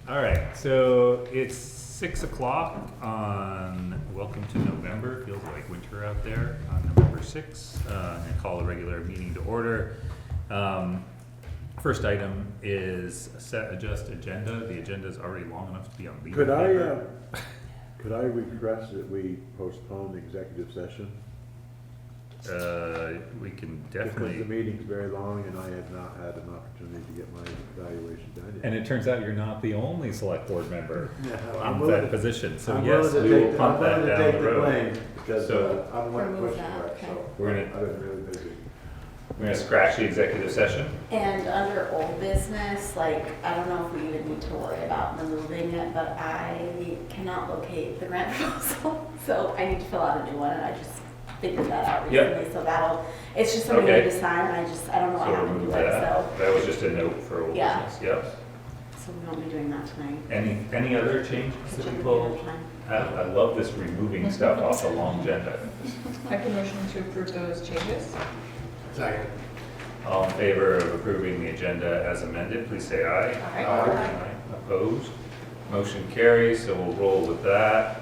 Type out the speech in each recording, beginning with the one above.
All right, so it's 6 o'clock on, welcome to November, feels like winter out there, on November 6th. And call a regular meeting to order. First item is set adjust agenda. The agenda is already long enough to be on legal paper. Could I request that we postpone the executive session? We can Because definitely. the meeting's very long and I have not had an opportunity to get my evaluation done yet. And it turns out you're not the only select board member I'm in willing that to- position, so I'm yes, willing we to will take pump that down the road. blame because So- I'm one Remove question that, mark, okay. so We're I've gonna, been really busy. we're gonna scratch the executive session. And under old business, like, I don't know if we even need to worry about removing it, but I cannot locate the grant proposal. So I need to fill out a new one and I just figured that out Yep. recently. So it's just something we Okay. need to sign and I don't know So how to remove do it, that. so. That was just a note for old Yeah. business, yep. So we won't be doing that tonight. Any other changes that people have? I love this removing stuff off the long agenda. Make a motion to approve those changes. Second. All in favor of approving the agenda as amended, please say aye. Aye. Opposed? Motion carries, so we'll roll with that.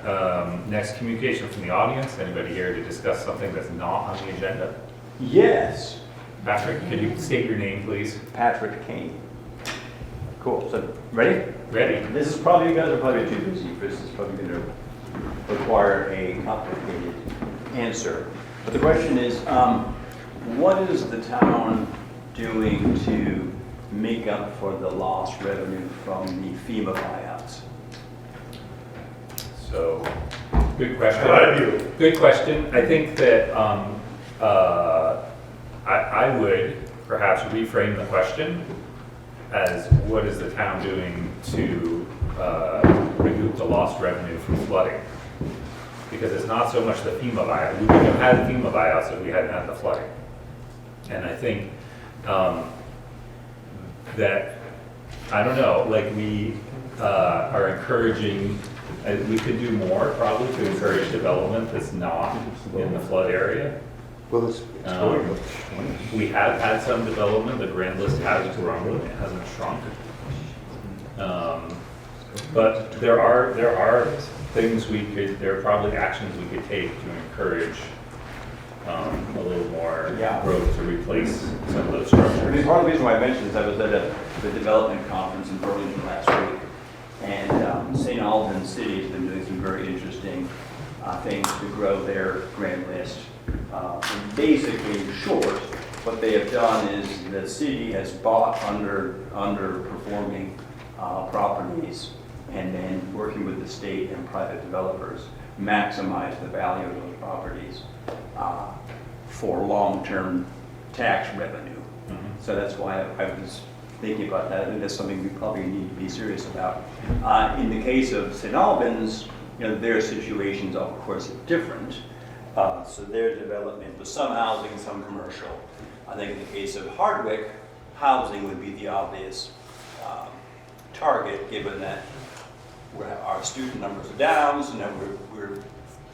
Next, communication from the audience. Anybody here to discuss something that's not on the agenda? Yes, Patrick, could you state your name, please? Patrick Kane. Cool, so, ready? Ready? This is probably, you guys are probably too busy, for this is probably going to require a complicated answer. But the question is, what is the town doing to make up for the lost revenue from the FEMA buyouts? So, good question. Good question. I think that I would perhaps reframe the question as what is the town doing to recoup the lost revenue from flooding? Because it's not so much the FEMA buyout. We wouldn't have had FEMA buyouts if we hadn't had the flooding. And I think that, I don't know, like we are encouraging, we could do more probably to encourage development that's not in the flood area. Well, it's Um, We have had some development, the grand list has grown, it hasn't shrunk. But there are things there are probably actions we could take to encourage a little more Yeah. growth to replace some of those I structures. mean, part of the reason why I mentioned this, I was at the development conference in Burlington last week, and St. Albans City has been doing some very interesting things to grow their grand list. And basically, in short, what they have done is the city has bought underperforming properties and then working with the state and private developers, maximize the value of those properties for long-term tax revenue. Mhm. So that's why I was thinking about that. I think that's something we probably need to be serious about. In the case of St. Albans, their situations, of course, are different. So their development was some housing, some commercial. I think in the case of Hardwick, housing would be the obvious target, given that our student numbers are down, so now we're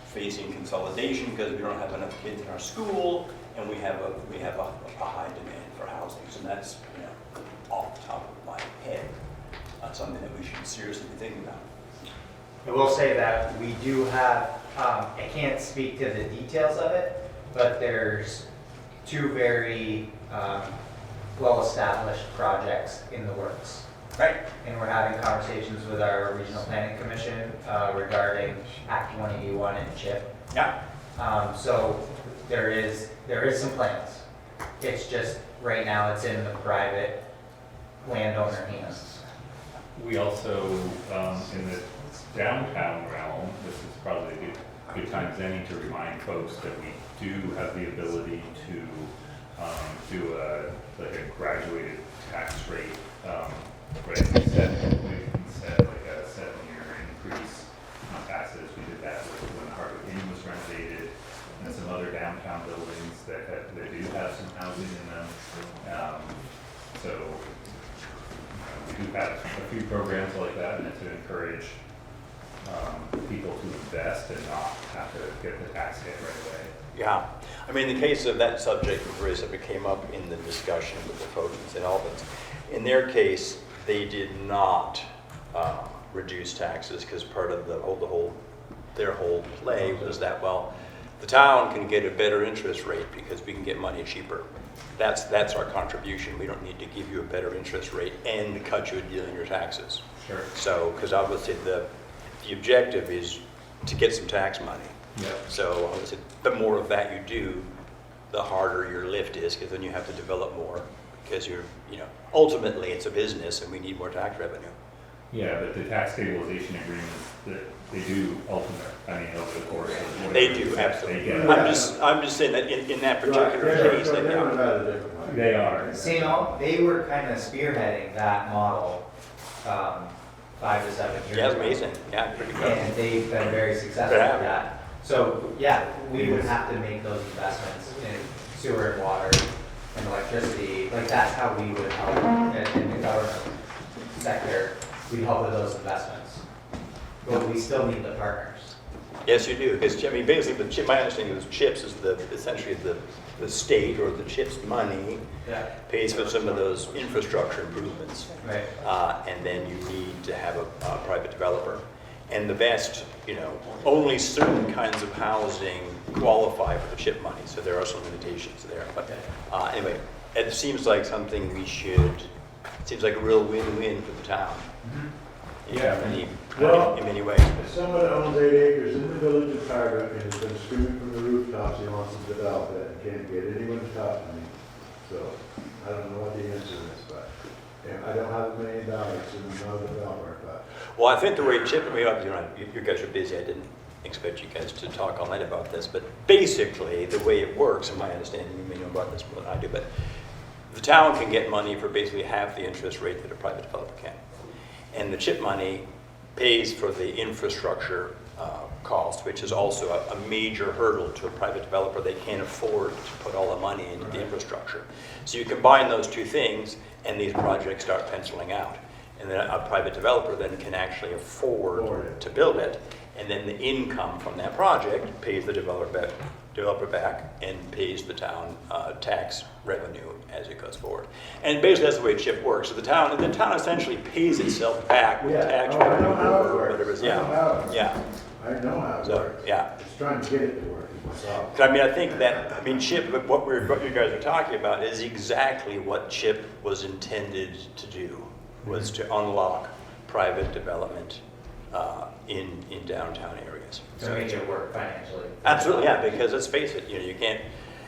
facing consolidation because we don't have enough kids in our school, and we have a high demand for housing. So that's off the top of my head, something that we should seriously be thinking about. I will say that we do have, I can't speak to the details of it, but there's two very well-established projects in the works. Right. And we're having conversations with our regional planning commission regarding Act 181 and CHIP. Yeah. So there is some plans. It's just, right now, it's in the private landowner hands. We also, in the downtown realm, this is probably a good time as any to remind folks that we do have the ability to do like a graduated tax rate, right? We set like a 7-year increase on taxes. We did that when Hardwick Inn was renovated, and some other downtown buildings that do have some housing in them. So we do have a few programs like that, and to encourage people to invest and not have to get the tax hit right away. Yeah, I mean, in the case of that subject of risk that came up in the discussion with the folks in St. Albans, in their case, they did not reduce taxes, because part of their whole play was that, well, the town can get a better interest rate because we can get money cheaper. That's our contribution. We don't need to give you a better interest rate and cut you a deal in your taxes. Sure. So, because obviously the objective is to get some tax money. Yeah. So obviously, the more of that you do, the harder your lift is, because then you have to develop more, because ultimately it's a business and we need more tax revenue. Yeah, but the tax stabilization agreements, that they do over the course of. They whatever do, steps absolutely. they get. I'm just saying that in that particular case, They're that, doing that a different way. They are. St. They were kind of spearheading that model 5 to 7 years ago. yeah, it's amazing. Yeah, pretty good. And they've been very successful They at have. that. So, yeah, we would have to make those investments in sewer and water and electricity. Like, that's how we would help in the government sector. We'd help with those investments. But we still need the partners. Yes, you do, because basically, my understanding is CHIPS is essentially the state or the CHIPS money Yeah. pays for some of those infrastructure improvements. Right. And then you need to have a private developer. And the best, only certain kinds of housing qualify for the CHIP money, so there are some limitations there. But anyway, it seems like something it seems like a real win-win for the town. Yeah. Well, In many ways. If someone owns 8 acres in the village of Hardwick and has been screaming from the rooftops, he wants to develop it and can't get anyone to talk to me. So, I don't know what the answer is, but I don't have $1 million and no developer, but. Well, I think the way CHIP, you guys are busy, I didn't expect you guys to talk all night about this, but basically, the way it works, in my understanding, you may know about this more than I do, but the town can get money for basically half the interest rate that a private developer can. And the CHIP money pays for the infrastructure cost, which is also a major hurdle to a private developer. They can't afford to put all the money into the infrastructure. So you combine those two things, and these projects start penciling out. And then a private developer then can actually afford to build it, and then the income from that project pays the developer back and pays the town tax revenue as it goes forward. And basically that's the way CHIP works. So the town essentially pays itself back with tax I revenue know how it or works. whatever it is. I know how it works. Yeah. I know how it So, works. yeah. It's trying to get it to work is my problem. 'Cause I think that, CHIP, what you guys are talking about is exactly what CHIP was intended to do, was to unlock private development in downtown areas. To make it work financially. Absolutely, yeah, because let's face it, you can't,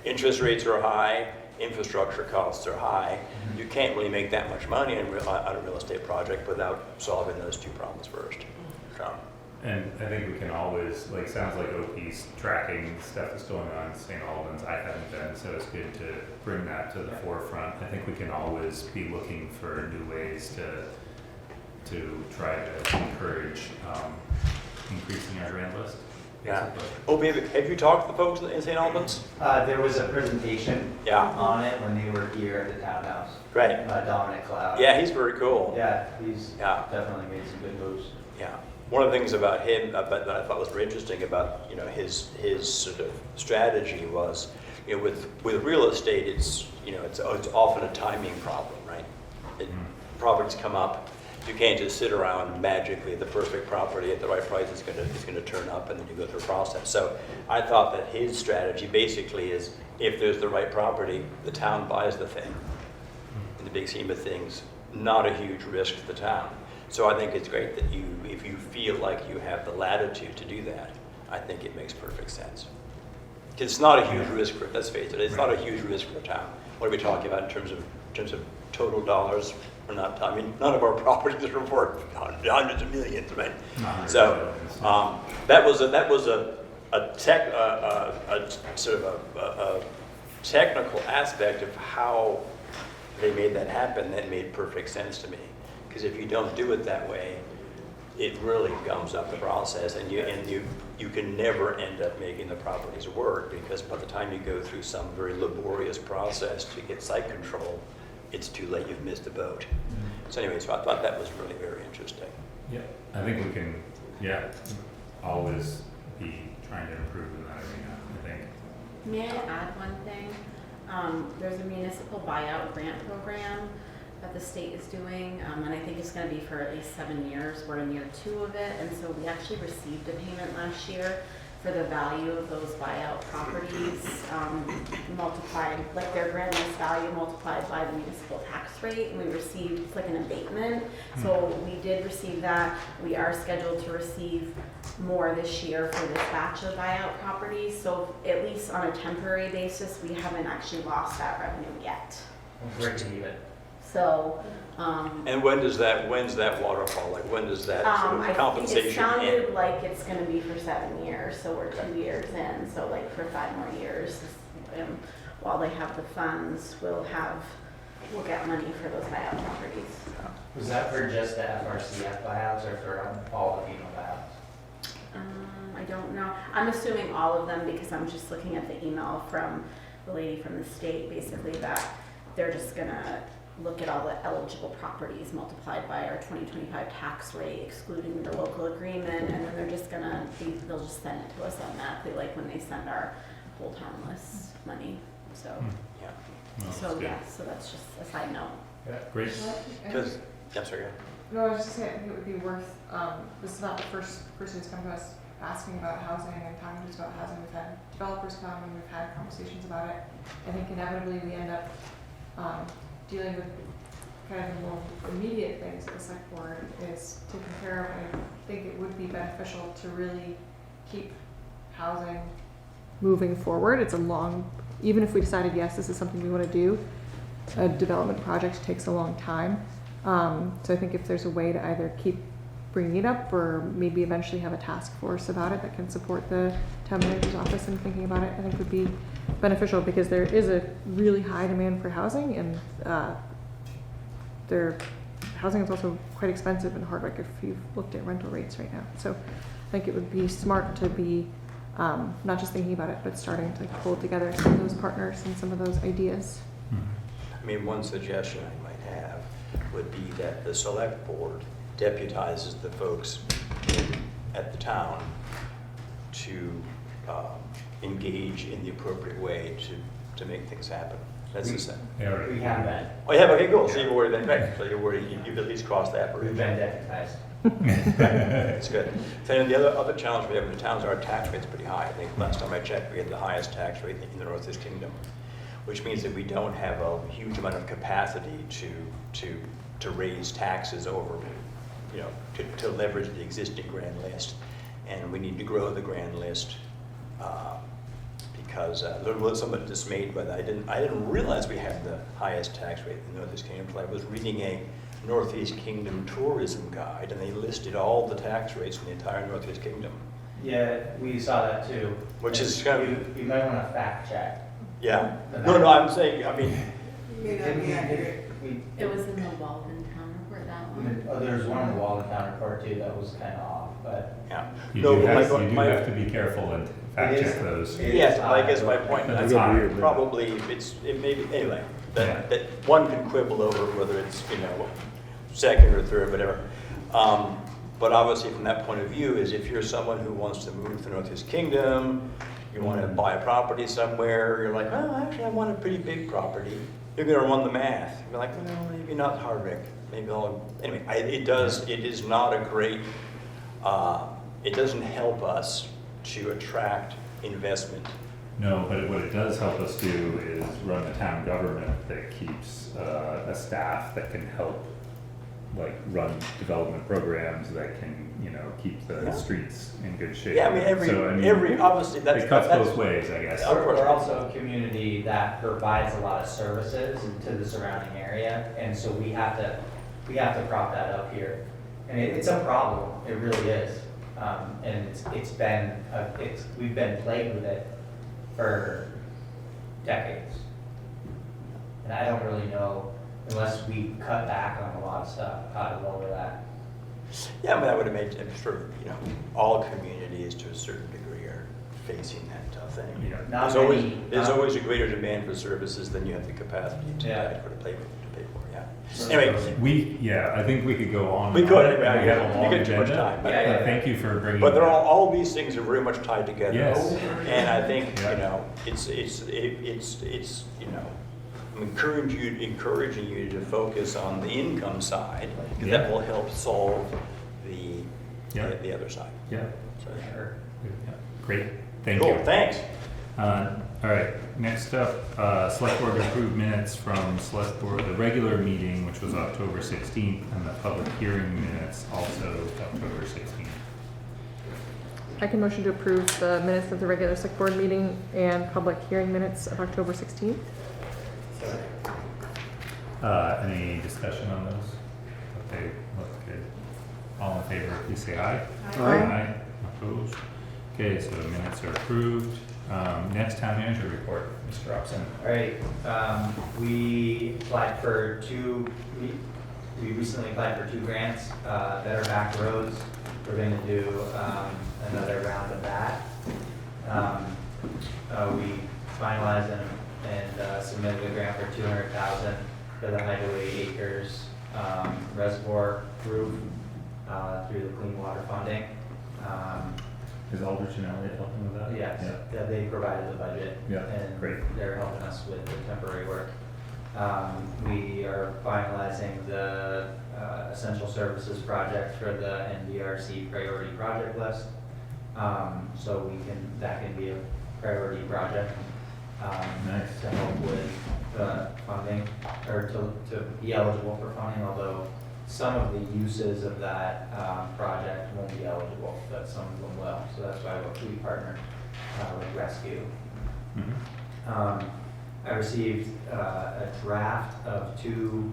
interest rates are high, infrastructure costs are high. You can't really make that much money on a real estate project without solving those two problems first. So, And I think we can always, sounds like OP's tracking stuff that's going on in St. Albans. I haven't been, so it's good to bring that to the forefront. I think we can always be looking for new ways to try to encourage increasing our grant list. yeah. Oh, baby, have you talked to the folks in St. Albans? There was a presentation Yeah. on it when they were here at the townhouse. Great. Dominic Cloud. Yeah, he's very cool. Yeah, he's Yeah. definitely made some good moves. Yeah. One of the things about him that I thought was very interesting about his sort of strategy was, with real estate, it's often a timing problem, right? Properties come up. You can't just sit around magically the perfect property at the right price is going to turn up, and then you go through a process. So I thought that his strategy basically is, if there's the right property, the town buys the thing. In the big scheme of things, not a huge risk to the town. So I think it's great that if you feel like you have the latitude to do that, I think it makes perfect sense. 'Cause it's not a huge risk for, let's face it, it's not a huge risk for a town. What are we talking about in terms of total dollars? We're not, none of our properties are worth hundreds of millions, right? So that was a technical aspect of how they made that happen. That made perfect sense to me. Because if you don't do it that way, it really gums up the process, and you can never end up making the properties work, because by the time you go through some very laborious process to get site control, it's too late, you've missed the boat. So anyway, so I thought that was really very interesting. Yeah, I think we can, always be trying to improve in that arena, I think. May I add one thing? There's a municipal buyout grant program that the state is doing, and I think it's gonna be for at least 7 years. We're in year 2 of it, and so we actually received a payment last year for the value of those buyout properties, multiplied, like their grand list value multiplied by the municipal tax rate, and we received, it's like an abatement. So we did receive that. We are scheduled to receive more this year for this batch of buyout properties, so at least on a temporary basis, we haven't actually lost that revenue yet. Break it even. So, And when's that waterfall, like when does that sort I of think it compensation sounded end? like it's gonna be for 7 years, so we're 2 years in, so like for 5 more years. While they have the funds, we'll get money for those buyout properties. Was that for just the FRCF buyouts or for all the FEMA buyouts? I don't know. I'm assuming all of them because I'm just looking at the email from the lady from the state, basically that they're just gonna look at all the eligible properties multiplied by our 2025 tax rate, excluding the local agreement, and then they'll just send it to us automatically, like when they send our whole town list money. So, Yeah, Well, that's so good. yeah, so that's just a side note. Great. because, I'm sorry, go ahead. No, I was just saying, I think it would be worth, this is not the first person who's come to us asking about housing and talking to us about housing. We've had developers come and we've had conversations about it. I think inevitably we end up dealing with kind of the more immediate things that the select board is taking care of. And I think it would be beneficial to really keep housing moving forward. It's a long, even if we decided, yes, this is something we want to do, a development project takes a long time. So I think if there's a way to either keep bringing it up or maybe eventually have a task force about it that can support the town manager's office in thinking about it, I think would be beneficial because there is a really high demand for housing and housing is also quite expensive in Hardwick if you've looked at rental rates right now. So I think it would be smart to be not just thinking about it, but starting to pull together some of those partners and some of those ideas. I mean, one suggestion I might have would be that the select board deputizes the folks at the town to engage in the appropriate way to make things happen. That's the same. Yeah, We have been. Oh, you have, okay, cool, so you've already been, right, so you've at least crossed that bridge. We've been deputized. That's good. So then the other challenge we have in the town is our tax rate's pretty high. I think last time I checked, we had the highest tax rate in the Northeast Kingdom, which means that we don't have a huge amount of capacity to raise taxes over, you know, to leverage the existing grand list. And we need to grow the grand list because a little somewhat dismayed by that. I didn't realize we had the highest tax rate in the Northeast Kingdom until I was reading a Northeast Kingdom tourism guide, and they listed all the tax rates in the entire Northeast Kingdom. Yeah, we saw that too. Which is kind of- You might want to fact check. Yeah. No, I'm saying, I mean, It was in the Walden Town Report, that one. Oh, there's one in the Walden Town Report too that was kind of off, but. yeah. You No, do but have to be careful and fact It check is- those. it is Yes, I odd. guess my point, That's I odd. mean, probably, it may be, anyway, Yeah. that one can quibble over whether it's, you know, second or third, whatever. But obviously, from that point of view, is if you're someone who wants to move to the Northeast Kingdom, you want to buy a property somewhere, you're like, oh, actually, I want a pretty big property. You're going to run the math. You're like, well, maybe not Hardwick. Maybe anyway, it is not a great, it doesn't help us to attract investment. No, but what it does help us do is run a town government that keeps a staff that can help, like, run development programs that can, you know, keep the Yeah. streets in good shape. Yeah, I mean, So, every obviously, it cuts both ways, I guess. Of course. We're also a community that provides a lot of services to the surrounding area, and so we have to prop that up here. And it's a problem, it really is. And we've been plagued with it for decades. And I don't really know, unless we cut back on a lot of stuff, how to lower that. Yeah, but I would imagine, I'm sure, you know, all communities to a certain degree are facing that thing. Yeah. Not There's many- always a greater demand for services than you have the capacity to Yeah. pay for, yeah. Anyway, I think we could go on. We and could, on. I mean, We have a you long get too much agenda. time, but- Yeah. Thank you for bringing. but they're that. all these things are very much tied together. Yes. And I think, Yeah. you know, it's, you know, I'm encouraging you to focus on the income side, because Yeah. that will help solve the, Yeah. the other side. Yeah, So, Sure. yeah, great, thank you. Cool, thanks. All right, next up, select board approved minutes from select board, the regular meeting, which was October 16th, and the public hearing minutes also October 16th. I can motion to approve the minutes of the regular select board meeting and public hearing minutes of October 16th. Any discussion on those? Okay, look good. All in favor, please say aye. Aye. Opposed? Okay, so the minutes are approved. Next town manager report, Mr. Robson. All right, we applied for we recently applied for 2 grants, Better Back Roads. We're gonna do, another round of that. We finalized and submitted a grant for $200,000 for the Hideaway Acres, reservoir roof, through the clean water funding. Is Aldrich and Elliott helping with that? Yes, Yeah. yeah, they provided the budget. Yeah, And great. they're helping us with the temporary work. We are finalizing the essential services project for the NDRC priority project list. So that can be a priority project. Nice. To help with funding, or to be eligible for funding, although some of the uses of that project won't be eligible, but some of them will. So that's why we partnered with Rescue. Mhm. I received a draft of 2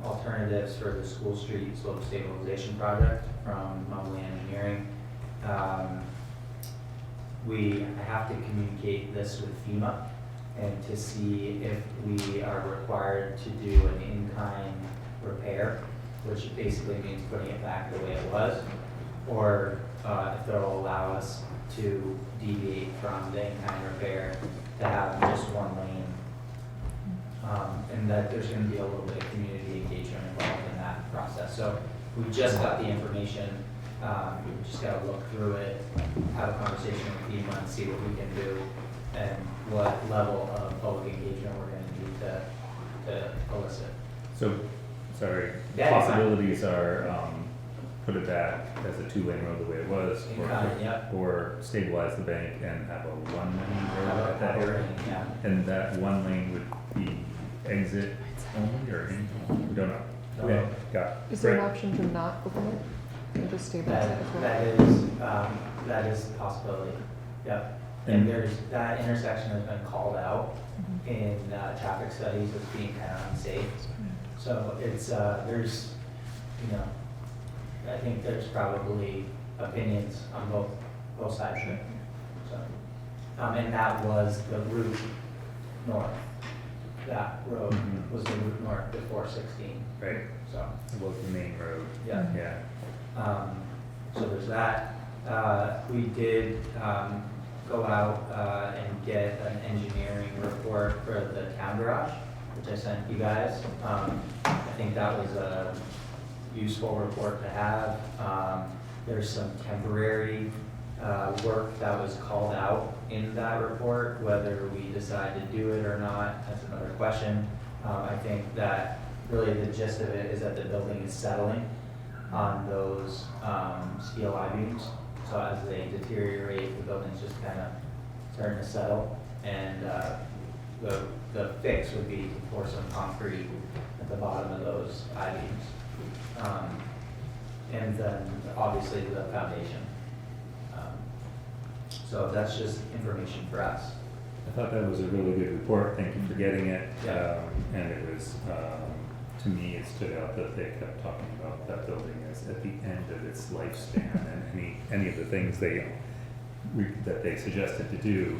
alternatives for the School Street Slope Stabilization Project from Mumbly Engineering. We have to communicate this with FEMA and to see if we are required to do an in-kind repair, which basically means putting it back the way it was, or if they'll allow us to deviate from the in-kind repair to have just 1 lane. And that there's gonna be a little bit of community engagement involved in that process. So we just got the information, we just gotta look through it, have a conversation with FEMA and see what we can do and what level of public engagement we're gonna need to elicit. So, sorry, Yeah, possibilities are, put it back as a 2-lane road the way it was, In kind, yep. or stabilize the bank and have a 1-lane road at that area. Yeah. And that 1 lane would be exit only or in, we don't know. Don't Okay, know. got it. Is there an Great. option to not open it and just stabilize it as well? That is a possibility, yep. And And- there's, that intersection has been called out Mhm. in traffic studies as being kind of unsafe. So it's, there's, I think there's probably opinions on both sides of it. So, and that was the route north. That road Mhm. was the route north before 16, Right, so, it was the main road, yeah. yeah. So there's that. We did go out and get an engineering report for the town garage, which I sent you guys. I think that was a useful report to have. There's some temporary work that was called out in that report. Whether we decide to do it or not, that's another question. I think that really the gist of it is that the building is settling on those steel I-beams. So as they deteriorate, the building's just kind of starting to settle. And the fix would be to pour some concrete at the bottom of those I-beams. And then obviously the foundation. So that's just information for us. I thought that was a really good report, thank you for getting it. Yeah. And it was, to me, it stood out that they kept talking about that building as at the end of its lifespan, and any of the things that they suggested to do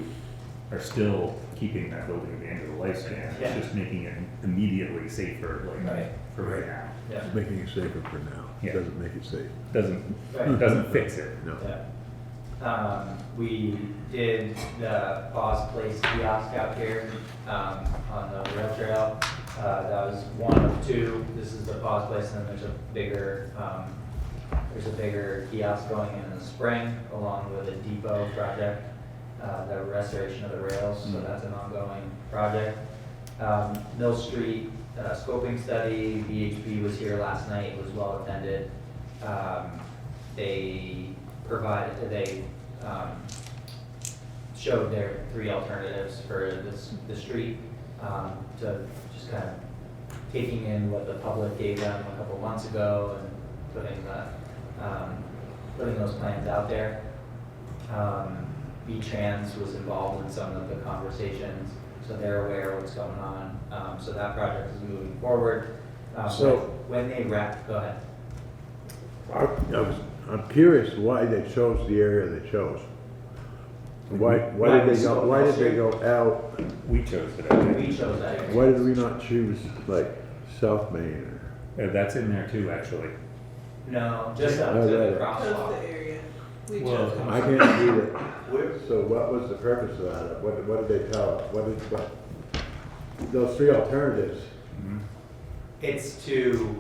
are still keeping that building at the end of the lifespan. Yeah. It's just making it immediately safer, Right. for right now. Yeah. Making it safer for now. Yeah. Doesn't make it safe. Right. Doesn't fix it. No. Yeah. We did the Pause Place kiosk out here, on the rail trail. That was 1 of 2. This is the Pause Place, and then there's a bigger kiosk going in the spring, along with a depot project, the restoration of the rails, so that's an ongoing project. Mill Street, scoping study, VHB was here last night, it was well attended. They showed their 3 alternatives for the street, to just kind of taking in what the public gave them a couple months ago and putting those plans out there. V-Trans was involved in some of the conversations, so they're aware of what's going on. So that project is moving forward. So- When they wrap, go ahead. I'm curious why they chose the area they chose. Why did they go out? We chose it, I We think. chose that area. Why did we not choose like South Main That's in there too, actually. No, just up I to the read it. Chose crosswalk. the area. We Well, chose or? it. I can't read it. So what was the purpose of that? What did they tell us? Those 3 alternatives? Mhm. It's to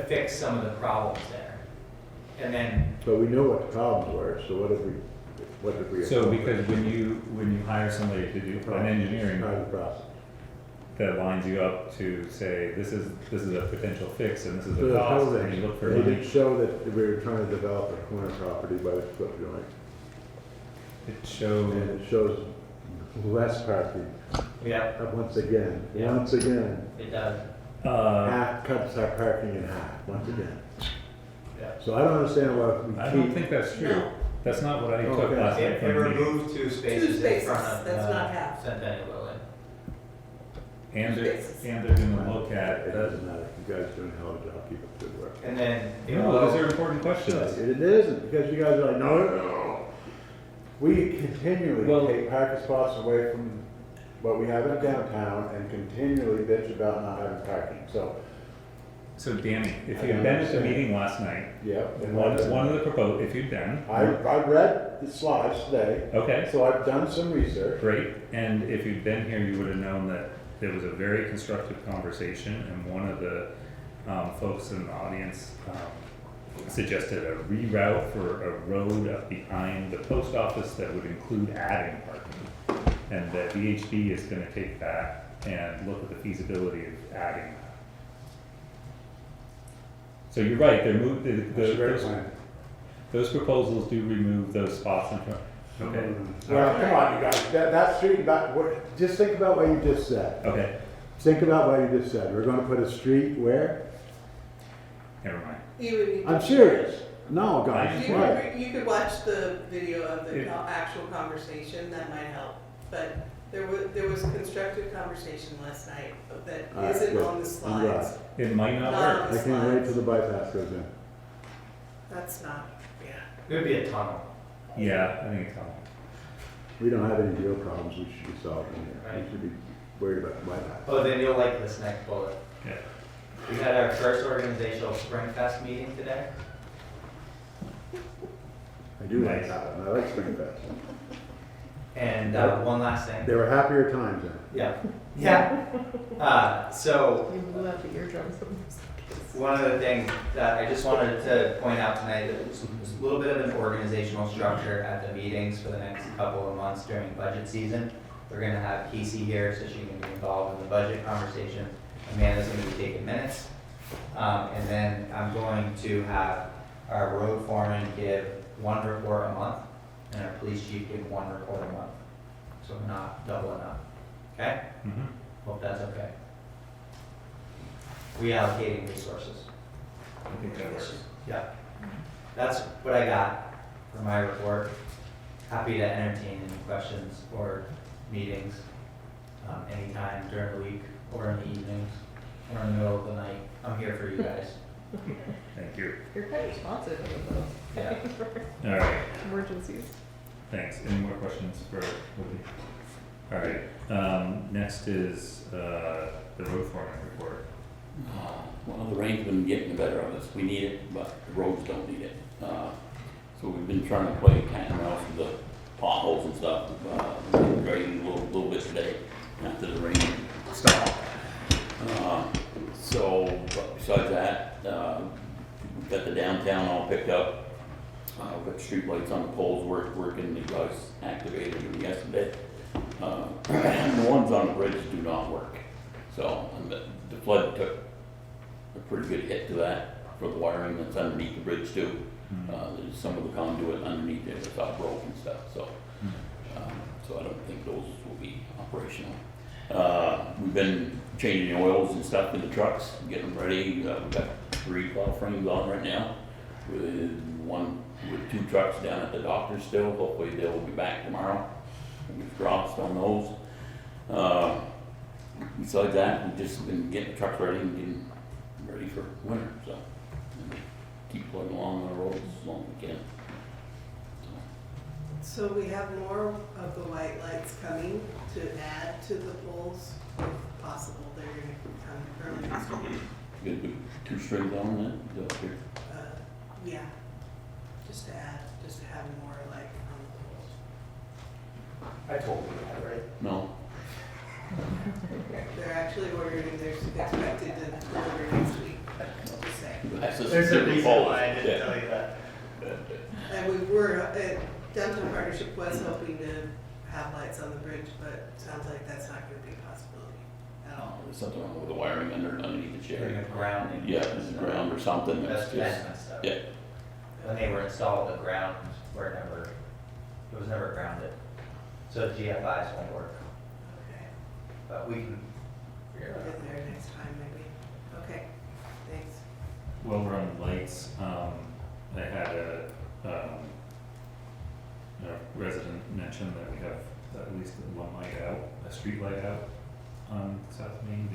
fix some of the problems there. And then, But we know what the problems were, so what did we? So because when you hire somebody to do an engineering, Part of the process. that lines you up to say, this is a potential fix and this is So a they cost, showed and you look for They did money. show that we were trying to develop a corner property by the split joint. It And showed, it shows less parking, yeah, once again, Yeah. it does. cuts our parking in half, once again. Yeah. So I don't understand why we I don't keep, think that's true. No. That's not what I took Okay. last night It from the meeting. removed 2 spaces in front spaces, of that's not the half. Centennial Building. And Spaces. they're gonna look at, it doesn't matter, you guys are doing a hell of a job, keep up the good work. And then, it no, those are will, important questions. It isn't, because you guys are like, no. We continually Well- take parking spots away from what we have in downtown and continually bitch about not having parking, so, So Danny, if I you'd don't been at the understand. meeting last night, yep. and one that's- of the proposed, if you'd been, I read the slides today, okay, so I've done some research. great. And if you'd been here, you would have known that there was a very constructive conversation, and one of the folks in the audience suggested a reroute for a road up behind the post office that would include adding parking. And that VHB is gonna take that and look at the feasibility of adding that. So you're right, they're moved, That's a great plan. those proposals do remove those spots in front. Okay, Well, come on, you guys, that street, just think about what you just said. okay, Think about what you just said. We're gonna put a street where? never mind. You would need to- I'm serious. No, guys, You what? could, you could watch the video of the Yeah. actual conversation, that might help. But there was constructive conversation last night that All right, isn't good. on the I'm glad. slides. It might not Not work. I can't wait till the bypass goes in. That's not, yeah. it would be a tunnel. Yeah, I think it's on. We don't have any real problems we should be solving here. Right. We should be worried about the bypass. Oh, then you'll like this next bullet. Yeah. We had our first organizational Spring Fest meeting today. I do like Nice. that, and I like Spring Fest. And one last thing. There were happier times then. Yeah. Yeah. So You blew out the eardrums of those kids. one of the things that I just wanted to point out tonight is a little bit of an organizational structure at the meetings for the next couple of months during budget season. We're gonna have Casey here so she can be involved in the budget conversation. Amanda's gonna be taking minutes. And then I'm going to have our road foreman give 1 report a month and our police chief give 1 report a month. So we're not doubling up. Okay? Mhm. Hope that's okay. Reallocating resources. I think that works. Yeah. That's what I got for my report. Happy to entertain any questions or meetings, anytime during the week or in the evenings or in the middle of the night. I'm here for you guys. Thank you. You're quite responsive in those Yeah. All right, emergencies. thanks. Any more questions for Woody? All right, next is the road foreman report. Well, the rain's been getting the better of us. We need it, but the roads don't need it. So we've been trying to play cat and mouse with the potholes and stuff. Raining a little bit today after the rain stopped. But besides that, we've got the downtown all picked up. We've got street lights on the poles working. You guys activated them yesterday. The ones on the bridge do not work. So, and the flood took a pretty good hit to that for the wiring that's underneath the bridge too. There's some of the conduit underneath there that's all broken stuff, so. So I don't think those will be operational. We've been changing oils and stuff in the trucks, getting them ready. We've got 3 plow frames on right now, with 2 trucks down at the doctor's still. Hopefully they'll be back tomorrow. We've crossed on those. Besides that, we've just been getting the trucks ready and getting ready for winter, so. And keep plugging along the roads as long as we can. So we have more of the white lights coming to add to the poles, if possible, they're gonna come early next week. You gonna put 2 strings on that, up here? Yeah, just to add, just to have more light on the poles. I told you that, right? No? They're actually ordering, they're expected to deliver next week, just saying. That's just There's a different reason poles, why I didn't yeah. tell you that. And we were, Downtown Partnership was hoping to have lights on the bridge, but it sounds like that's not gonna be a possibility at all. There's something wrong with the wiring underneath the During chair. the grounding. Yeah, there's a ground or something That's that's just, messed up. yeah. When they were installed, the ground it was never grounded. So GFIs won't work, Okay, but we can figure we'll it out. get there next time maybe. Okay, thanks. While we're on lights, I had a resident mention that we have at least 1 light out, a street light out on South Main.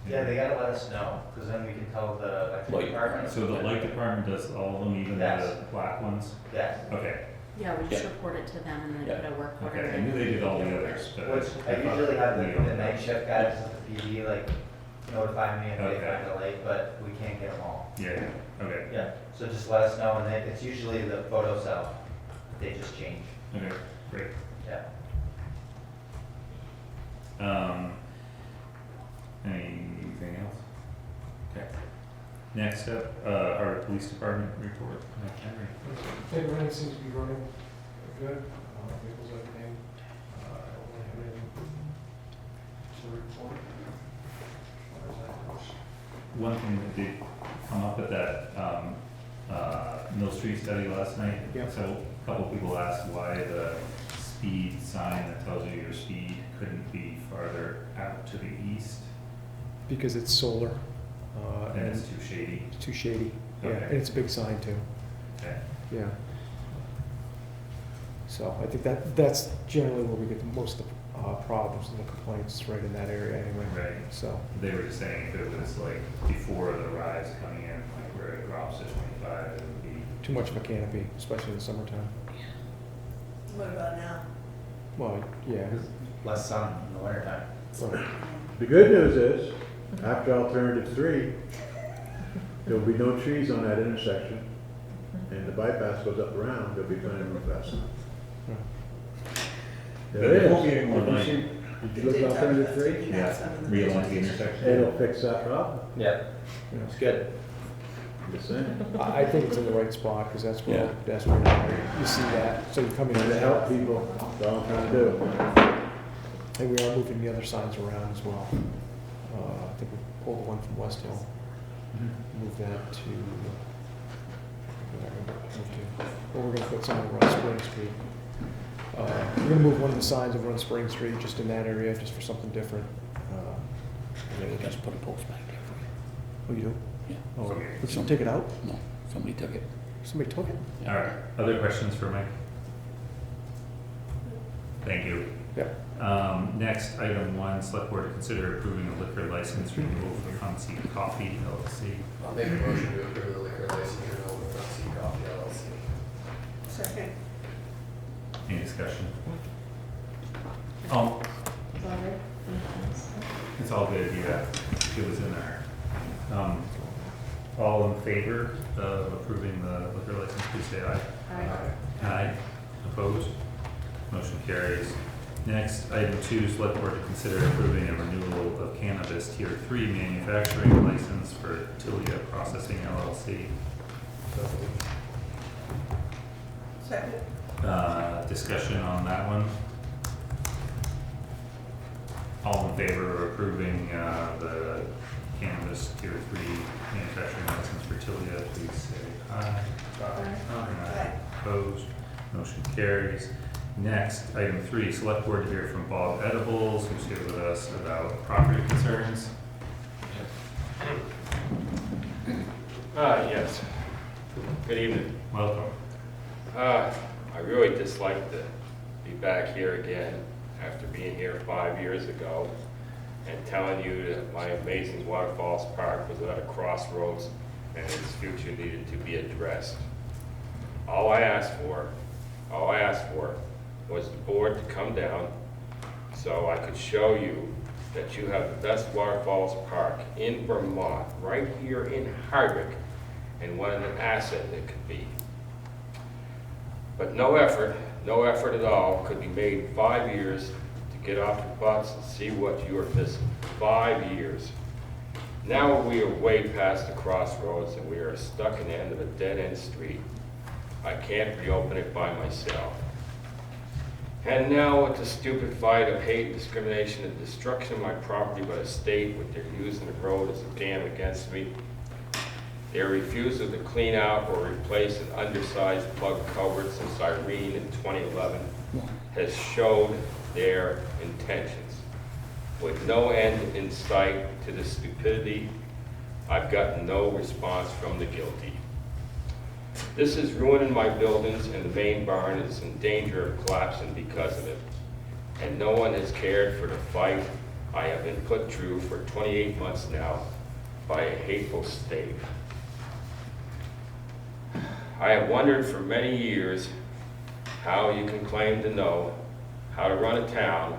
Yeah, they gotta let us know, because then we can tell the electric Light department. So the light department does all of them, even the Yes. black ones? Yes, Okay, Yeah, we just Yeah. report it to them and Yeah. then put a work order okay, I in. knew they did all the others, but. which I thought usually have we the owned night them. shift guys at the PD, like, notify me if they Okay. find a light, but we can't get them all. Yeah, okay, Yeah, so just let us know, and then it's usually the photo cell, they just change, okay, great. yeah. Anything else? Okay. Next up, our police department report, Mike Henry. Everything seems to be running good. Vehicles, everything. I don't really have anything to report. As far as that goes. One thing that did come up at that, Mill Street study last night. Yeah. So a couple people asked why the speed sign that tells you your speed couldn't be farther out to the east, Because it's solar, and and it's too shady. it's too shady. Yeah, Okay. and it's a big sign too. Okay. Yeah. So I think that's generally where we get the most of the problems and the complaints, right in that area anyway. Right. So, They were just saying if it was like before the rise coming in, like where it drops to 25, it would be. too much of a canopy, especially in the summertime. What about now? Well, yeah. Less sun in the wintertime. So, The good news is, after alternative 3, there will be no trees on that intersection, and the bypass goes up around, there'll be plenty of room faster. There But it won't is. be any more Did you than- see- Did you look at alternative 3? Realign the intersection. It'll fix that problem, Yeah, it's good. I'm just saying. I think it's in the right spot, because Yeah. that's where you see that, so you come in. Trying to help people, that's all I'm trying to do. And we are moving the other signs around as well. I think we pulled the one from West Hill, move that to, well, we're gonna put some over on Spring Street. We're gonna move one of the signs over on Spring Street, just in that area, just for something different. And then we'll Just put a post back there for you. Oh, you do? Yeah. Oh, Okay. did you take it out? No, somebody took it. Somebody took it? All right, other questions for Mike? Thank you. Yeah. Next, item 1, select board to consider approving a liquor license renewal for Front Seat Coffee LLC. I'll make a motion to approve the liquor license renewal with Front Seat Coffee LLC. Second. Any discussion? Oh, it's all good, yeah, it was in there. All in favor of approving the liquor license, please say aye. Aye. Opposed? Motion carries. Next, item 2, select board to consider approving a renewal of cannabis tier 3 manufacturing license for Tilia Processing LLC. Second. Discussion on that one? favor of approving the cannabis tier 3 manufacturing license for Tilia, please say aye. Aye. Opposed? Motion carries. Next, item 3, select board to hear from Bob Edibles, who's here with us about property concerns. Yes. Good evening. Welcome. I really dislike to be back here again after being here 5 years ago and telling you that my amazing Waterfalls Park was at a crossroads and its future needed to be addressed. All I asked for was the board to come down so I could show you that you have the best Waterfalls Park in Vermont, right here in Hardwick, and what an asset it could be. But no effort at all could be made 5 years to get off your butts and see what you are missing. 5 years. Now we are way past the crossroads and we are stuck in the end of a dead-end street. I can't reopen it by myself. And now with the stupid fight of hate, discrimination, and destruction of my property by the state, with their using the road as a dam against me, their refusal to clean out or replace an undersized plug culvert since Irene in 2011 has showed their intentions. With no end in sight to the stupidity, I've gotten no response from the guilty. This is ruining my buildings, and the main barn is in danger of collapsing because of it. And no one has cared for the fight I have been put through for 28 months now by a hateful state. I have wondered for many years how you can claim to know how to run a town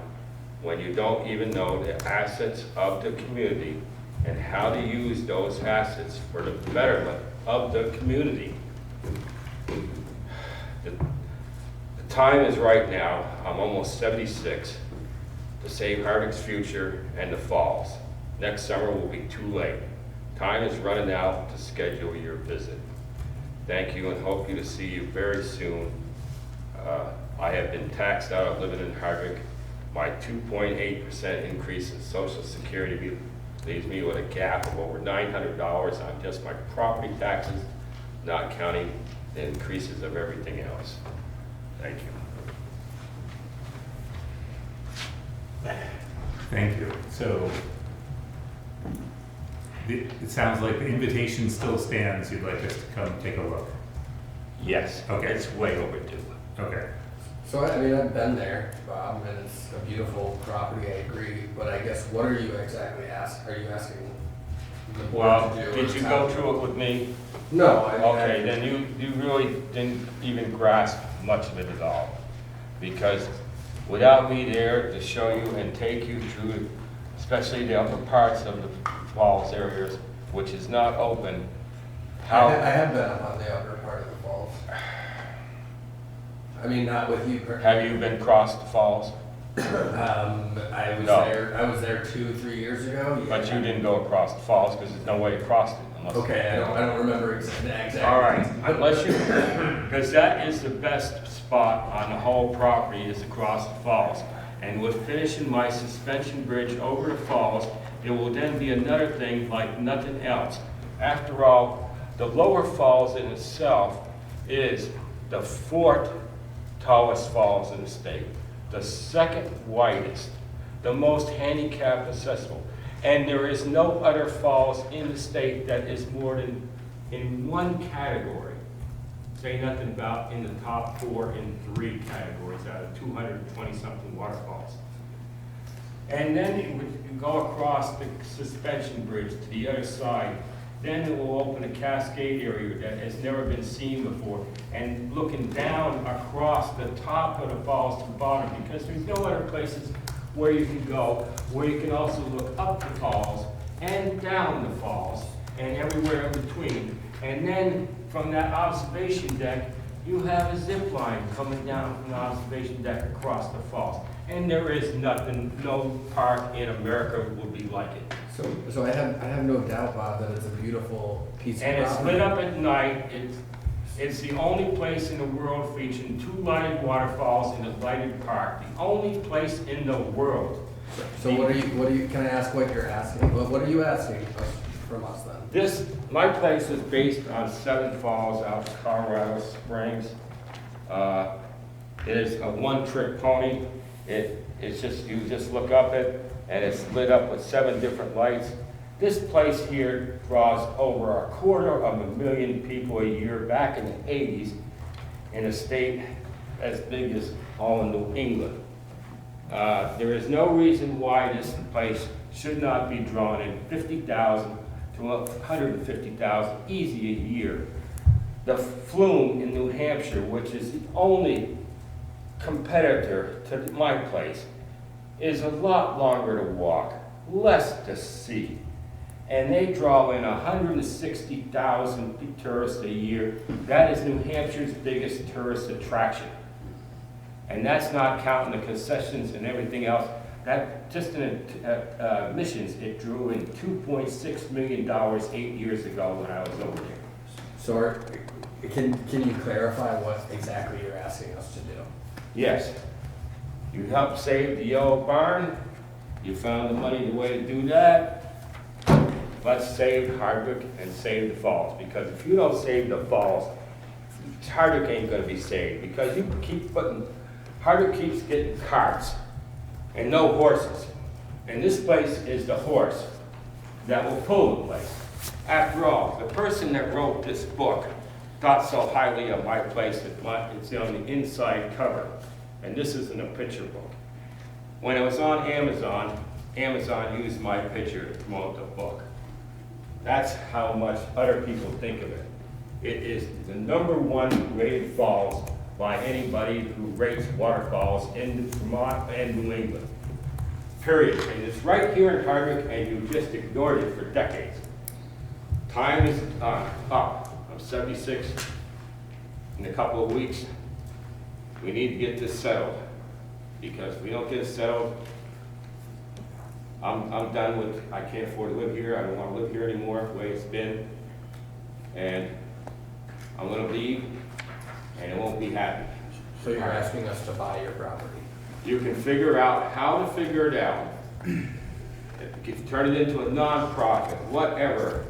when you don't even know the assets of the community and how to use those assets for the betterment of the community. The time is right now. I'm almost 76 to save Hardwick's future and the falls. Next summer will be too late. Time is running out to schedule your visit. Thank you and hope to see you very soon. I have been taxed out of living in Hardwick. My 2.8% increase in Social Security leaves me with a gap of over $900 on just my property taxes, not counting the increases of everything else. Thank you. Thank you. So it sounds like the invitation still stands. You'd like us to come take a look. Yes, Okay. it's way overdue. Okay. So, I mean, I've been there, Bob, and it's a beautiful property, I agree, but I guess what are you exactly asking? Are you asking the board Well, to do? did you go through it with me? No, I mean. Okay, then you really didn't even grasp much of it at all. Because without me there to show you and take you through, especially the upper parts of the falls areas, which is not open, how? I have been up on the upper part of the falls. I mean, not with you. Have you been across the falls? I was No. there. I was there 2-3 years ago. Yeah. But you didn't go across the falls because there's no way across it unless. Okay, I don't remember exactly. All right, unless you, because that is the best spot on the whole property is across the falls. And with finishing my suspension bridge over the falls, it will then be another thing like nothing else. After all, the lower falls in itself is the 4th tallest falls in the state, the 2nd widest, the most handicap accessible. And there is no other falls in the state that is more than in one category. Say nothing about in the top 4 in 3 categories out of 220-something waterfalls. And then it would go across the suspension bridge to the other side. Then it will open a cascade area that has never been seen before. And looking down across the top of the falls to the bottom, because there's no other places where you can go, where you can also look up the falls and down the falls and everywhere in between. And then from that observation deck, you have a zip line coming down from the observation deck across the falls. And there is nothing, no park in America would be like it. So I have no doubt, Bob, that it's a beautiful piece of And property. it's lit up at night. It's the only place in the world featuring 2 lighted waterfalls in a lighted park. The only place in the world. So what are you, can I ask what you're asking? What are you asking from us then? My place is based on Seven Falls out in Colorado Springs. It is a one-trick pony. It's just, you just look up it, and it's lit up with 7 different lights. This place here draws over 250,000 people a year back in the 80s in a state as big as all of New England. There is no reason why this place should not be drawing in 50,000 to 150,000 easy a year. The Flume in New Hampshire, which is the only competitor to my place, is a lot longer to walk, less to see. And they draw in 160,000 tourists a year. That is New Hampshire's biggest tourist attraction. And that's not counting the concessions and everything else. That just in admissions, it drew in $2.6 million 8 years ago when I was over there. So can you clarify what exactly you're asking us to do? Yes. You helped save the yellow barn. You found the money, the way to do that. Let's save Hardwick and save the falls. Because if you don't save the falls, Hardwick ain't gonna be saved. Because you keep putting, Hardwick keeps getting carts and no horses. And this place is the horse that will pull the place. After all, the person that wrote this book thought so highly of my place that it's on the inside cover. And this isn't a picture book. When it was on Amazon, Amazon used my picture to promote the book. That's how much other people think of it. It is the #1 rated falls by anybody who rates waterfalls in Vermont and New England. Period. And it's right here in Hardwick, and you just ignored it for decades. Time is up. I'm 76. In a couple of weeks, we need to get this settled. Because if we don't get it settled, I'm done with, I can't afford to live here. I don't want to live here anymore, the way it's been. And I'm going to leave, and it won't be happy. So you're asking us to buy your property? You can figure out how to figure it out. If you turn it into a nonprofit, whatever.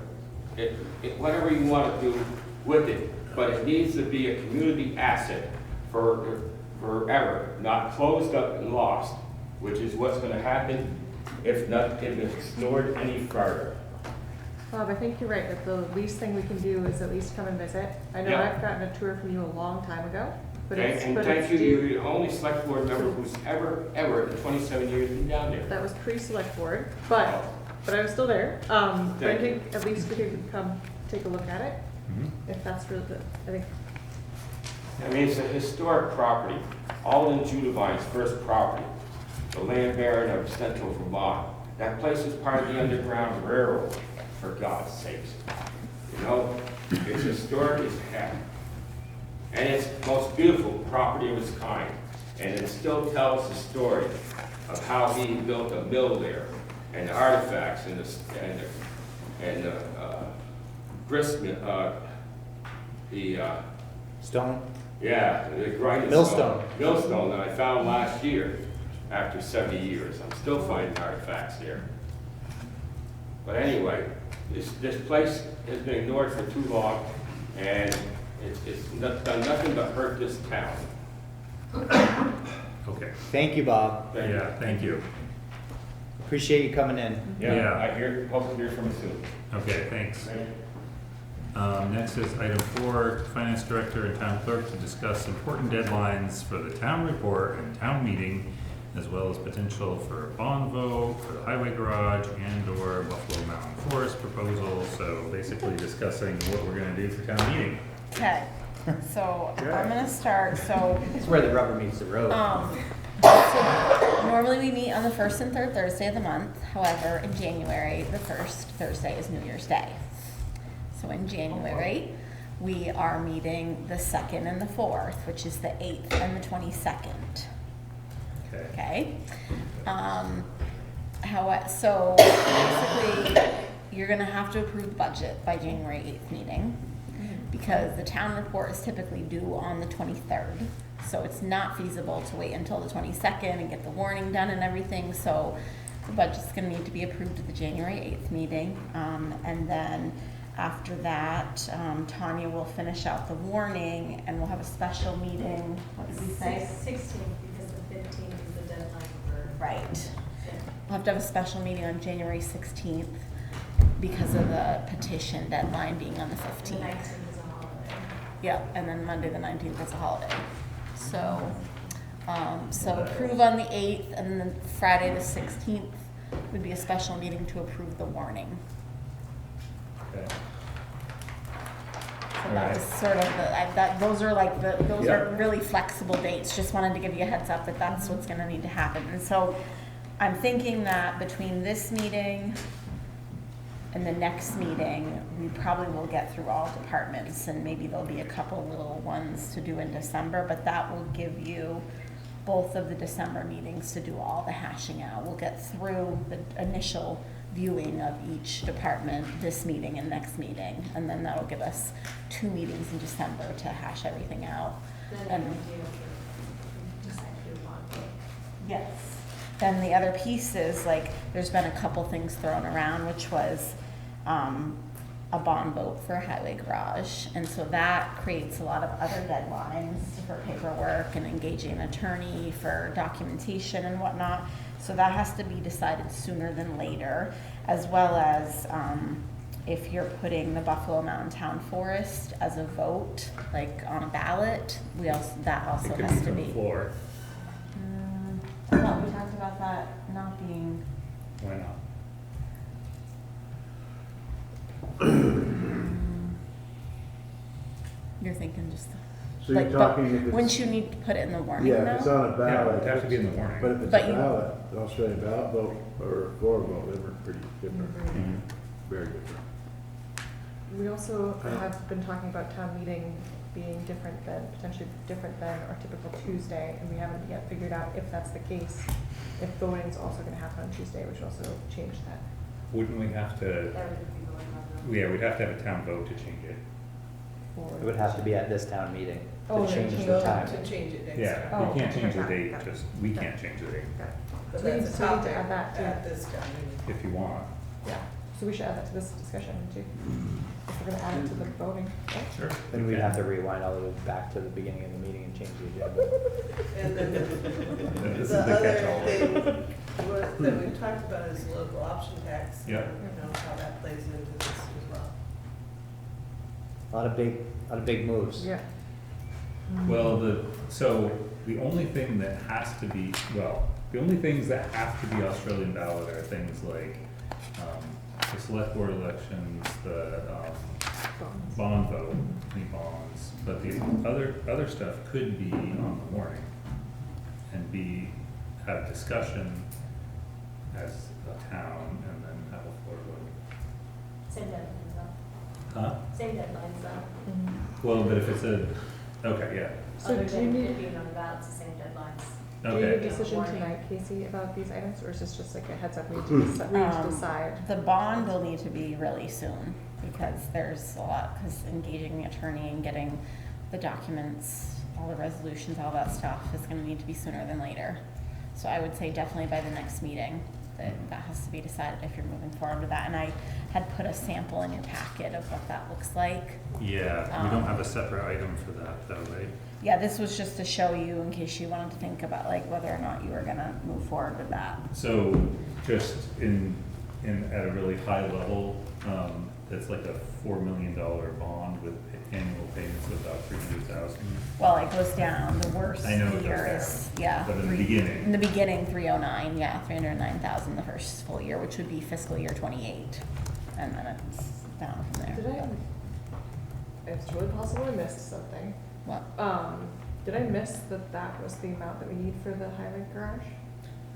Whatever you want to do with it. But it needs to be a community asset forever, not closed up and lost, which is what's going to happen if it's ignored any further. Bob, I think you're right, that the least thing we can do is at least come and visit. I know Yeah. I've gotten a tour from you a long time ago, but it's, And but thank it's you, due. you're the only select board member who's ever in 27 years been down there. That was pre-select board, but I was still there. But I Thank you. think at least we could come take a look at it, if that's really the, I think. I mean, it's a historic property. Alden Judevine's first property, the land baron of central Vermont. That place is part of the Underground Railroad, for God's sakes. You know, it's historic as heck. And it's the most beautiful property of its kind. And it still tells the story of how he built a mill there, and the artifacts, and the Stone? yeah, the grinding Millstone. Millstone that I found last year after 70 years. I'm still finding artifacts there. But anyway, this place has been ignored for too long, and it's done nothing but hurt this town. Okay, Thank you, Bob. yeah, thank you. Appreciate you coming in. Yeah. I hope to hear from you soon. Okay, thanks. Next is item 4, Finance Director and Town Clerk to discuss important deadlines for the town report and town meeting, as well as potential for bond vote for the highway garage and/or Buffalo Mountain Forest proposal. So basically discussing what we're gonna do for town meeting. Okay, so I'm gonna start, so, It's where the rubber meets the road. so normally we meet on the first and third Thursday of the month. However, in January, the first Thursday is New Year's Day. So in January, we are meeting the 2nd and the 4th, which is the 8th and the 22nd. Okay. Okay? So basically, you're gonna have to approve the budget by January 8th meeting. because the town report is typically due on the 23rd. So it's not feasible to wait until the 22nd and get the warning done and everything. So the budget's gonna need to be approved at the January 8th meeting. And then after that, Tanya will finish out the warning and we'll have a special meeting. What did we say? 16th, because the 15th is the deadline for. Right. We'll have to have a special meeting on January 16th because of the petition deadline being on the The 15th. 19th is a holiday. Yep, and then Monday the 19th is a holiday. So approve on the 8th, and then Friday the 16th would be a special meeting to approve the warning. Okay. So that was sort of those are like those Yeah. are really flexible dates. Just wanted to give you a heads up that that's what's gonna need to happen. And so I'm thinking that between this meeting and the next meeting, we probably will get through all departments, and maybe there'll be a couple little ones to do in December, but that will give you both of the December meetings to do all the hashing out. We'll get through the initial viewing of each department this meeting and next meeting, and then that'll give us 2 meetings in December to hash everything out. Then And you do decide to do bond vote. yes. Then the other piece is, like, there's been a couple things thrown around, which was a bond vote for a highway garage. And so that creates a lot of other deadlines for paperwork and engaging an attorney for documentation and whatnot. So that has to be decided sooner than later, as well as if you're putting the Buffalo Mountain Town Forest as a vote, like on a ballot, that also It could has be to from be. the floor. I thought we talked about that not being, Why not? you're thinking just, So you're like, but talking if it's. wouldn't you need to put it in the warning Yeah, if it's though? on a Yeah, ballot. it'd have to be in the warning. But if it's But a you- ballot, the Australian ballot vote or floor vote, them are pretty different, Mhm. very different. We also have been talking about town meeting being different than, potentially different than our typical Tuesday, and we haven't yet figured out if that's the case, if voting's also gonna happen on Tuesday, which also changed that. Wouldn't we have to, That would be going on the. yeah, we'd have to have a town vote to change it. It would have to be at this town meeting Oh, to change to the You'll time. have to change it next Yeah, time. Oh, we can't change the okay, date, got it. just, we can't change the date Got it. But So we that's need a to topic add that too. at this time. if you want. Yeah, so we should add that to this discussion too, if we're gonna add it to the voting, right? Sure. Then we'd have to rewind all the way back to the beginning of the meeting and change the agenda. And then This is the the other catch-all. thing that we talked about is local option tax. Yeah. You know, how that plays into this as well. A lot of big moves. Yeah. Well, so the only thing that has to be, the only things that have to be Australian ballot are things like, the select board elections, the, bond vote, any bonds, but the other stuff could be on the warning and have discussion as a town and then have a floor vote. Same deadlines though. Huh? Same deadlines though. Well, but if it's okay, yeah, So Other do you than need, it being on the ballot, it's the same deadlines. do you need a okay. decision Warning. tonight, Casey, about these items, or is this just like a heads up, we need to decide? The bond will need to be really soon, because there's a lot, because engaging the attorney and getting the documents, all the resolutions, all that stuff is gonna need to be sooner than later. So I would say definitely by the next meeting, that has to be decided if you're moving forward with that. And I had put a sample in your packet of what that looks like. Yeah, we don't have a separate item for that though, right? Yeah, this was just to show you in case you wanted to think about like whether or not you were gonna move forward with that. So just at a really high level, it's like a $4 million bond with annual payments of about 300,000. Well, it goes down, the worst I know it goes year down, is, yeah. but in the three- beginning. In the beginning, 309, yeah, 309,000 the first full year, which would be fiscal year 28. And then it's down from there. Did it's really possible I missed something. What? Did I miss that was the amount that we need for the highway garage?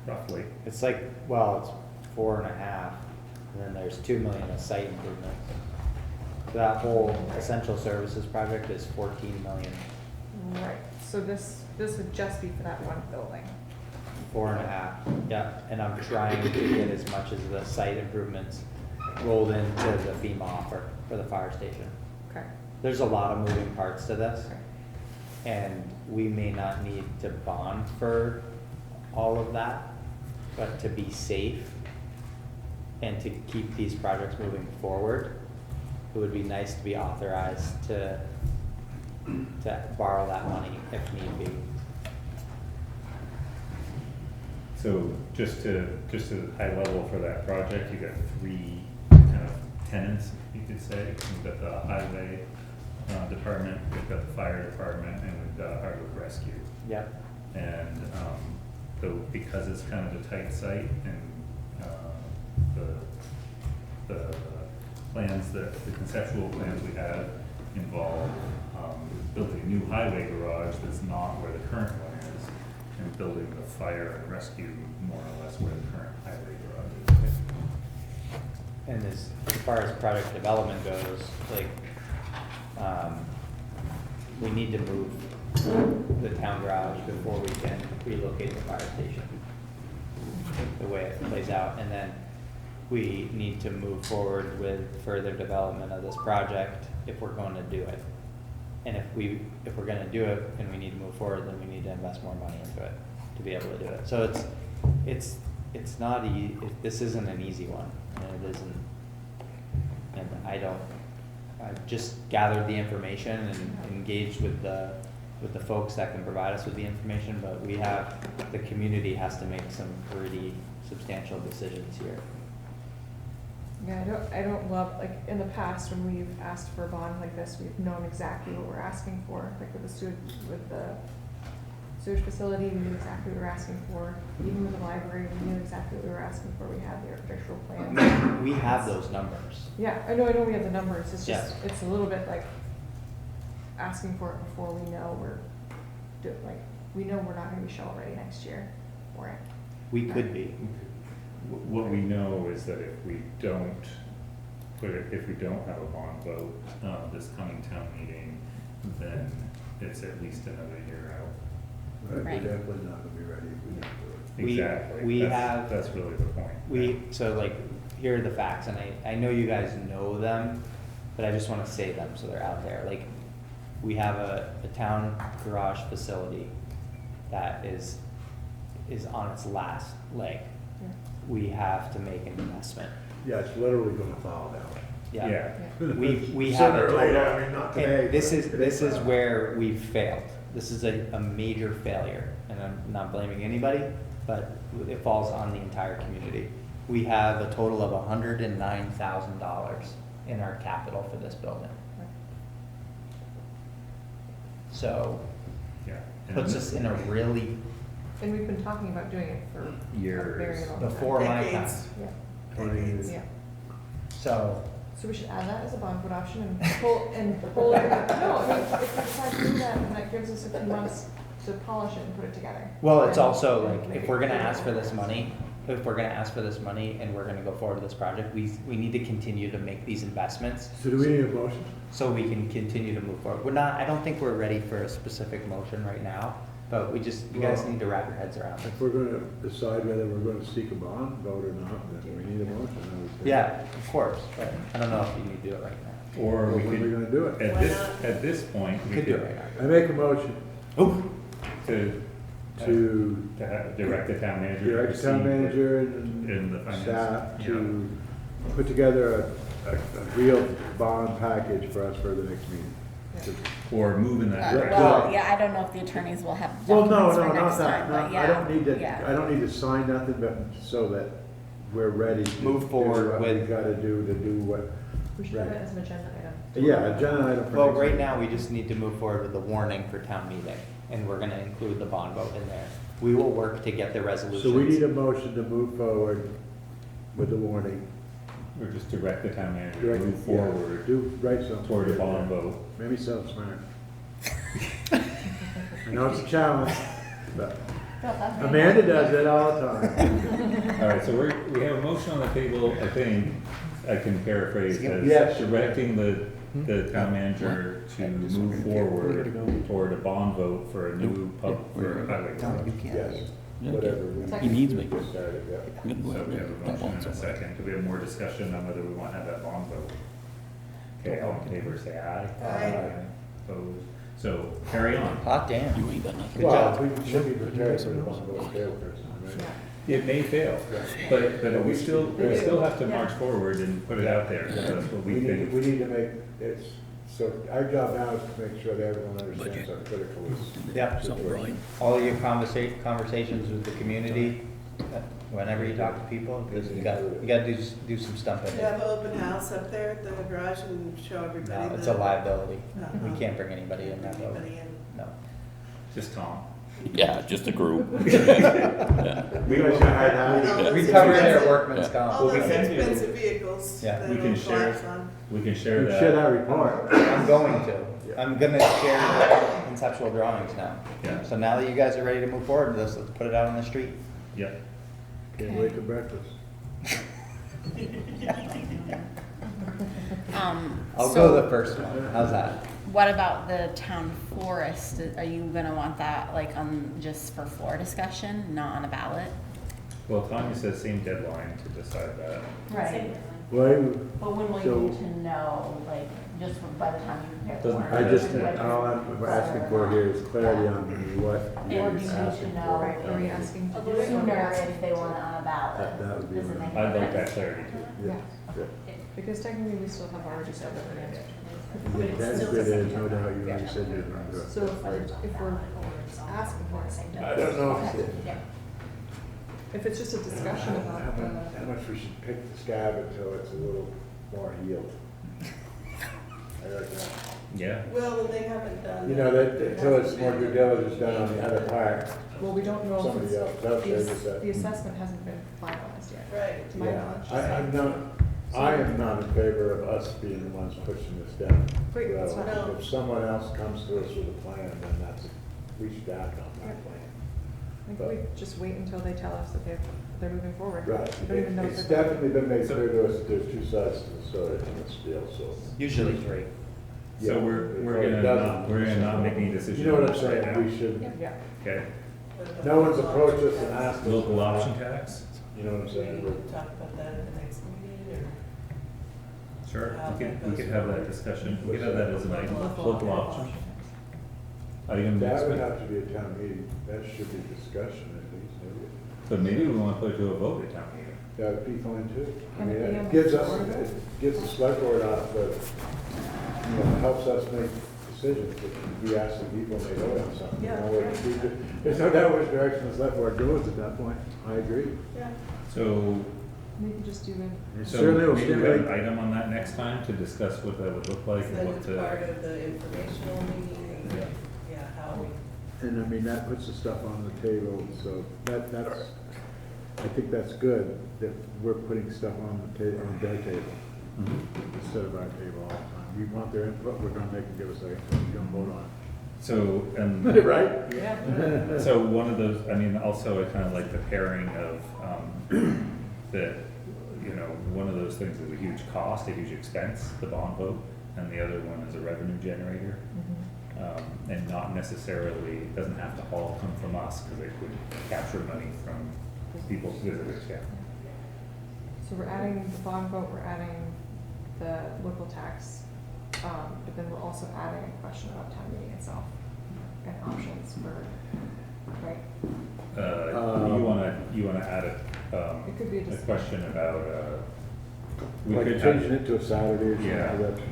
Roughly. It's like, well, it's 4.5, and then there's 2 million of site improvement. So that whole essential services project is 14 million, Right, so this would just be for that one building. 4.5, yeah, and I'm trying to get as much as the site improvements rolled into the FEMA offer for the fire station. Okay, there's a lot of moving parts to this. And we may not need to bond for all of that, but to be safe and to keep these projects moving forward, it would be nice to be authorized to borrow that money if need be. So just to high level for that project, you got three kind of tenants, you could say. We've got the highway department, we've got the fire department, and we've got Hardwick Rescue. Yep. And so because it's kind of a tight site and the plans, the conceptual plans we have involve building a new highway garage that's not where the current one is, and building the fire and rescue more or less where the current highway garage is. And as far as product development goes, like, we need to move the town garage before we can relocate the fire station, the way it plays out. And then we need to move forward with further development of this project if we're going to do it. And if we're gonna do it and we need to move forward, then we need to invest more money into it to be able to do it. So it's not this isn't an easy one, and it isn't, and I've just gathered the information and engaged with the folks that can provide us with the information, but the community has to make some pretty substantial decisions here. Yeah, I don't love, like, in the past, when we've asked for a bond like this, we've known exactly what we're asking for, like with the sewage facility, we knew exactly what we were asking for. Even with the library, we knew exactly what we were asking for, we had the architectural plans. We have those numbers. Yeah, I know we have the numbers, it's just, Yeah. it's a little bit like asking for it before we know we know we're not gonna be shovel ready next year for it. We could be. What we know is that if we don't have a bond vote this coming town meeting, then it's at least another year out. Right, Right. we're definitely not gonna be ready if we don't do it. Exactly. That's really the point. So like, here are the facts, and I know you guys know them, but I just wanna say them so they're out there. Like, we have a town garage facility that is on its last leg. Yeah. We have to make an investment. Yeah, it's literally gonna fall down. Yeah. Yeah. We have a Sooner or later, total, I mean, not today, and this but is where we've failed. This is a major failure, and I'm not blaming anybody, but it falls on the entire community. We have a total of $109,000 in our capital for this building. So, Yeah. puts us in a really, And we've been talking about doing it for a very Years. long time. before my time. Decades. Yeah, 20 years. yeah. So, So we should add that as a bond vote option and pull it, no, I mean, if we decide to do that, then that gives us a few months to polish it and put it together. well, it's And also like, make if it we're gonna good. ask for this money, and we're gonna go forward with this project, we need to continue to make these investments. So do we need a motion? So we can continue to move forward. I don't think we're ready for a specific motion right now, but you guys Well, need to wrap your heads around If it. we're gonna decide whether we're gonna seek a bond vote or not, then we need a motion, I would say. Yeah, of course, but I don't know if you need to do it right now. Or Well, we when are we could, gonna do it? at Why this, not? at this point, We we could do it could, right now. I make a motion Oh, to direct the town manager. to direct the town proceed with- manager in and the finance, staff yeah. to put together a real bond package for us for the next meeting. Or move in that direction. Well, yeah, I don't know if the attorneys will have Well, no, documents no, for not next that, time, no, but yeah. I don't need to, yeah. I don't need to sign nothing, but so that we're ready to Move do forward what we with- gotta do to do what, We should have Right. it as an agenda item. yeah, agenda item for well, next right meeting. now, we just need to move forward with the warning for town meeting, and we're gonna include the bond vote in there. We will work to get the resolutions. So we need a motion to move forward with the warning. Or just direct the town manager to Direct- move yeah, forward Do, write something. toward a bond vote. Maybe sound smart. I know it's a challenge, but Amanda does it all the time. All right, so we have a motion on the table, I think, I can paraphrase Yes. as directing the town manager to move forward toward a bond vote for a new for a highway garage. Yes, Yeah, whatever. He needs me. Decided, yeah. So we have a motion and a second. Do we have more discussion on whether we want to have that bond vote? Okay, all in favor, say aye. Aye. Opposed? So, carry on. Hot damn. You ain't got nothing. Good Well, job. we should be prepared for the possible fail person, right? It may fail, but we still have to march forward and put it out there. That's what we think. We need to make, it's, so our job now is to make sure that everyone understands our critical Yep. situation. All your conversations with the community, whenever you talk to people, because you gotta do some stuff You in have it. an open house up there at the garage and show everybody. No, it's the- a liability. Uh-huh. We can't bring anybody in that building. Anybody in. No. Just Tom. Yeah, just a group. We guys should hide out. We cover their workman's Yeah. All comp. those we can do- expensive vehicles Yeah. that We can don't share- collapse on. We can share We that. should have report. I'm going to. I'm gonna share the conceptual drawings now. Yeah. So now that you guys are ready to move forward with this, let's put it out on the street. Yep. Can't wait for breakfast. I'll So go the first one. How's that? what about the town forest? Are you gonna want that like on, just for floor discussion, not on a ballot? Well, Tanya says same deadline to decide that. Right. Well, But when will So- you need to know, like, just by the time you prepare the Doesn't warrant? I just, whether- all I'm asking for here is clarity on what Or do you're you need to asking know, for. Right, are we asking to do it? sooner if they want it on a ballot? That would be Does it my- make I'd like that sense? clarity too. Yeah, yeah. Because technically we still have already said that we're answering. That's good, there's no doubt you already said you're gonna do it. So if we're asking for it, I don't know if it's just a discussion about how much we should pick the scab until it's a little more healed. I like that. Yeah. Well, and they haven't done. You know, that, until it's more due diligence done on the other part, well, we don't know if somebody it's, else, that's the what ass- I said. the assessment hasn't been finalized yet, Right. to my Yeah, knowledge. I am not in favor of us being the ones pushing this down. Great, that's So, fine. if someone else comes to us with a plan, then that's, we should act on that plan. I think we just wait until they tell us that they're moving forward. Right, We don't even know if it's they're- definitely been made clear to us that there's two sides to the story in this deal, so. Usually three. So Yeah, we're it gonna doesn't. not, we're gonna not make any decisions. You know what I'm on this right saying, now. we should, Yeah, Okay. no one's approached us and asked us. Local option tax? You know what I'm Do we saying? need to talk about that at the next meeting, or? Sure, we could have that discussion. We could have that as an item, local option. Item next That would week. have to be a town meeting, that should be discussion at least, maybe. But maybe we wanna put it to a vote at town meeting. That would be fine too. I Can mean, it be on it gives the us, floor? it gives the select board off the, you know, helps us make decisions, if we ask the people, and they vote on something. You know, there's no doubt which direction the select board goes at that point, I agree. Yeah. So, we can just do it. It so certainly will maybe we have an stimulate, item on that next time to discuss what that would look like So and then what it's to. part of the informational meeting, and, Yeah. yeah, how we. and I mean, that puts the stuff on the table, so that's, I think that's good, that we're putting stuff on the table, on their table, Mhm. instead of our table all the time. We want their input, we're gonna make them give us their input, we're gonna vote on So, it. Right? Yeah. so one of those, I mean, also I kind of like the pairing of, that, you know, one of those things is a huge cost, a huge expense, the bond vote, and the other one is a revenue generator. And not necessarily, it doesn't have to all come from us, because it would capture money from people's visitors, yeah. So we're adding the bond vote, we're adding the local tax, but then we're also adding a question about town meeting itself and options for, right? You wanna add It could be a a discussion. question about, we Like could changing have, it to a Saturday or Yeah. something,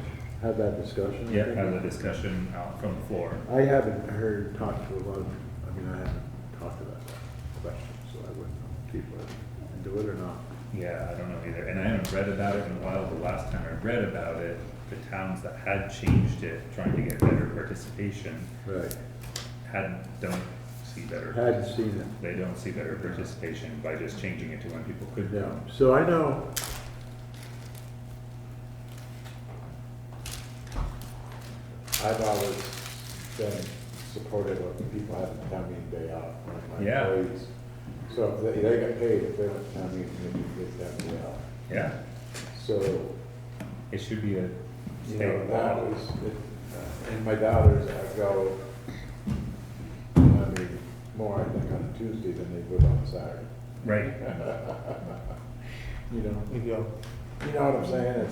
have that discussion. I yeah, think. have a discussion out from the floor. I haven't heard, talked to a lot of, I mean, I haven't talked about that question, so I wouldn't know if people are into it or not. Yeah, I don't know either, and I haven't read about it in a while, the last time I read about it, the towns that had changed it, trying to get better participation, Right. don't see better. Hadn't seen it. They don't see better participation by just changing it to when people could Yeah, come. so I know. I've always been supportive of people having town meeting day off, like my Yeah. employees. So if they get paid, if they went to town meeting, they could get that day off. Yeah, So, it should be a you state know, that law. was, and my daughters, I go, I mean, more, I think, on a Tuesday than they would on a Saturday. Right, You know? You go. You know what I'm saying?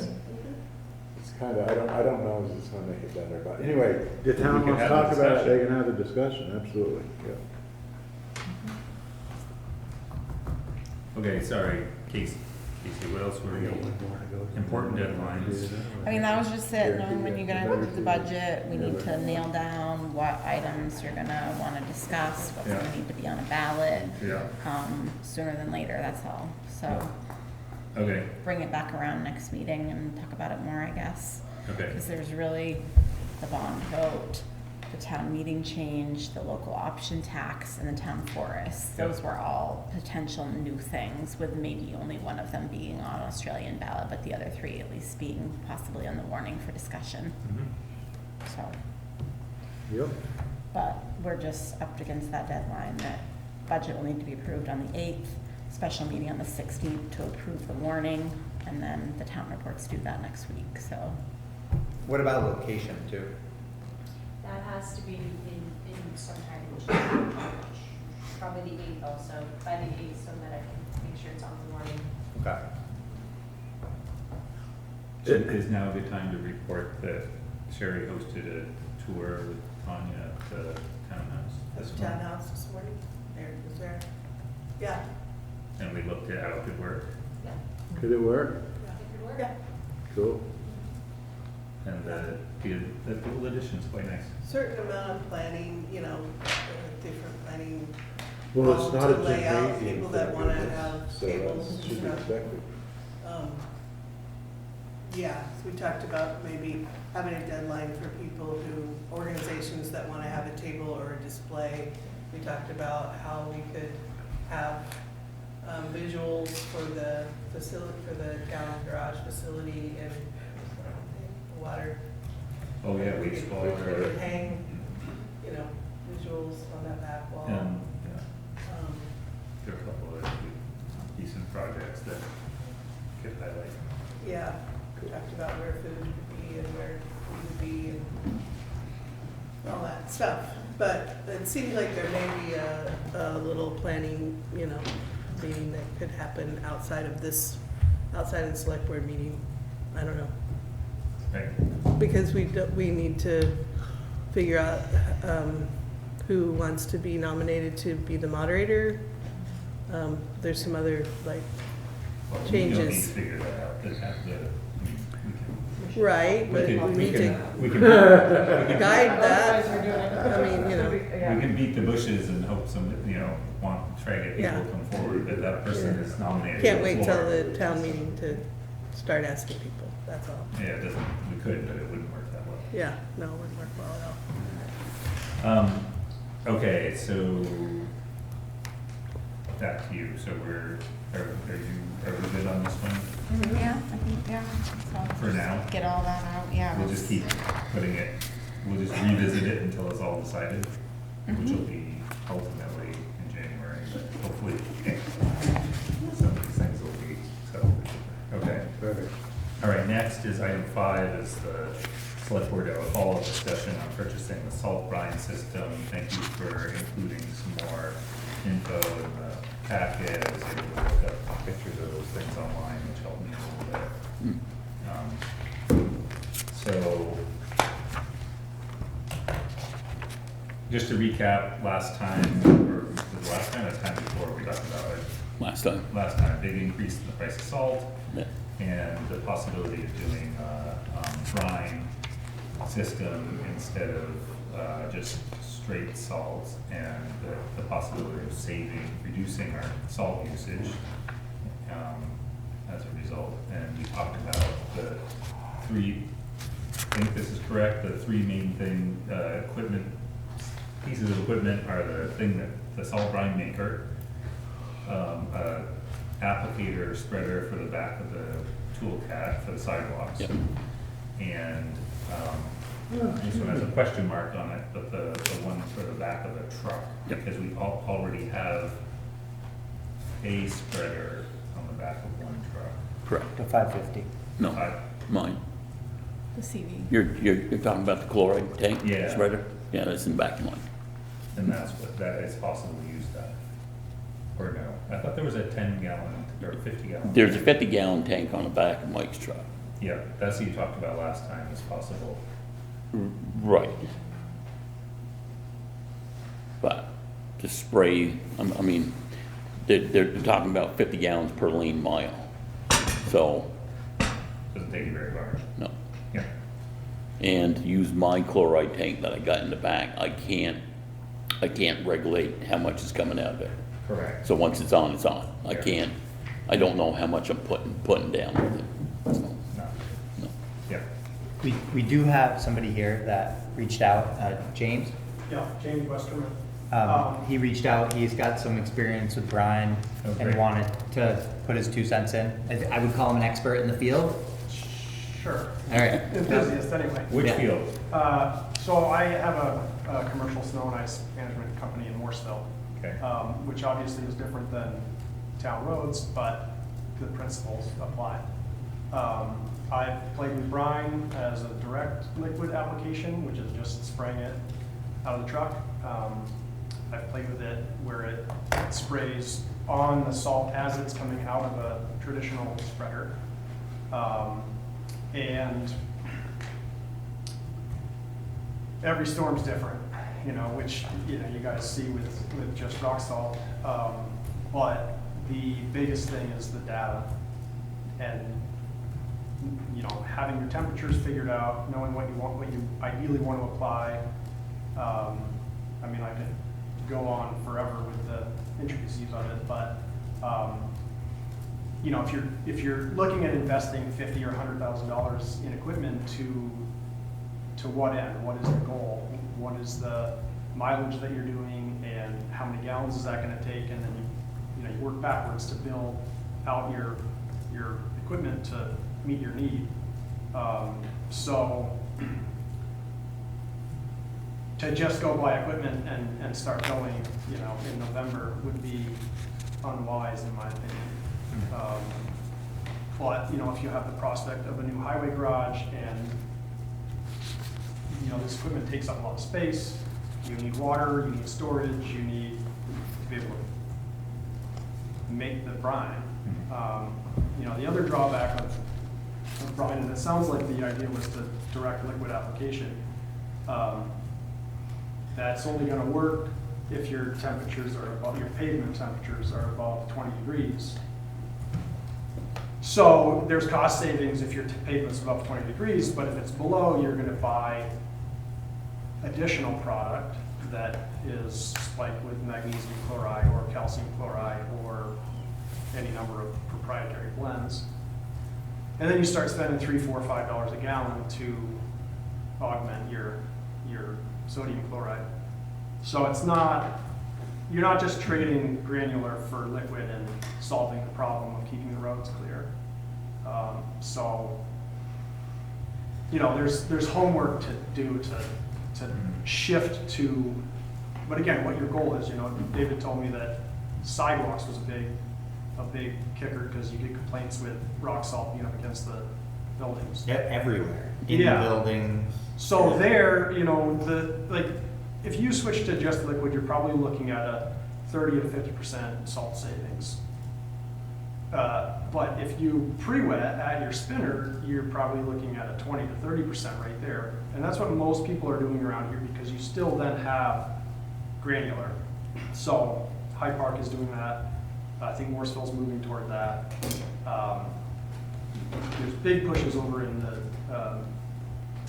It's kinda, I don't know if it's gonna make it better, but anyway, the We town can wants to have the talk about it, discussion. they can have the discussion, absolutely, yeah. Okay, sorry, Casey, what else were you, important deadlines? I mean, that was just it, knowing when you're gonna approve the budget, we need to nail down what items you're gonna wanna discuss, what's Yeah. gonna need to be on a ballot, Yeah, sooner than later, that's all. So, okay, bring it back around next meeting and talk about it more, I guess. okay, Because there's really the bond vote, the town meeting change, the local option tax, and the town forest. Those Yep. were all potential new things, with maybe only one of them being on Australian ballot, but the other three at least being possibly on the warning for discussion. mhm, So, Yep. but we're just up against that deadline that budget will need to be approved on the 8th, special meeting on the 16th to approve the warning, and then the town reports due that next week, so. What about location too? That has to be in sometime in June, probably the 8th also, by the 8th, so that I can make sure it's on the warning. Okay. Is now a good time to report that Sherry hosted a tour with Tanya at the townhouse That's this morning? townhouse this morning, there, was there? Yeah, And we looked at how it could work, Yeah, Could it work? it could work. yeah. Cool. and the little addition's quite nice. Certain amount of planning, you know, different planning. Well, it's not a to lay out gymnasium people thing, that wanna is it? have So tables that and should be stuff. expected. Yeah, so we talked about maybe having a deadline for people organizations that wanna have a table or a display. We talked about how we could have, visuals for the facility, for the town garage facility and water. Oh, yeah, We we could hang, you know, visuals on that back wall. And, yeah, Um, there are a couple of decent projects that could highlight. Yeah, we talked about where food would be and where food would be and all that stuff. But it seems like there may be a little planning, you know, meeting that could happen outside of the select board meeting. I don't know. Right, Because we need to figure out who wants to be nominated to be the moderator. There's some other, like, well, we don't need to changes. figure that out, we can, right, but we need to we can guide that. Otherwise, we're doing it. I mean, you know. We Yeah. can beat the bushes and hope some, try to get people Yeah. to come forward, but that person is nominated. Can't to wait floor. till the town meeting to start asking people, that's all. Yeah, it doesn't, we could, but it wouldn't work that well. Yeah, no, it wouldn't work well at all. Okay, so back to you, so are we good on this one Yeah, I think, yeah. So for now? get all that out, yeah. We'll just keep putting it, we'll just revisit it until it's all decided, which will be ultimately in January, but hopefully some of these things will be settled. Okay. Perfect. All right, next is item 5, is the select board to have a follow-up discussion on purchasing the salt brine system. Thank you for including some more info in the packet. I was able to look up pictures of those things online, which helped me a little bit. So, just to recap, last time, or was it last time or the time before, we talked about it. Last time. Last time, big increase in the price of salt Yeah. and the possibility of doing a brine system instead of just straight salt, and the possibility of reducing our salt usage as a result. And we talked about the three, I think this is correct, the three main pieces of equipment are the salt brine maker, a applicator spreader for the back of the tool cat for the sidewalks. Yep. And this one has a question mark on it, but the one for the back of the truck, Yep. because we already have a spreader on the back of one truck. Correct. The 550. No, I- mine. The CV. You're talking about the chloride tank Yeah. spreader? Yeah, that's in the back of mine. And that is possible to use that, or no? I thought there was a 10-gallon or 50-gallon. There's a 50-gallon tank on the back of Mike's truck. Yeah, that's what you talked about last time as possible. Right. But to spray, I mean, they're talking about 50 gallons per lane mile. So, Doesn't take you very far. no. Yeah. And to use my chloride tank that I got in the back, I can't regulate how much is coming out of it. Correct. So once it's on, it's on. Yeah. I don't know how much I'm putting down with it. So, No. no. Yeah. We do have somebody here that reached out, James. Yeah, James Westerman. He reached out, he's got some experience with Brian Oh, and great. wanted to put his 2 cents in. I would call him an expert in the field. Sure. All right. Enthusiast, anyway. Which Yeah. field? So I have a commercial snow and ice management company in Morrisville, Okay. which obviously is different than town roads, but the principles apply. I've played with brine as a direct liquid application, which is just spraying it out of the truck. I've played with it where it sprays on the salt as it's coming out of a traditional spreader. And every storm's different, which, you guys see with just rock salt. But the biggest thing is the data and, having your temperatures figured out, knowing what you ideally want to apply. I could go on forever with the intricacies of it, but, if you're looking at investing $50,000 or $100,000 in equipment to what end? What is the goal? What is the mileage that you're doing, and how many gallons is that going to take? And then you work backwards to build out your equipment to meet your need. So to just go buy equipment and start going, in November would be unwise in my opinion. But if you have the prospect of a new highway garage and this equipment takes up a lot of space, you need water, you need storage, you need to be able to make the brine. The other drawback of brine, and it sounds like the idea was the direct liquid application, that's only going to work if your temperatures are above, your pavement temperatures are above 20 degrees. So there's cost savings if your pavement's above 20 degrees, but if it's below, you're going to buy additional product that is spiked with magnesium chloride or calcium chloride or any number of proprietary blends. And then you start spending $3, $4, $5 a gallon to augment your sodium chloride. So you're not just trading granular for liquid and solving the problem of keeping the roads clear. There's homework to do to shift to, but again, what your goal is. David told me that sidewalks was a big kicker because you get complaints with rock salt being up against the buildings. Yeah, everywhere. In Yeah. the buildings. So there, if you switch to just liquid, you're probably looking at a 30 to 50% salt savings. But if you pre-wet at your spinner, you're probably looking at a 20 to 30% right there. And that's what most people are doing around here because you still then have granular. So Hyde Park is doing that. I think Morrisville's moving toward that. There's big pushes over in the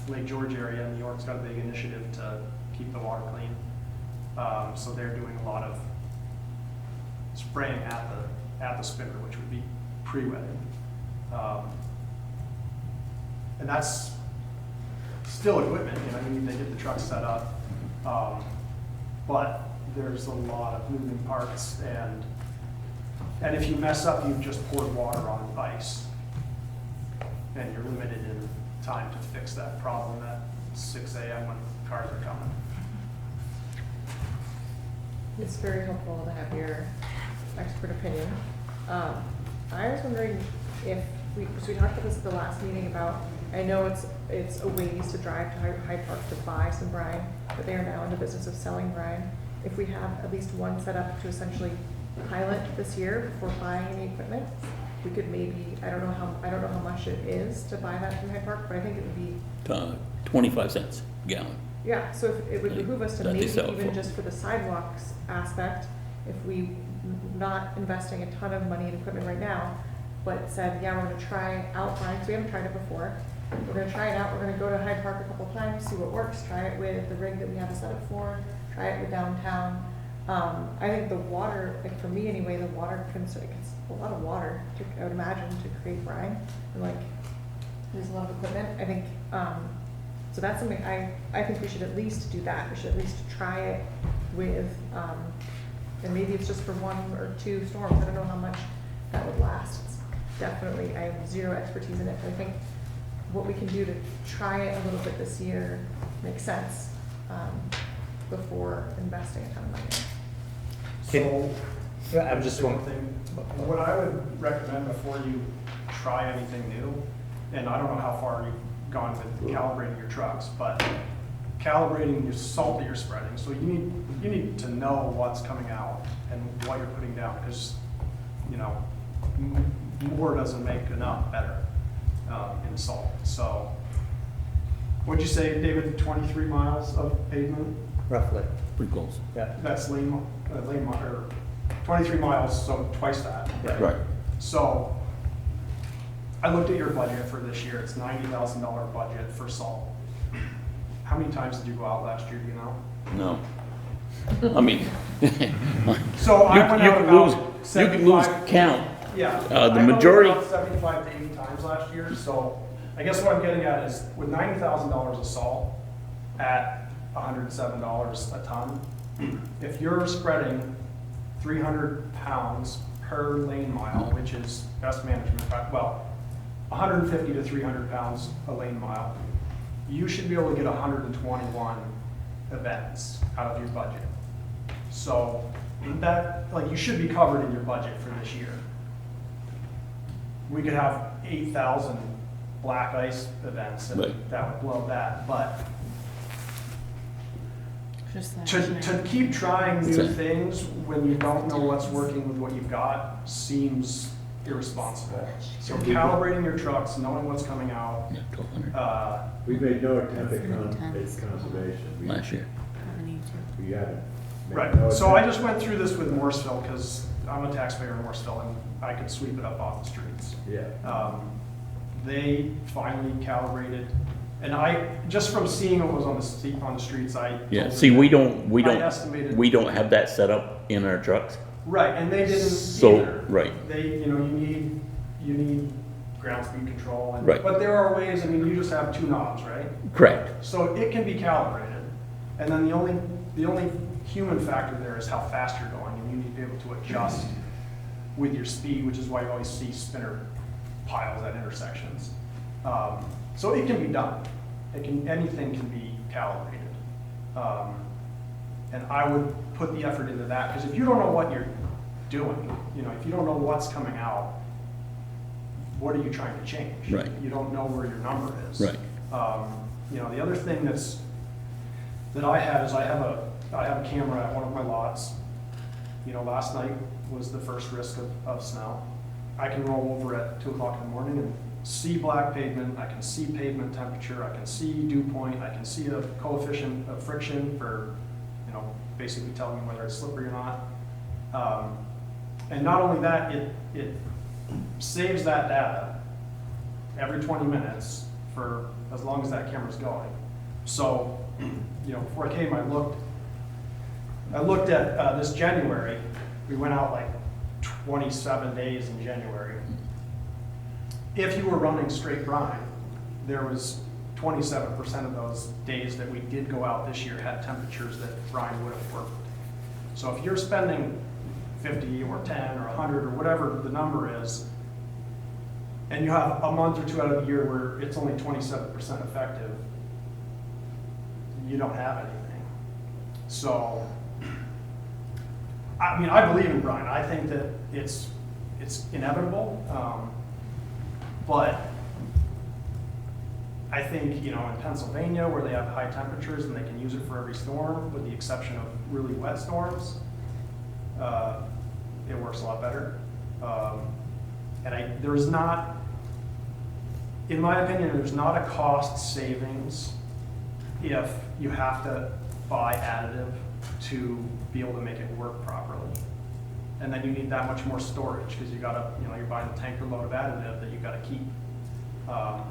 Lake George area. New York's got a big initiative to keep the water clean. So they're doing a lot of spraying at the spinner, which would be pre-wetting. And that's still equipment, you need to get the truck set up. But there's a lot of moving parts, and if you mess up, you've just poured water on ice. And you're limited in time to fix that problem at 6 a.m. when cars are coming. It's very helpful to have your expert opinion. I was wondering if we talked about this at the last meeting about, I know it's a ways to drive to Hyde Park to buy some brine, but they are now in the business of selling brine. If we have at least one set up to essentially pilot this year before buying any equipment, we could maybe, I don't know how much it is to buy that from Hyde Park, but I think it would be, 25 cents a gallon. yeah, so if it would behoove us to That they maybe sell it even for. just for the sidewalks aspect, if we not investing a ton of money in equipment right now, but said, yeah, we're gonna try out Brian, because we haven't tried it before. We're gonna try it out, we're gonna go to Hyde Park a couple times, see what works, try it with the rig that we have a setup for, try it with downtown. I think the water, like for me anyway, the water it's a lot of water to, I would imagine, to create brine, and like, there's a lot of equipment, I think, so that's something I think we should at least do that, we should at least try it with, and maybe it's just for 1 or 2 storms, I don't know how much that would last. It's definitely, I have zero expertise in it, but I think what we can do to try it a little bit this year makes sense, before investing a ton of money. So, I'm just one thing, what I would recommend before you try anything new, and I don't know how far you've gone with calibrating your trucks, but calibrating your salt that you're spreading. So you need to know what's coming out and what you're putting down, because, you know, more doesn't make enough better in salt. So what'd you say, David, 23 miles of pavement? roughly, Pretty close. yeah. That's lane, or 23 miles, so twice that. Right. So I looked at your budget for this year. It's $90,000 budget for salt. How many times did you go out last year, do you know? No. I mean, So I went out about you can lose 75. count. Yeah. The I went majority- about 75 to 80 times last year. So I guess what I'm getting at is with $90,000 of salt at $107 a ton, if you're spreading 300 pounds per lane mile, which is best management, well, 150 to 300 pounds a lane mile, you should be able to get 121 events out of your budget. So that, like, you should be covered in your budget for this year. We could have 8,000 black ice events, and Right. that would blow that, but Just that. to keep trying new So- things when you don't know what's working with what you've got seems irresponsible. So calibrating your trucks, knowing what's coming out, Yeah, 1,200 We made no attempt at That's intense. conservation. We- last year. We haven't. made right, no so I attempt. just went through this with Morrisville because I'm a taxpayer in Morrisville and I could sweep it up off the streets. Yeah. They finally calibrated, and I, just from seeing what was on the streets, I. Yeah, told see, them we that don't, I estimated. we don't have that set up in our trucks. Right, and they didn't So, either. right. They, you know, you need ground speed control, and, Right. but there are ways, I mean, you just have 2 knobs, right? Correct. So it can be calibrated, and then the only human factor there is how fast you're going, and you need to be able to adjust with your speed, which is why you always see spinner piles at intersections. So it can be done. Anything can be calibrated. And I would put the effort into that, because if you don't know what you're doing, you know, if you don't know what's coming out, what are you trying to change? Right. You don't know where your number is. Right. You know, the other thing that I have is I have a camera at one of my lots. You know, last night was the first risk of snow. I can roll over at 2 o'clock in the morning and see black pavement, I can see pavement temperature, I can see dew point, I can see a coefficient of friction for, you know, basically telling me whether it's slippery or not. And not only that, it saves that data every 20 minutes for as long as that camera's going. So, you know, before I came, I looked at this January. We went out like 27 days in January. If you were running straight brine, there was 27% of those days that we did go out this year had temperatures that brine would have worked. So if you're spending 50 or 10 or 100 or whatever the number is, and you have a month or 2 out of the year where it's only 27% effective, you don't have anything. So, I mean, I believe in brine. I think that it's inevitable, but I think, you know, in Pennsylvania where they have high temperatures and they can use it for every storm, with the exception of really wet storms, it works a lot better. And there's not, in my opinion, there's not a cost savings if you have to buy additive to be able to make it work properly. And then you need that much more storage, because you gotta, you're buying a tanker load of additive that you gotta keep.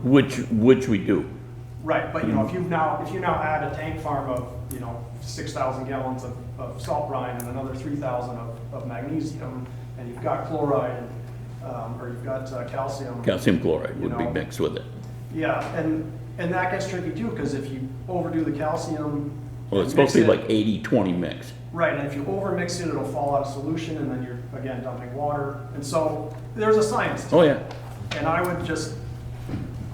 Which we do. Right, but if you now add a tank farm of, 6,000 gallons of salt brine and another 3,000 of magnesium, and you've got chloride, or you've got calcium. Calcium chloride would be mixed with it. Yeah, and that gets tricky too, because if you overdo the calcium. Well, it's supposed to be mix like 80-20 mix. Right, and if you overmix it, it'll fall out of solution, and then you're, again, dumping water. And so, there's a science to it. Oh, yeah. And I would just,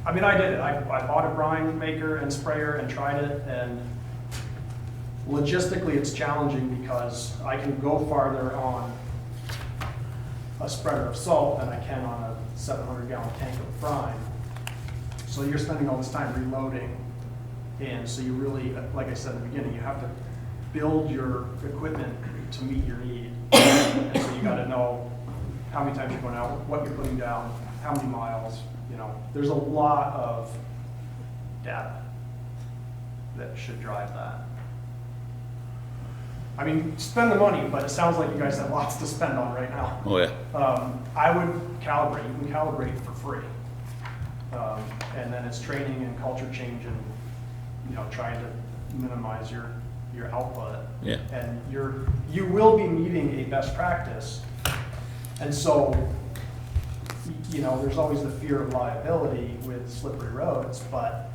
I did it. I bought a brine maker and sprayer and tried it, and logistically, it's challenging because I can go farther on a spreader of salt than I can on a 700-gallon tank of brine. So you're spending all this time reloading, and so you really, like I said in the beginning, you have to build your equipment to meet your need. And so you gotta know how many times you're going out, what you're putting down, how many miles, There's a lot of data that should drive that. Spend the money, but it sounds like you guys have lots to spend on right now. Oh, yeah. I would calibrate, you can calibrate for free. And then it's training and culture change and, trying to minimize your output. Yeah. And you will be meeting a best practice. And so, there's always the fear of liability with slippery roads, but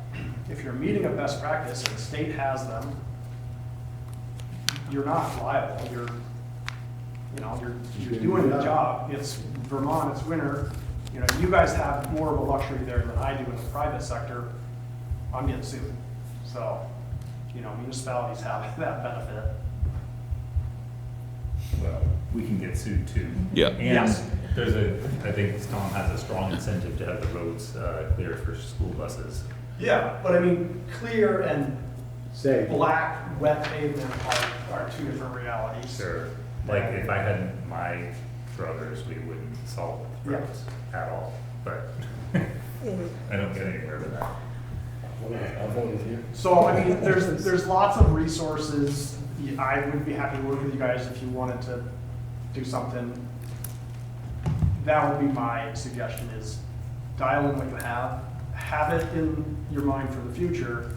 if you're meeting a best practice and the state has them, you're not liable. You're doing the job. It's Vermont, it's winter. You guys have more of a luxury there than I do in the private sector. I'm getting sued. So, municipalities have that benefit. Well, we can get sued too. Yeah. And Yes. I think Tom has a strong incentive to have the roads clear for school buses. Yeah, but clear and Say, black, wet pavement are two different realities. Sure. Like if I had my druthers, we wouldn't solve Yeah. roads at all, but I don't get anywhere with that. So, there's lots of resources. I would be happy to work with you guys if you wanted to do something. That would be my suggestion, is dial in what you have it in your mind for the future.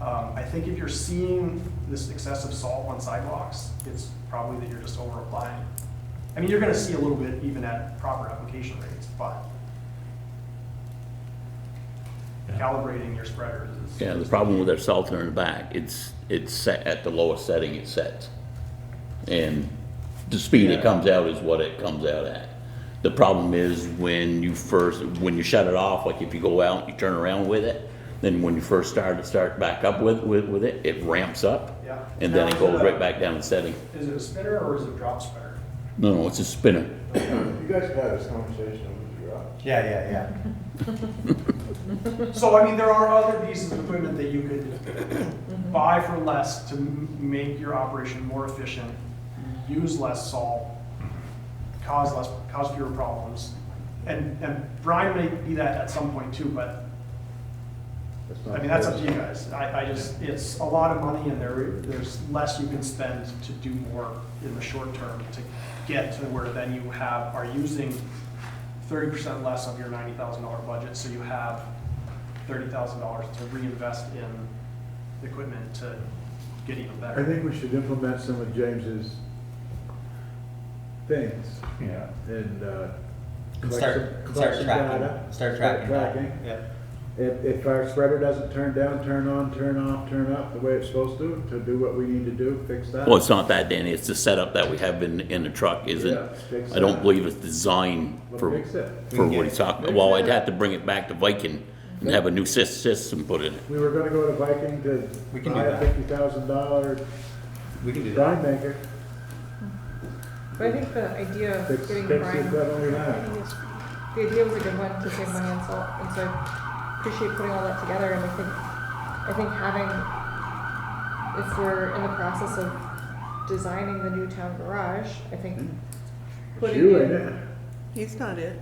I think if you're seeing this excessive salt on sidewalks, it's probably that you're just over applying. You're gonna see a little bit even at proper application rates, but calibrating your spreaders is. Yeah, the problem with our salter in the back, it's set at the lowest setting it sets. And the speed it comes out is what it comes out at. The problem is when you shut it off, like if you go out and you turn around with it, then when you first start back up with it, it ramps up. Yeah. And then it Now, goes right back down to setting. Is it a spinner or is it a drop spinner? No, it's a spinner. you guys have had this conversation with your office. Yeah. So, there are other pieces of equipment that you could buy for less to make your operation more efficient, use less salt, cause fewer problems. And brine may be that at some point too, but that's up to you guys. It's a lot of money, and there's less you can spend to do more in the short term to get to where then you are using 30% less of your $90,000 budget, so you have $30,000 to reinvest in equipment to get even better. I think we should implement some of James's things Yeah. and Start tracking. tracking. If our spreader doesn't turn down, turn on, turn off, turn up the way it's supposed to do what we need to do, fix that. Well, it's not that, Danny, it's the setup that we have in the truck Yeah, isn't, fix I don't that. believe it's designed Well, for fix it. what he's talking about. Well, I'd have to bring it back to Viking and have a new system put in it. We were gonna go to Viking to We can do buy a that. $50,000 We can do that. brine maker, But I think the idea of fix getting the brine, equipment we have. the idea was a good one to save money on salt, and so I appreciate putting all that together, and I think having, if we're in the process of designing the new town garage, I think It's putting you, ain't in, it? He's not it.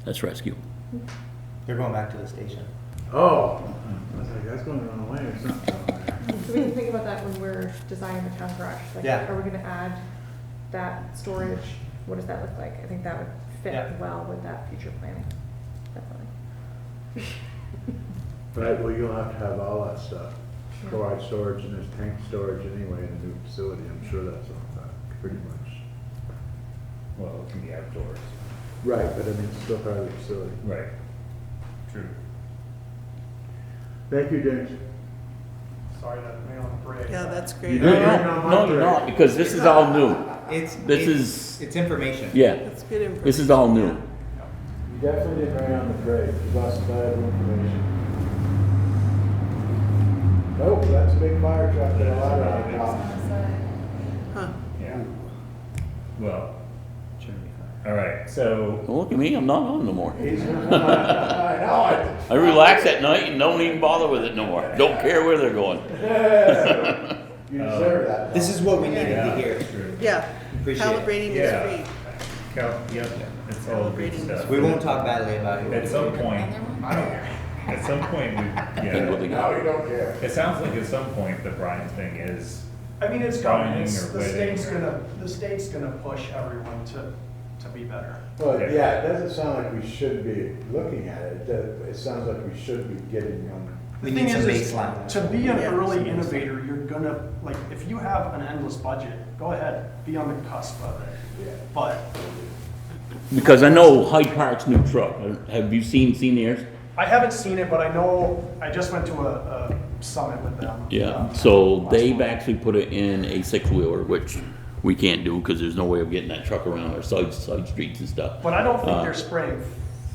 That's rescue. They're going back to the station. Oh, I was like, that's going the wrong way or something. So we can think about that when we're designing the town garage. Like, Yeah. are we gonna add that storage? What does that look like? I think that would fit Yeah. well with that future planning. Definitely. Right, well, you'll have to have all that stuff. Chloride storage and there's tank storage anyway in the new facility. I'm sure that's on that, pretty much. Well, it can be outdoors. Right, but I mean, it's still part of the facility. Right. True. Thank you, James. Sorry to rain on the parade. Yeah, but- that's You great. did No, rain on no, my no, you're parade. not, because this is all new. It's, This it's information. Yeah, That's good information. this is all new. You definitely didn't rain on the parade. You lost valuable information. Nope, that's a big fire truck and a ladder on top. Huh. Yeah. Well, all right, so, Well, look at me, I'm not on no more. I know I relax at night and don't even bother with it no more. Don't care where they're going. it. You deserve that. This is what we needed to yeah, hear. true. Yeah, Appreciate it. calibrating Yeah. is free. Yep, it's all good stuff. We won't talk badly about it. At some point, at some point, we, Think what yeah, they No, got. you don't care. it sounds like at some point the Brian thing is, I mean, it's coming, Brining it's, or the wedding state's or- the state's gonna push everyone to be better. Well, yeah, it doesn't sound like we should be looking at it. It sounds like we should be getting on. We The need thing some is, baseline. to be an Yeah. early innovator, you're gonna, like, if you have an endless budget, go ahead, be on the cusp of it. But Because I know Hyde Park's new truck, have you seen theirs? I haven't seen it, but I know, I just went to a summit with them. Yeah, so last they've month. actually put it in a six-wheeler, which we can't do because there's no way of getting that truck around our side streets and stuff. But I don't think Uh, they're spraying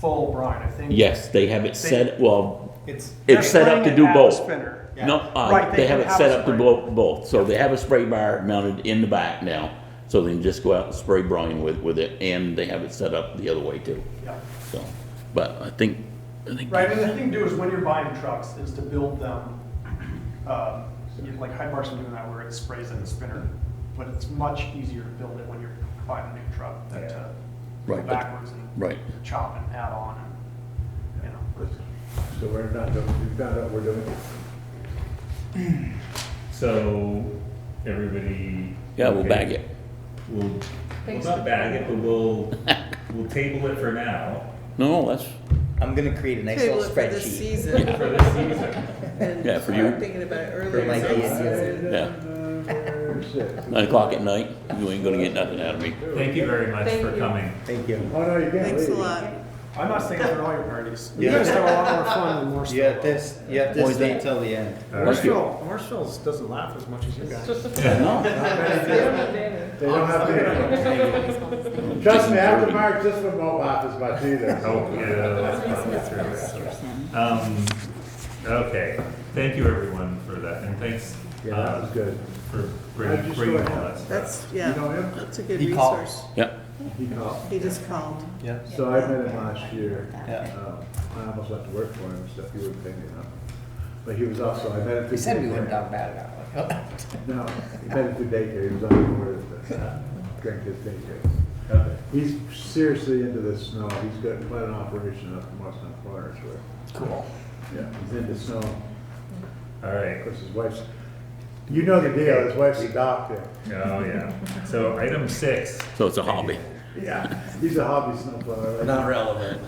full brine, I think. Yes, they have it set, well, It's, they're it's set up to spraying do it at a both. spinner. No, Right, they have can it set a up to spray. both, so they have a spray bar mounted in the back now, so they can just go out and spray brine with it, and they have it set up the other way too, Yeah. so, but I think. Right, and the thing to do is when you're buying trucks is to build them, like Hyde Park's been doing that where it sprays in the spinner, but it's much easier to build it when you're buying a new truck than to go Right, but- backwards and Right, chop and add on and, you know. So we're not doing, we found out we're doing it. so, everybody. yeah, we'll okay? bag it. We'll not bag it, but we'll table it for now, No, that's, I'm gonna create a nice Table little it for this spreadsheet. season. for this season. And Yeah, for start you. thinking about it For earlier my next kids. season. yeah, 9 o'clock at night, you ain't gonna get nothing out of me. Thank you very much Thank for you. coming. Thank you. Oh, no, you can't Thanks a leave. lot. I'm not staying for all your parties. You Yeah. guys have a lot more fun than Morrisville. You have to Why is stay that? till the end. All right. Morrisville doesn't laugh as much as you guys. No, They don't have to. Trust me, after March, this one won't laugh as much either. Oh, yeah. Okay, thank you everyone for that, and thanks, Yeah, that was good. for How'd bringing you bringing score? all that stuff. That's, You know yeah, him? that's a good He called. resource. yeah, He called. He just called. Yeah. So I met him last year. Yeah. I almost had to work for him and stuff. He wouldn't pay me enough. But he was also, I met him. We said we wouldn't talk bad about it. No, he met him through daycare. He was on the board of the grandkids daycare. Okay. He's seriously into the snow. He's got quite an operation up in Western Florida where, cool. yeah, he's into snow. All Of right, course, his wife's, you know the deal, his wife's a doctor. oh, yeah, so item 6, So it's a hobby. Yeah, he's a hobby snowplower. Not relevant.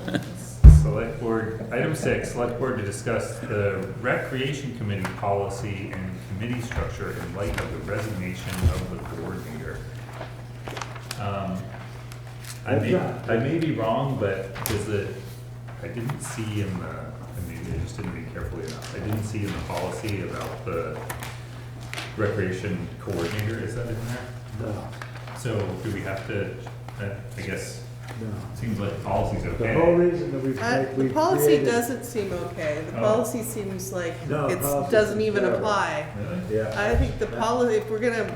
select board, item 6, select board to discuss the recreation committee policy and committee structure in light of the resignation of the coordinator. I may be wrong, but I didn't see in the, maybe I just didn't read carefully enough. I didn't see in the policy about the recreation coordinator, is that in there? No, So do we have to, I guess, no. seems like the policy's The okay. whole reason that we've, The we've policy created- doesn't seem okay. The Oh. policy seems like No, the it policy doesn't seems even terrible. apply. Really? Yeah. I think the policy, if we're gonna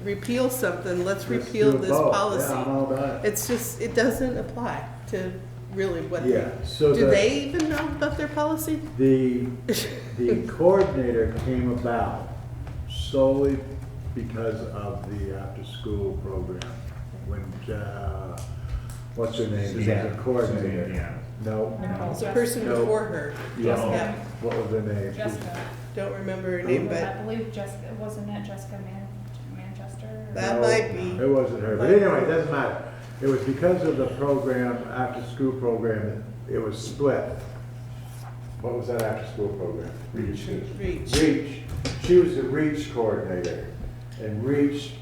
repeal something, let's Let's repeal do it this both. policy. Yeah, I'm all about it. It's just, it doesn't apply to really what, Yeah, so do the, they even know about their policy? the coordinator came about solely because of the after-school program. When what's her name? Suzanne. The coordinator. Suzanne, No. Nicole. It's the person No. before her. Yeah. Yeah, What was her name? Jessica, don't remember her name, I but believe Jessica, wasn't it Jessica Manchester? or- that No, might be. It wasn't her, but anyway, it doesn't matter. It was because of the program, after-school program, it was split. What was that after-school program? Reach. Reach. She was the Reach coordinator. And Reach,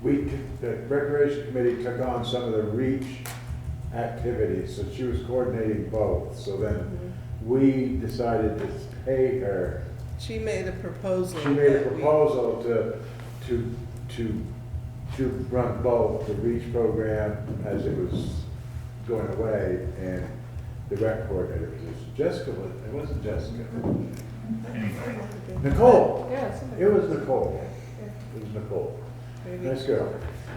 the Recreation Committee took on some of the Reach activities, so she was coordinating both. So then we decided to pay her. She made a proposal. She made a that we- proposal to run both the REACH program as it was going away and the rec coordinator position. Jessica was, it wasn't Jessica. anyway. Nicole. Yeah, somebody. It was Nicole. It was Nicole. Maybe. Nice girl.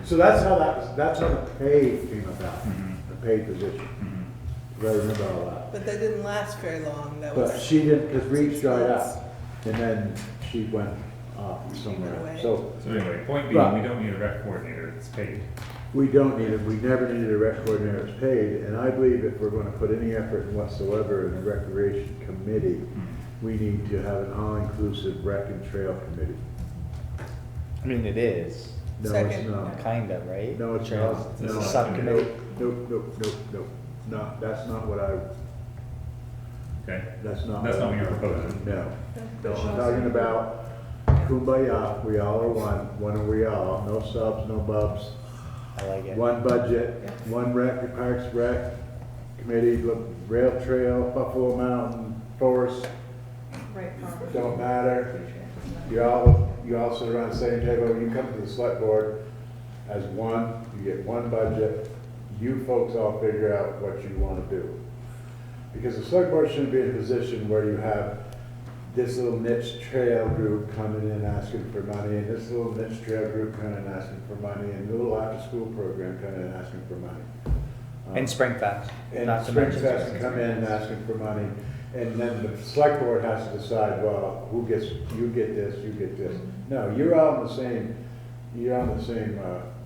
So that's how that's how the pay came about, Mhm. the paid position. Mhm. I remember all that. But that didn't last very long. That was. But she didn't, because REACH 6 dried months. up. And then she went off went somewhere. away. So So anyway, point being, Right. we don't need a rec coordinator that's paid. we don't need it, we never needed a rec coordinator that's paid, and I believe if we're gonna put any effort whatsoever in a recreation committee, we need to have an all-inclusive rec and trail committee. I mean, it is, No, Second. it's not. kind of, right? No, it's Trails, not. It's No. a subcommittee. Nope. No, that's not what Okay? that's not. That's not what you're proposing. No. No, I'm talking about kumbaya, we all are one are we all, no subs, no bubs. I like it. One budget, one rec, Parks Rec Committee, Rail Trail, Buffalo Mountain, Forest, Right. don't matter. Patriot. You all sit around the same table, you come to the select board as one, you get one budget, you folks all figure out what you wanna do. Because the select board shouldn't be in a position where you have this little niche trail group coming in asking for money, and this little niche trail group coming in asking for money, and the little after-school program coming in asking for money. And Springfest. And not to mention Springfest come in asking for money, and then the select board has to decide, well, who gets, you get this, you get this. No, you're all on the same,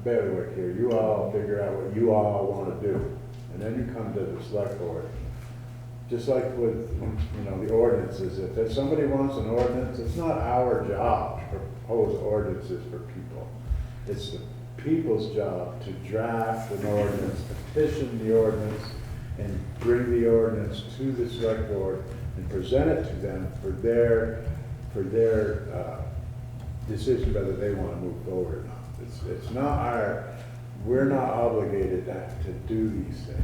bailiwick here, you all figure out what you all wanna do, and then you come to the select board. Just like with, the ordinances, if somebody wants an ordinance, it's not our job to propose ordinances for people. It's the people's job to draft an ordinance, petition the ordinance, and bring the ordinance to the select board and present it to them for their decision whether they want to move forward or not. It's not we're not obligated to do these things.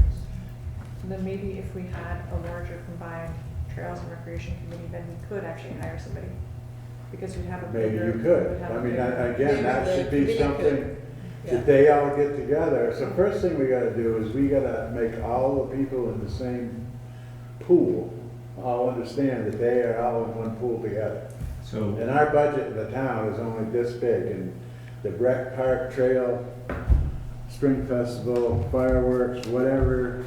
Then maybe if we had a larger combined trails and recreation committee, then we could actually hire somebody. Because we'd have a Maybe bigger. you we'd could. have I a mean, bigger- again, that Maybe should the be committee something could, yeah. that they all get together. So first thing we gotta do is we gotta make all the people in the same pool all understand that they are all in one pool together. So, And our budget in the town is only this big, and the rec park trail, spring festival, fireworks, whatever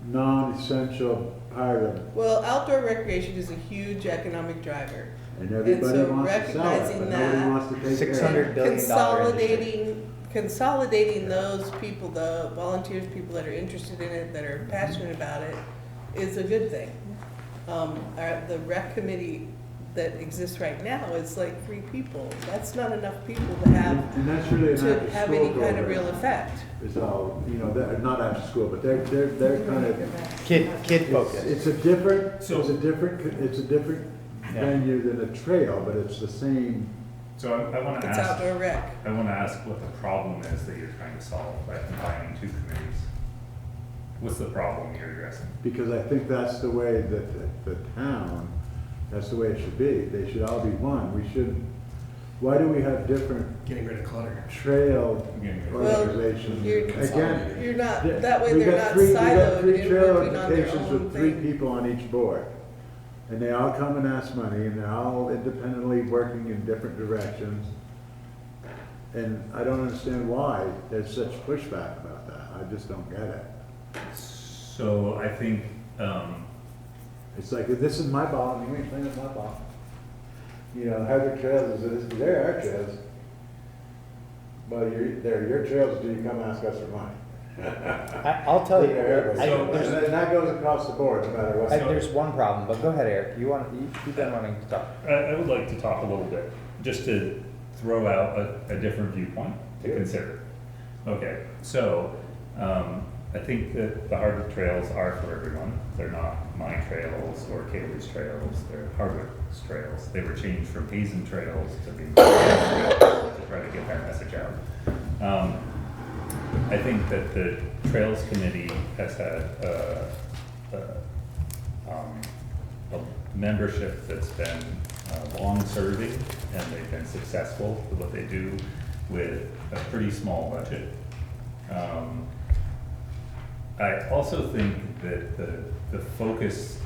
non-essential part of it. Well, outdoor recreation is a huge economic driver. And everybody so wants to sell it, recognizing but nobody that- wants to take care of it. $600 billion industry. Consolidating those people, the volunteers, people that are interested in it, that are passionate about it, is a good thing. The rec committee that exists right now is like 3 people. That's not enough people to have, And that's really an to after-school have any kind of program. real effect. Is all, they're not after school, but they're kind of, Kid focused. it's a different, So- it's a different Yeah. venue than a trail, but it's the same. so I want to It's ask, outdoor rec. I want to ask what the problem is that you're trying to solve by combining 2 committees. What's the problem you're addressing? Because I think that's the way that the town, that's the way it should be. They should all be one. We shouldn't, why do we have different Getting rid of clutter. trail Again, Well, organizations? you're- Again, You're not, that way we they're got not three- we got siloed 3 and trail working on their organizations own with 3 thing. people on each board. And they all come and ask money, and they're all independently working in different directions. And I don't understand why there's such pushback about that. I just don't get it. So I think, It's like, this is my ball, and you ain't playing with my ball. Hardwick Trails they're our trails. Well, they're your trails until you come ask us for money. I'll tell you, And that goes across the board, no matter what. there's one problem, but go ahead, Eric, you've been wanting to talk. I would like to talk a little bit, just to throw out a different viewpoint to consider. Okay, so, I think that the Hardwick trails are for everyone. They're not my trails or Kaylee's trails, they're Hardwick's trails. They were changed from Hazen trails to being trails to try to get that message out. I think that the Trails Committee has had a membership that's been long-serving, and they've been successful with what they do with a pretty small budget. I also think that the focus,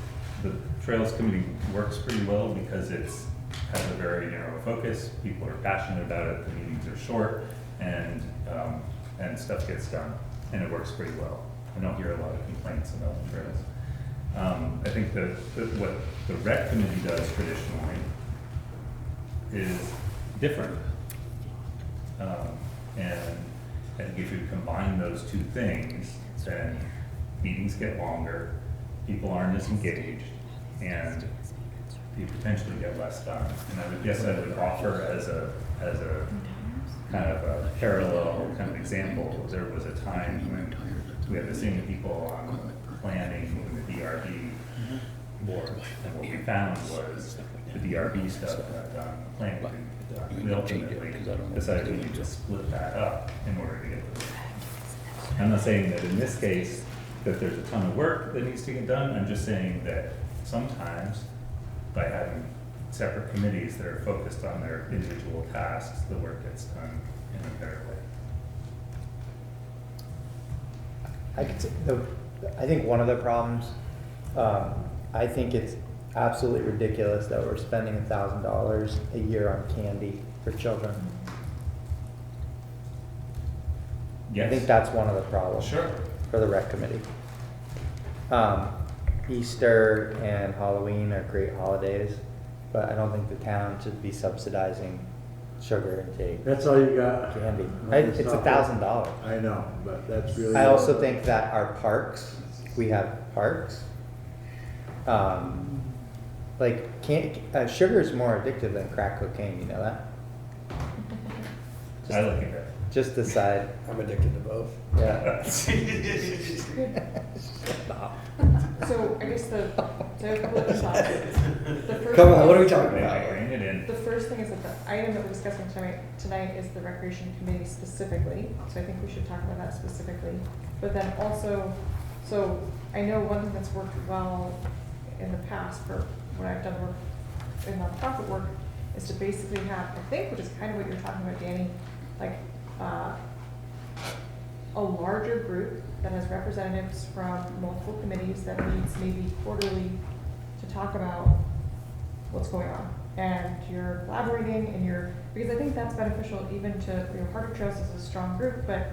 the Trails Committee works pretty well because has a very narrow focus. People are passionate about it, the meetings are short, and stuff gets done, and it works pretty well. I don't hear a lot of complaints about the trails. I think what the rec committee does traditionally is different. And I think if you combine those two things, then meetings get longer, people aren't as engaged, and you potentially get less done. And I would guess I would offer as a kind of a parallel kind of example. There was a time when we had the same people on planning and the DRB board, and what we found was the DRB stuff got done, the planning didn't get done. We ultimately decided we need to split that up in order to get the. I'm not saying that in this case that there's a ton of work that needs to get done. I'm just saying that sometimes by having separate committees that are focused on their individual tasks, the work gets done in a better way. I think one of the problems, I think it's absolutely ridiculous that we're spending $1,000 a year on candy for children. Yes. I think that's one of the problems. Sure. For the rec committee. Easter and Halloween are great holidays, but I don't think the town should be subsidizing sugar intake, That's all you got? candy. Nothing It's stopping. $1,000. I know, but that's really. I also think that our parks, we have parks, sugar is more addictive than crack cocaine, you know that? I look at that. Just aside, I'm addicted to both. yeah. So I guess so I have a couple of thoughts. The first Come on, thing- what are we talking Bring about? it in. The first thing is that the item that we're discussing tonight is the recreation committee specifically, so I think we should talk about that specifically. But then also, so I know one thing that's worked well in the past for when I've done work in nonprofit work is to basically have, I think, which is kind of what you're talking about, Danny, like a larger group that has representatives from multiple committees that meets maybe quarterly to talk about what's going on. And you're collaborating and because I think that's beneficial even to, Hardwick Trails is a strong group, but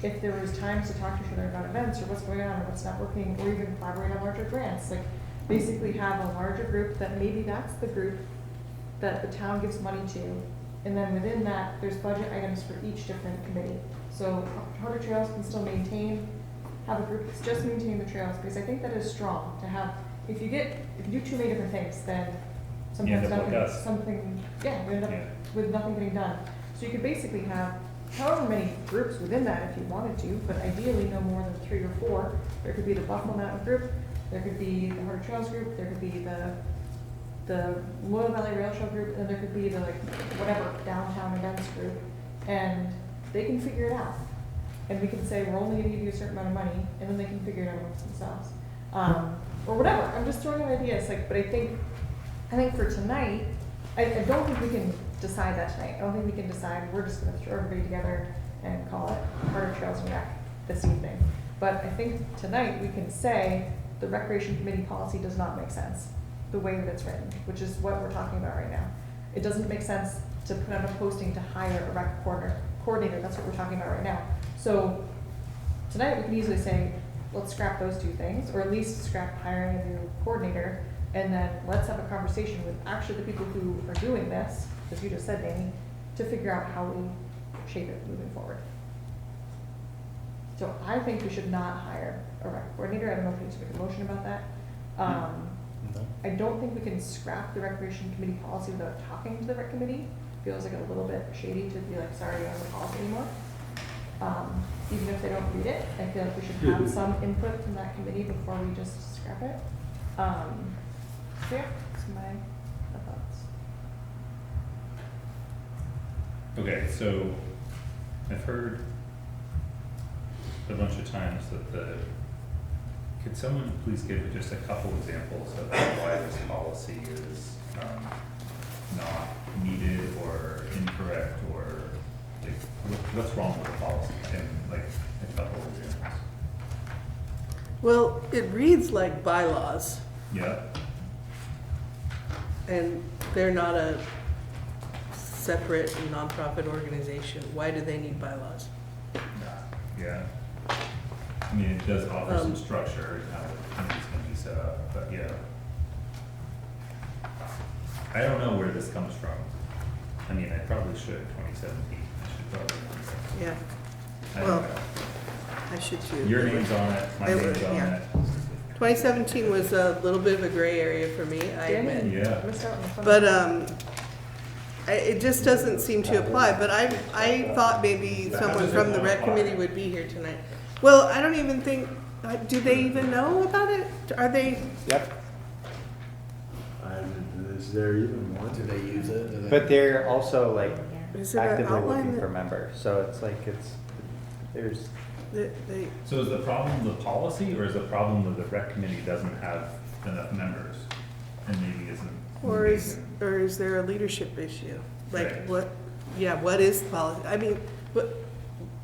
if there was times to talk to each other about events or what's going on or what's not working, or even collaborate on larger grants, like basically have a larger group that maybe that's the group that the town gives money to. And then within that, there's budget items for each different committee. So Hardwick Trails can still have a group that's just maintaining the trails, because I think that is strong to have. If you do too many different things, then You end sometimes up like us. you end up with nothing getting done. So you could basically have however many groups within that if you wanted to, but ideally no more than 3 or 4. There could be the Buffalo Mountain group, there could be the Hardwick Trails group, there could be the Loyal Valley Rail Trail group, and there could be the whatever downtown events group, and they can figure it out. And we can say we're only going to give you a certain amount of money, and then they can figure it out amongst themselves, or whatever. I'm just throwing out ideas, but I think for tonight, I don't think we can decide that tonight. I don't think we can decide we're just going to throw everybody together and call it Hardwick Trails and Rec this evening. But I think tonight we can say the Recreation Committee policy does not make sense the way that it's written, which is what we're talking about right now. It doesn't make sense to put out a posting to hire a rec coordinator. That's what we're talking about right now. So tonight we can easily say, let's scrap those 2 things, or at least scrap hiring a new coordinator, and then let's have a conversation with actually the people who are doing this, as you just said, Danny, to figure out how we shape it moving forward. So I think we should not hire a rec coordinator. I don't know if we need to make a motion about that. I don't think we can scrap the recreation committee policy without talking to the rec committee. Feels like a little bit shady to be like, sorry, you don't have a policy anymore. Even if they don't read it, I feel like we should have some input from that committee before we just scrap it. So yeah, that's my thoughts. Okay, so I've heard a bunch of times that could someone please give just a couple examples of why this policy is not needed or incorrect, or like, what's wrong with the policy, and like a couple of examples? Well, it reads like bylaws, Yeah, and they're not a separate nonprofit organization. Why do they need bylaws? yeah. I mean, it does offer some structure and how the committee's gonna be set up, but yeah. I don't know where this comes from. I mean, I probably should, 2017, I should probably know this. Yeah, I don't Well, know. I should too. Your name's on it, my It name's was- on yeah. it. 2017 was a little bit of a gray area for me, I admit. Yeah. Missed out on the fun. But, it just doesn't seem to apply, but I thought maybe someone from the rec committee would be here tonight. Well, I don't even think, do they even know about it? Are they, Yep. Is there even one? Do they use it? Do they- But they're also like is it an actively outline looking for that members, so it's like there's, they, So is the problem the policy, or is the problem that the rec committee doesn't have enough members and maybe isn't? or is moving? there a leadership issue? Like Right. what is the policy? I mean,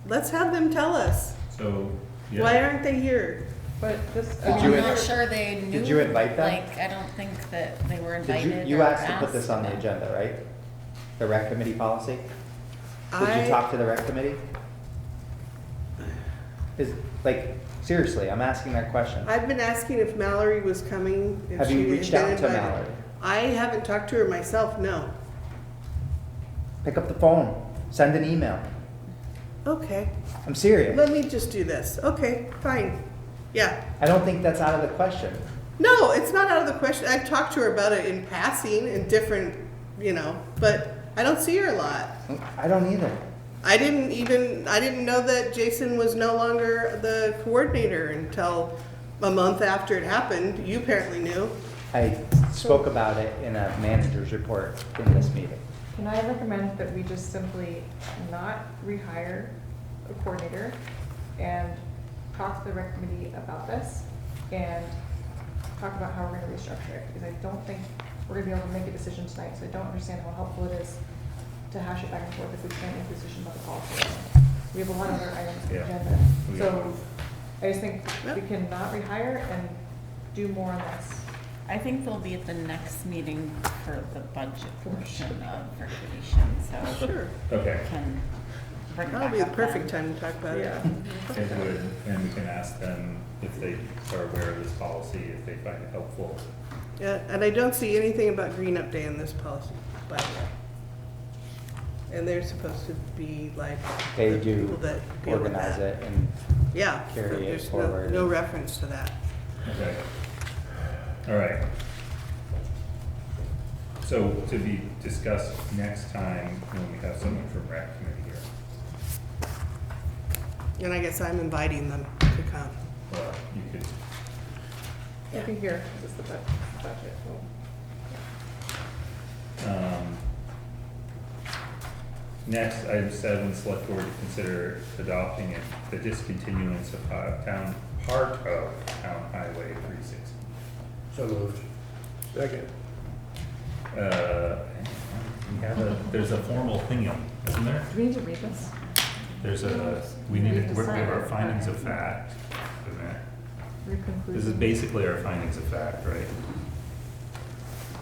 let's have them tell us. So, yeah. Why aren't they here? But this, Did Well, you I'm in- not sure they knew. you invite them? Like, I don't think that they were did invited you or asked to put this asked on the about- agenda, right? The rec committee policy? Did I- you talk to the rec committee? Is, like, seriously, I'm asking that question. I've been asking if Mallory was coming. If Have she you had reached been out to invited. Mallory? I haven't talked to her myself, no. Pick up the phone, send an email. Okay, I'm serious. let me just do this. Okay, fine. Yeah. I don't think that's out of the question. No, it's not out of the question. I've talked to her about it in passing in different, but I don't see her a lot. I don't either. I didn't know that Jason was no longer the coordinator until a month after it happened. You apparently knew. I spoke about it in a manager's report in this meeting. can I recommend that we just simply not rehire a coordinator and talk to the rec committee about this and talk about how we're gonna restructure it? Because I don't think we're gonna be able to make a decision tonight, so I don't understand how helpful it is to hash it back and forth if we can't make a decision about the policy. We have a lot of other items on the Yeah. agenda. We So I just think we can not rehire and do more on this. I think they'll be at the next meeting for the budget portion of recreation, so Sure. Okay, can bring it That'll back be the up perfect then. time to talk about it. it would, and we can ask them if they are aware of this policy, if they find it helpful. Yeah, and I don't see anything about Green Up Day in this policy, by the way. And they're supposed to be like They the do people that deal with organize that. it and Yeah, carry it there's forward. no reference to that. Okay. All right. So to be discussed next time when we have someone from rec committee here. And I guess I'm inviting them to come. Well, you could, I can hear, this is the budget. next, item 7, select board to consider adopting the discontinuance of part of Town Highway 360. So moved. Second. There's a formal thing, isn't there? Do we need to read this? We need to work with our findings of fact, isn't it? Read conclusions? This is basically our findings of fact, right?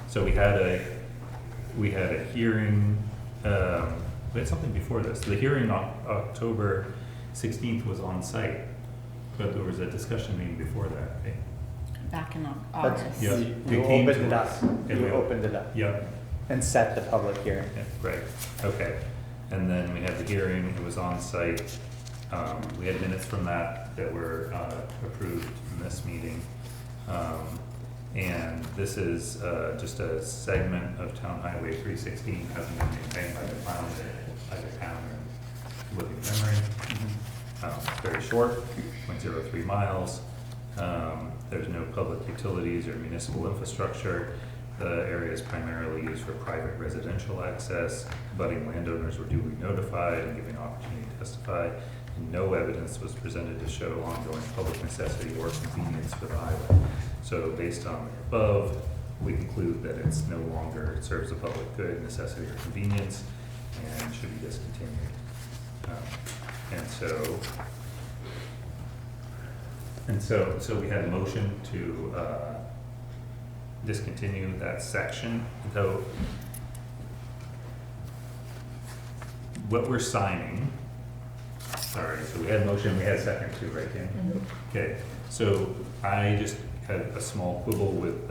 So we had a hearing, we had something before this. The hearing on October 16th was on site, but there was a discussion meeting before that, right? Back in That's- August. Yeah. You They came opened to it up. us, and You we- opened it up Yep, and set the public hearing. yeah, right, okay. And then we had the hearing, it was on site, We had minutes from that were approved in this meeting. And this is just a segment of Town Highway 316 hasn't been maintained by the town in living memory. It's very short, 0.03 miles. There's no public utilities or municipal infrastructure. The area is primarily used for private residential access. Budding landowners were duly notified and given opportunity to testify. And no evidence was presented to show ongoing public necessity or convenience for the highway. So based on the above, we conclude that it's no longer serves a public good, necessity, or convenience, and should be discontinued. So we had a motion to discontinue that section, though what we're signing, sorry, so we had a motion, we had a second too, right, Dan? Okay, so I just had a small quibble with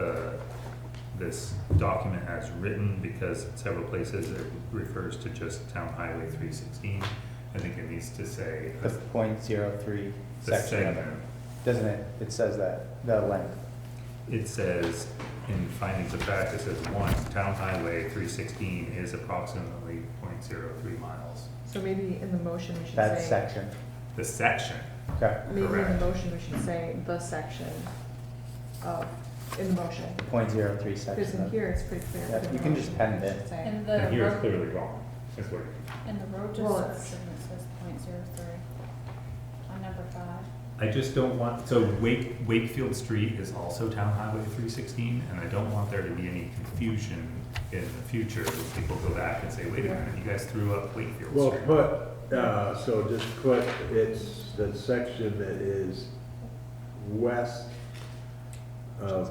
this document as written, because in several places it refers to just Town Highway 316. I think it needs to say The .03 the section of it, segment. doesn't it? It says that, the length. It says, in findings of fact, it says 1, Town Highway 316 is approximately 0.03 miles. So maybe in the motion we should That say. section. The section, Okay. Maybe in Correct. the motion we should say the section of, in the motion. .03 Because section. in of- here it's pretty clear. Yeah, but in you the can just motion pen we it. should say- In and here it's the clearly wrong, is what, in the road Well, it's- description, it says .03 on number 5. I just don't want, so Wakefield Street is also Town Highway 316, and I don't want there to be any confusion in the future when people go back and say, wait a minute, you guys threw up Wakefield Well, Street. so just put, it's the section that is west of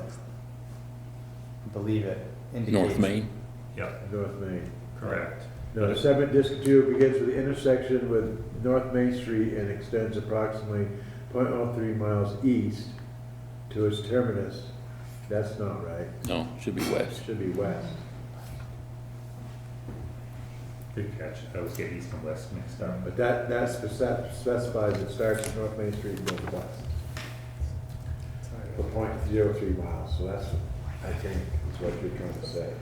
I believe it indicates. North Main. Yep, North Main. correct. No, the segment discontinued begins with the intersection with North Main Street and extends approximately 0.03 miles east to its terminus. That's not right. No, should be It west. should be west. Good catch, I was getting east and west mixed up. But that specifies it starts at North Main Street and goes west. For 0.03 miles, so that's, I think, is what you're trying to say.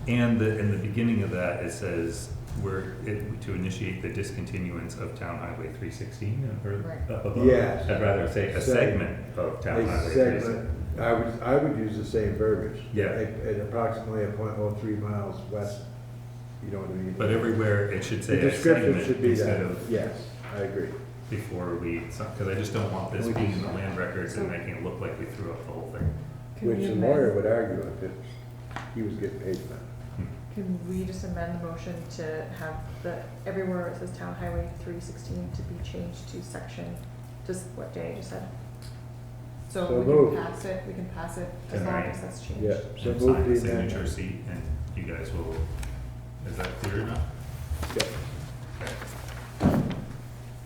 And in the beginning of that, it says, to initiate the discontinuance of Town Highway 316, or Right. up above. Yes. I'd rather say a segment of Town A Highway segment, 316. I would use the same verbiage. Yeah. At approximately 0.03 miles west, you know what I mean? But everywhere, it should The say a description segment should be instead that, of yes, I agree. before we, because I just don't want this We being just- in the land records and making it look like we threw up the whole thing. Can Which we the amend- lawyer would argue if he was getting paid for that. Can we just amend the motion to have everywhere where it says Town Highway 316 to be changed to section, just what Jay just said? So So we moved. can pass it, as long Tonight. as that's changed. Yeah, so And move sign the the signature amendment. sheet, and you guys will, is that clear enough? Yeah.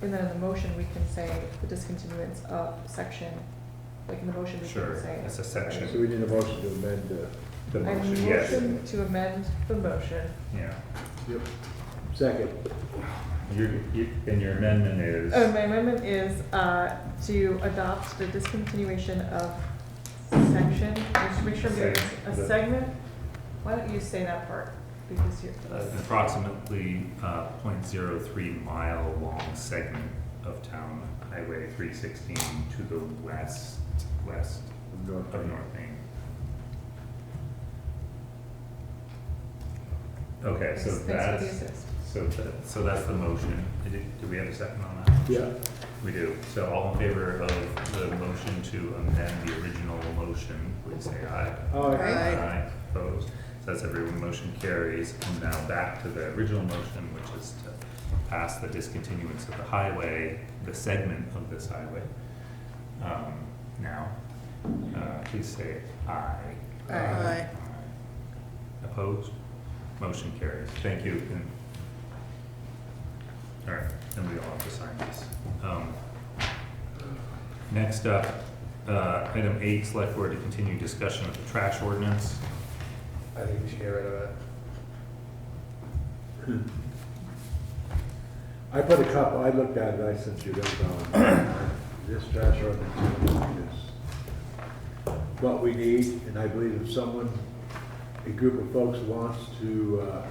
And then in the motion, we can say the discontinuance of section, like in the motion, we Sure, can say. it's a section. So we need a motion to amend The I motion, yes. motion to amend the motion. Yeah. Yep. Second. And your amendment is? My amendment is to adopt the discontinuation of section, just make sure there's a The- segment. Why don't you say that part? Because you're. Approximately 0.03 mile long segment of Town Highway 316 to the west North of Main. North Main. Okay, so Thanks for the that's, assist. so that's the motion. Do we have a second on that? Yeah. We do. So all in favor of the motion to amend the original motion, please say aye. Aye. Opposed? So that's everyone, motion carries. And now back to the original motion, which is to pass the discontinuance of the highway, the segment of this highway. Now, please say aye. Aye. Opposed? Motion carries. Thank you. And- All right, then we all have to sign this. Next up, item 8, select board to continue discussion of the trash ordinance. I think we should get rid of it. I put a couple, I looked at it, I sent you those on. This trash ordinance is what we need, and I believe if someone, a group of folks wants to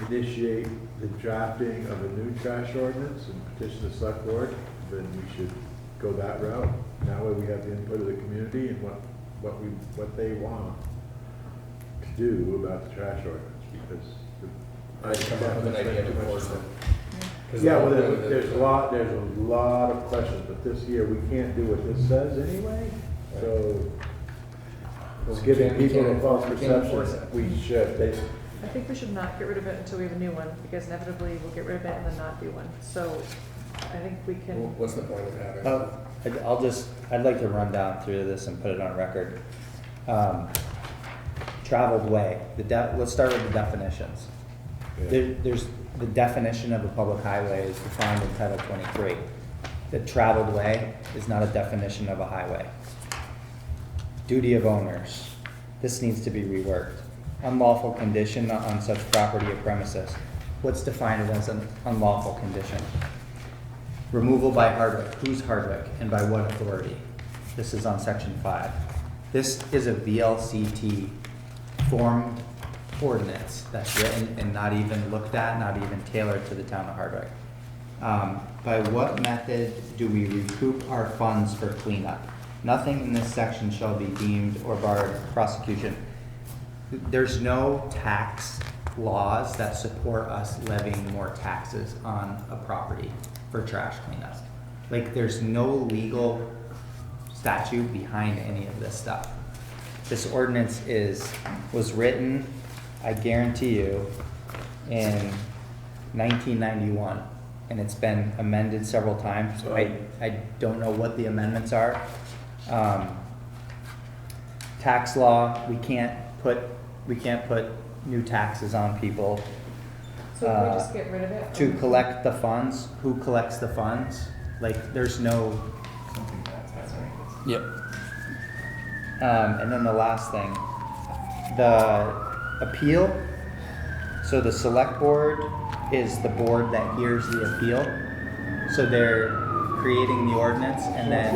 initiate the drafting of a new trash ordinance and petition the select board, then we should go that route. That way we have the input of the community and what they want to do about the trash ordinance, because I come up with an idea to force it. 'Cause yeah, the well, whole thing there's a lot of questions, but this year we can't do what this says anyway, so it's We giving can't- we people a can't- false we can't enforce perception. it. We should, they, I think we should not get rid of it until we have a new one, because inevitably we'll get rid of it and then not do one. So I think we can, What's the point of having? I'd like to run down through this and put it on record. Traveled way, let's start with the definitions. There's, the definition of a public highway is defined in Title 23. The traveled way is not a definition of a highway. Duty of owners, this needs to be reworked. Unlawful condition on such property or premises. What's defined as an unlawful condition? Removal by Hardwick. Who's Hardwick and by what authority? This is on section 5. This is a VLCT formed ordinance that's written and not even looked at, not even tailored to the town of Hardwick. By what method do we recoup our funds for cleanup? Nothing in this section shall be deemed or barred prosecution. There's no tax laws that support us levying more taxes on a property for trash cleanup. Like, there's no legal statute behind any of this stuff. This ordinance was written, I guarantee you, in 1991, and it's been amended several times. I don't know what the amendments are. Tax law, we can't put new taxes on people. so can we just get rid of it? To collect the funds, who collects the funds? Like, there's no. Yep. And then the last thing, the appeal. So the select board is the board that hears the appeal. So they're creating the ordinance and then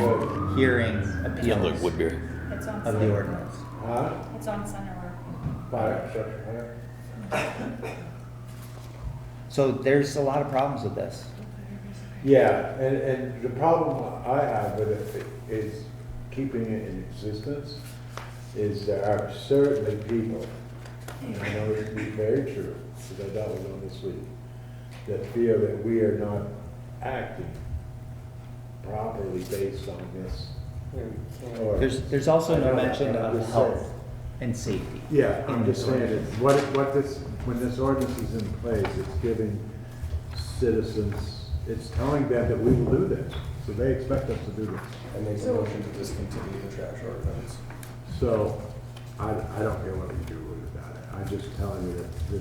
hearing Sounds like appeals Woodbury. It's on, of the ordinance. huh? it's on Center Road. Fire, So there's a lot of problems with this. yeah, and the problem I have with it is keeping it in existence, is there are certainly people, and I know it to be very true, because I dealt with them this week, that feel that we are not acting properly based on this. Or- There's also I no know, mention I'm of just health saying. and safety. Yeah, in I'm this just saying, ordinance. when this ordinance is in place, it's giving citizens, it's telling them that we will do this, so they expect us to do this. I make a So- motion to discontinue the trash ordinance. So, I don't care what you do about it, I'm just telling you that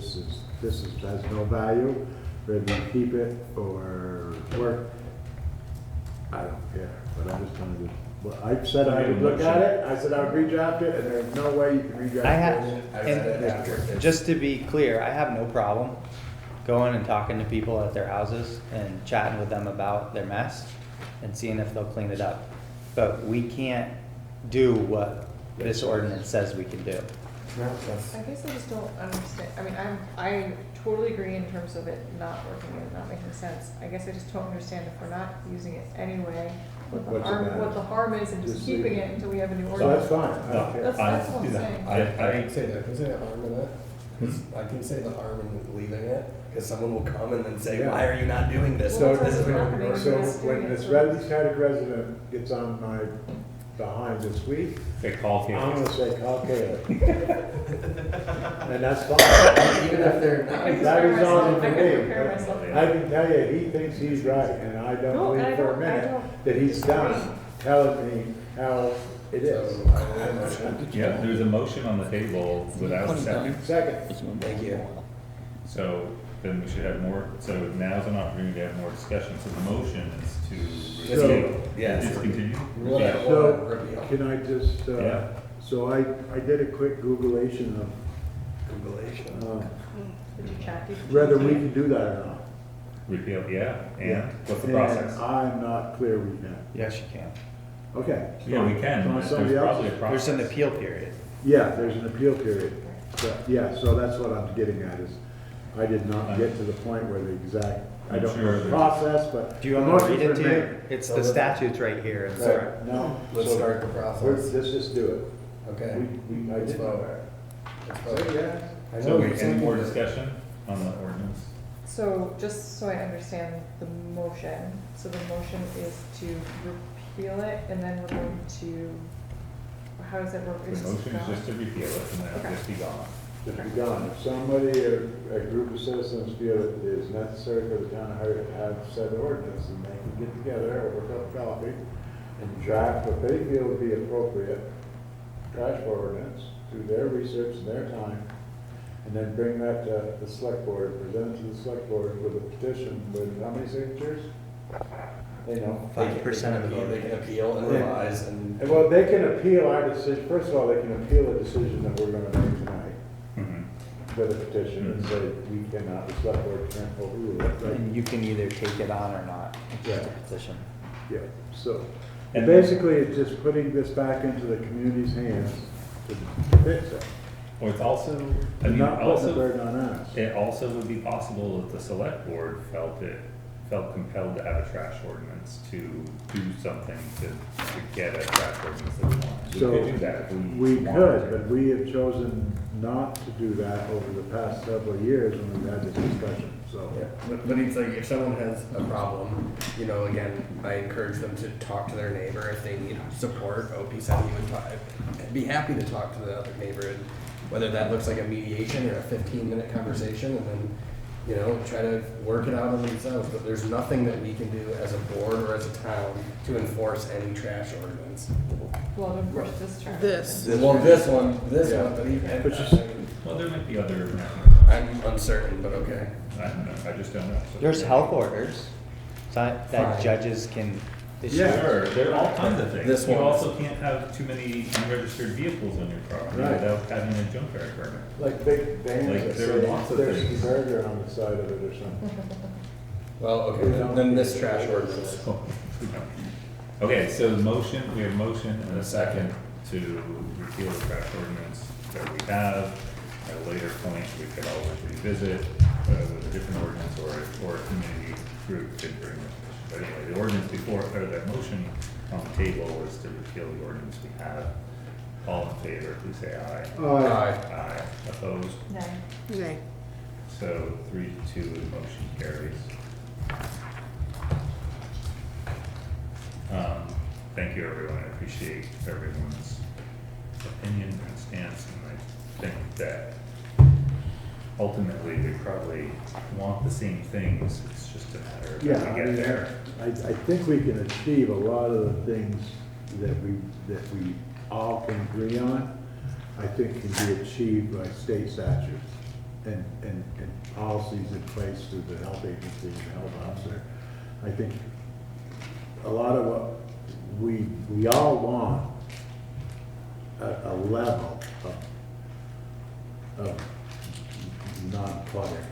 this has no value, whether you keep it or work, I don't care, but I'm just telling you, well, I said I would look at it, I said I would redraft it, and there's no way you can redraft it. I have, I read it after. and just to be clear, I have no problem going and talking to people at their houses and chatting with them about their mess and seeing if they'll clean it up. But we can't do what this ordinance says we can do. No, that's, I guess I just don't understand, I mean, I totally agree in terms of it not working and not making sense. I guess I just don't understand if we're not using it anyway, what the What's the matter? harm is in just Just keeping leave it until we have a new So that's ordinance. fine, I don't care. That's what I'm saying. I can say that, can say the harm in it. I can say the harm in leaving it, because someone will come and then say, Yeah. why are you not doing this? Well, This is that's what happening. you're So doing. Yes, when doing this it. East Hardwick resident gets on my behind this week, They call I'm here. gonna say, call Kaylee. And that's fine. Even if they're I not. can That is prepare on myself. for I me. can prepare myself. I can tell you, he thinks he's right, and I don't No, and believe I for a don't- I minute don't that he's disagree. done telling me how it is. So, I made a motion. Yeah, there's a motion on the table without a second, Second, Thank you. so then we should have more, so now's an opportunity to have more discussion, so the motion is to So- discontinue. Yeah. so can I just, Yeah. so I did a quick Googlation of Googleation. Did you chat? whether we can do that or not. Repeal, yeah, and what's the And process? I'm not clear we can. Yes, you can. Okay. Yeah, we can, So but somebody there's else- probably a process. There's an appeal period. Yeah, there's an appeal period. Yeah, so that's what I'm getting at is, I did not get to the point where the exact, I don't know the process, but. Do you want the me to read motion's it been to made. you? It's the statutes right here. in the- Right, no. Let's so start the process. Let's just do it. Okay. I Let's did vote. know that. Let's So, vote. yeah. I So know wait, you're any more saying- discussion on the ordinance? So just so I understand the motion, so the motion is to repeal it and then we're going to, how does it work? The It's just motion is gone? just to repeal it and then it'll just be gone. Just be gone. If somebody, a group of citizens feel it is necessary for the town of Hardwick to have said ordinance, and they can get together over a cup of coffee and draft what they feel would be appropriate trash ordinance, do their research and their time, and then bring that to the select board, present it to the select board with a petition with how many signatures? They know. 5% of the vote. They can appeal and Yeah. revise and. And well, they can appeal our decision, first of all, they can appeal a decision that we're gonna make tonight Mhm. with a petition and say, we cannot, the select board can't overrule it, right? And you can either take it on or not. It's just a Yeah. petition. Yeah, so, And- basically, it's just putting this back into the community's hands to fix it. Or it's also, I And mean, not putting the also, burden on us. it also would be possible that the select board felt compelled to have a trash ordinance to do something to get a trash ordinance that we want. We So, could do that if we We wanted could, to. but we have chosen not to do that over the past several years when we've had this discussion, so. Yeah, but it's like, if someone has a problem, you know, again, I encourage them to talk to their neighbor if they need support. Opie said he would I'd be happy to talk to the other neighbor, and whether that looks like a mediation or a 15-minute conversation, and then, you know, try to work it out on themselves. But there's nothing that we can do as a board or as a town to enforce any trash ordinance. Well, to enforce this trash. This. Well, this one, Yeah. but even, But you Well, there might be other mechanisms. I'm uncertain, but okay. I don't know, I just don't know. So- There's health orders that Fine. judges can issue. Yeah. Sure, there are all kinds of things. This You one. also can't have too many unregistered vehicles on your property Right. without having a junkyard permit. Like big vans Like, that there are say lots of there's things. a burger on the side of it or something. Well, okay, then this trash ordinance. Okay, so the motion, we have a motion and a second to repeal the trash ordinance that we have. At a later point, we could always revisit with a different ordinance or a community group could bring it. But anyway, the ordinance before, or the motion on the table was to repeal the ordinance we have. All in favor, please say aye. Aye. Aye. Opposed? No. Okay. So 3-2, the motion carries. Thank you, everyone. I appreciate everyone's opinion and stance, and I think that ultimately we probably want the same things. It's just a matter of Yeah, how I we get mean, there. I think we can achieve a lot of the things that we all can agree on, I think can be achieved by state statutes and policies in place through the health agency and the health officer. I think a lot of what we all want a level of non-clutter.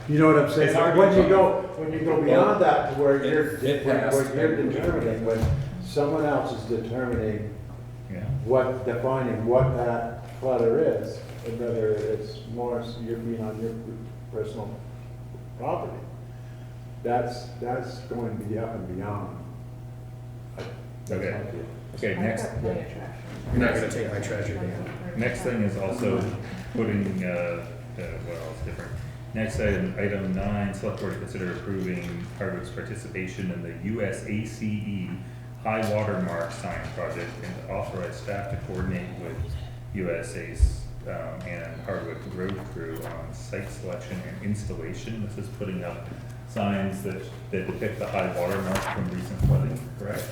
You know what I'm saying? It's hard to When you go beyond that to where you're It has when you're to be. determining, when someone else is determining Yeah. defining what that clutter is, and whether it's more, you're being on your personal property. That's going to be up and beyond. Okay. Okay, next, I've got plenty of trash. You're not gonna take my treasure, Dan. next thing is also putting, what else different? Next item 9, select board to consider approving Hardwick's participation in the USACE high water mark sign project and to authorize staff to coordinate with USA's and Hardwick road crew on site selection and installation. This is putting up signs that depict the high water mark from recent flooding, correct?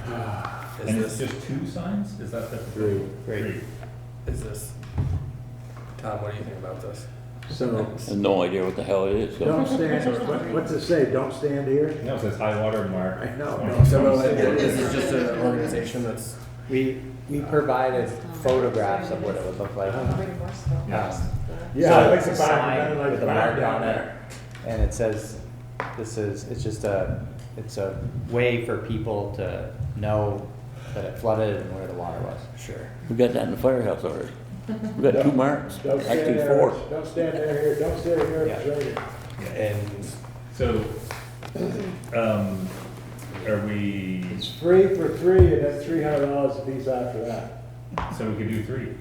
And it's just 2 signs? Is that the? Three. Three. Is this, Tom, what do you think about this? So, I have no idea what the hell it is. so- don't stand, what's it say, don't stand here? No, it says high water mark. I know. 20. So no, this is just an organization that's, We provided photographs of what it would look like. Way more still. Yes. Yeah, I So like it's the a fact sign that, like, with a back mark down on there. and it says, it's just it's a way for people to know that it flooded and where the water was. Sure. We got that in the firehouse already. We got 2 marks, Don't stand actually there, 4. don't stand there here, don't stand here, Yeah. it's raining. And So, are we, It's free for 3 and then $300 a piece after that. so we could do 3?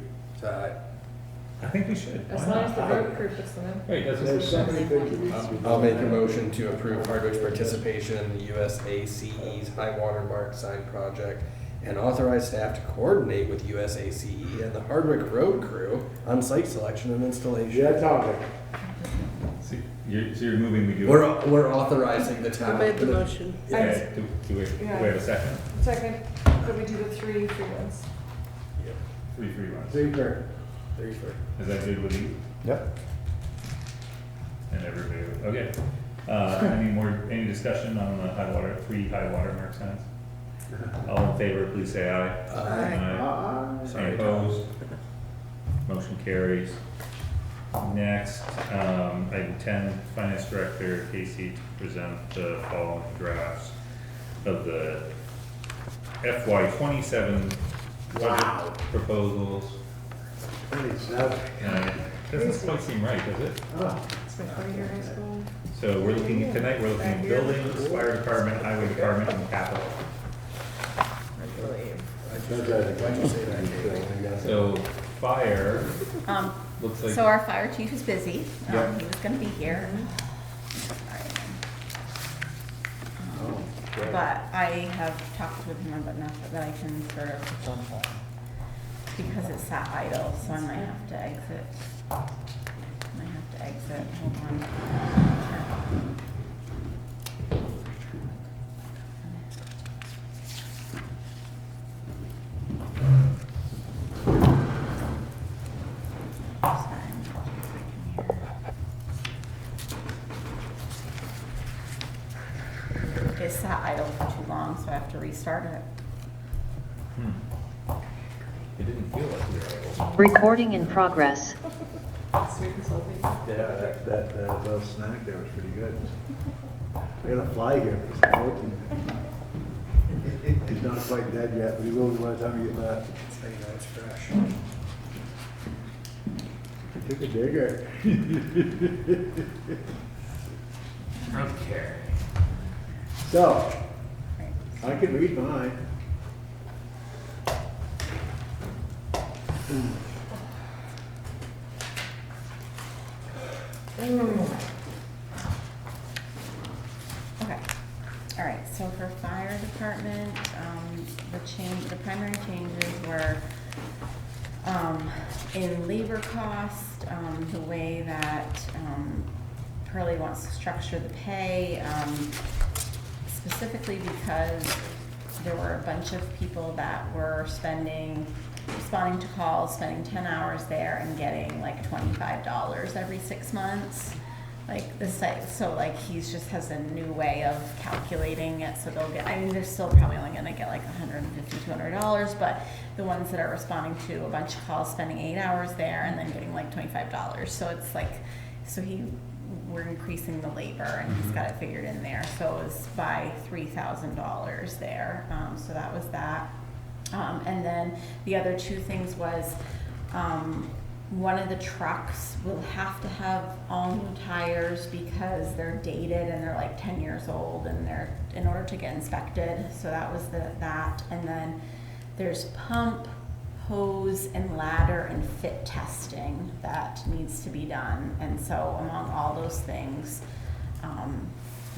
I think we should. As Why long as the not? road crew puts them in. Wait, doesn't There's so many things that need to be done. I'll make a motion to approve Hardwick's participation in the USACE's high water mark sign project and authorize staff to coordinate with USACE and the Hardwick road crew on site selection and installation. Yeah, talking. So you're moving, we do. We're authorizing the town. motion? Okay, do we have a second? Second, that we do the 3 free ones. 3 free ones. Secret. Is that good with you Yep. and everybody? Okay. Any discussion on the free high water mark signs? All in favor, please say aye. Any opposed? Motion carries. Next, item 10, Finance Director Casey to present the following drafts of the FY '27 budget proposals. 27. Doesn't quite seem right, does it? It's my 40-year high school. So we're looking at, tonight, we're looking at buildings, fire department, highway department, and capital. Why'd you say that? So fire, Um, looks like. so our fire chief is busy. Yeah. He was gonna be here. But I have talked with him about enough that I can sort of, because it's sat idle, so I might have to exit. Hold on. It sat idle for too long, so I have to restart it. It didn't feel like we were able. Recording in progress. Sweet consulting. Yeah, that little snack there was pretty good. We got a fly here for some protein. He's not quite dead yet, but he will be by the time you get back. So you know it's fresh. He took a digger. Okay. So, I can read mine. Okay, all right, so for fire department, the primary changes were, in labor cost, the way that, Pearlie wants to structure the pay, specifically because there were a bunch of people that were responding to calls, spending 10 hours there and getting like $25 every 6 months. Like the site, so like he's just has a new way of calculating it, so they'll get, I mean, they're still probably only gonna get like $150, $200, but the ones that are responding to a bunch of calls, spending 8 hours there and then getting like $25. So it's like, we're increasing the labor and he's got it figured in there, so it was by $3,000 there, so that was that. And then the other 2 things was, one of the trucks will have to have all new tires because they're dated and they're like 10 years old and they're in order to get inspected. So that was that. And then there's pump, hose, and ladder and fit testing that needs to be done. And so among all those things,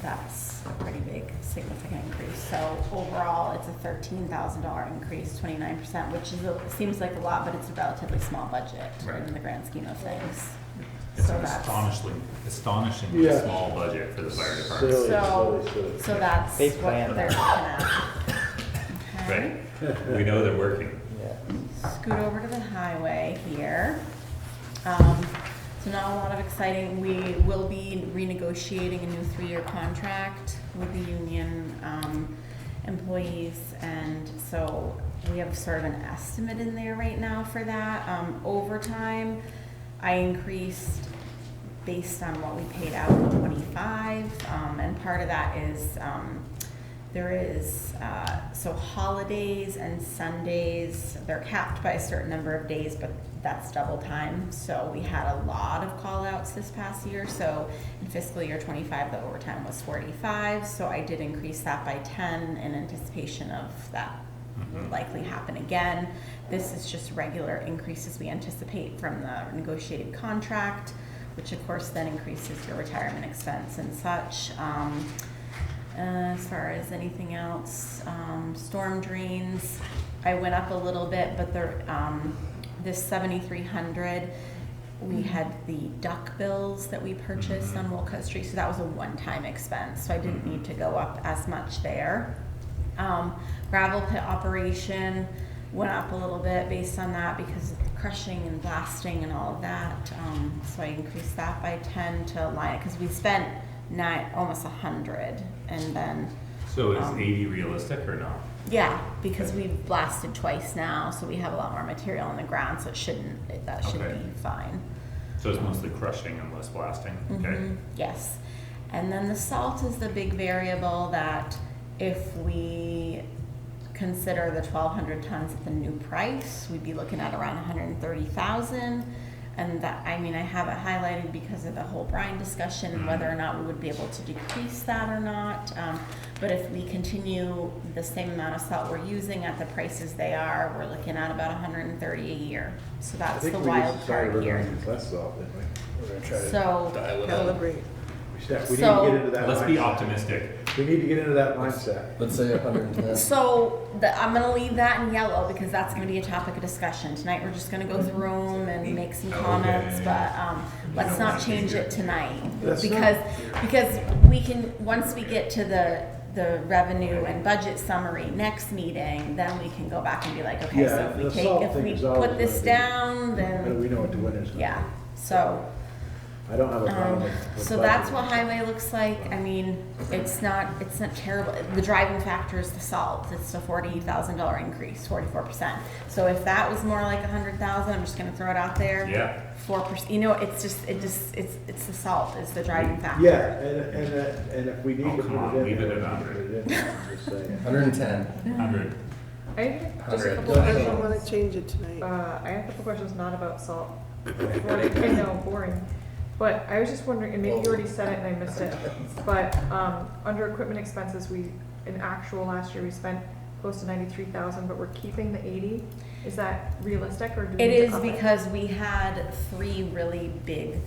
that's a pretty big, significant increase. So overall, it's a $13,000 increase, 29%, which seems like a lot, but it's a relatively small budget in the grand scheme of things. It's So an that's- astonishingly Yeah. small budget for the fire department. So that's They what planned they're that. looking at. Okay. Right, we know they're working. Yeah. Scoot over to the highway here. So not a lot of exciting, we will be renegotiating a new 3-year contract with the union employees, and so we have sort of an estimate in there right now for that. Overtime, I increased based on what we paid out in 25, and part of that is, there is, so holidays and Sundays, they're capped by a certain number of days, but that's double time. So we had a lot of call outs this past year. So in fiscal year 25, the overtime was 45. So I did increase that by 10 in anticipation of that will likely happen again. This is just regular increases we anticipate from the negotiated contract, which of course then increases your retirement expense and such. As far as anything else, storm drains, I went up a little bit, but they're, this 7,300, we had the duck bills that we purchased on Wolcott Street, so that was a one-time expense, so I didn't need to go up as much there. Gravel pit operation went up a little bit based on that because of crushing and blasting and all of that, so I increased that by 10 to align it, because we spent almost 100, and then. So is 80 realistic or not? Yeah, because we've blasted twice now, so we have a lot more material in the ground, so that should Okay. be fine. So it's mostly crushing and less blasting, okay? Yes, and then the salt is the big variable that if we consider the 1,200 tons at the new price, we'd be looking at around 130,000. And that, I mean, I have it highlighted because of the whole brine discussion, whether or not we would be able to decrease that or not. But if we continue the same amount of salt we're using at the prices they are, we're looking at about 130 a year. So that's the wild card here. Less salt, didn't we? We're gonna try to So, Calibrate. we need to So- get into that. Let's be mindset. optimistic. We need to get into that mindset. Let's say 110. so I'm gonna leave that in yellow because that's gonna be a topic of discussion. Tonight, we're just gonna go through them and make some comments, Okay. but, let's not change it tonight. That's Because we can, once we get to the revenue and budget summary next meeting, then we can go back and be like, okay, so Yeah, if we the take, salt if thing we is always put this gonna be- down, then, We know what the winner's gonna be. yeah, so. I don't have a problem with. So that's what highway looks like. I mean, it's not terrible. The driving factor is the salt. It's a $40,000 increase, 44%. So if that was more like 100,000, I'm just gonna throw it out there. Yeah. 4%, you know, it's the salt is the driving factor. Yeah, and if we need Oh, to come on, put it in leave it there, at we can put it in there, I'm just saying. 110. 100. I have just a 100. couple I don't questions. wanna change it tonight. I have a couple questions not about salt. I know, boring. But I was just wondering, and maybe you already said it and I missed it, but under equipment expenses, in actual last year, we spent close to 93,000, but we're keeping the 80. Is that realistic or do we It need to is up because we had 3 really big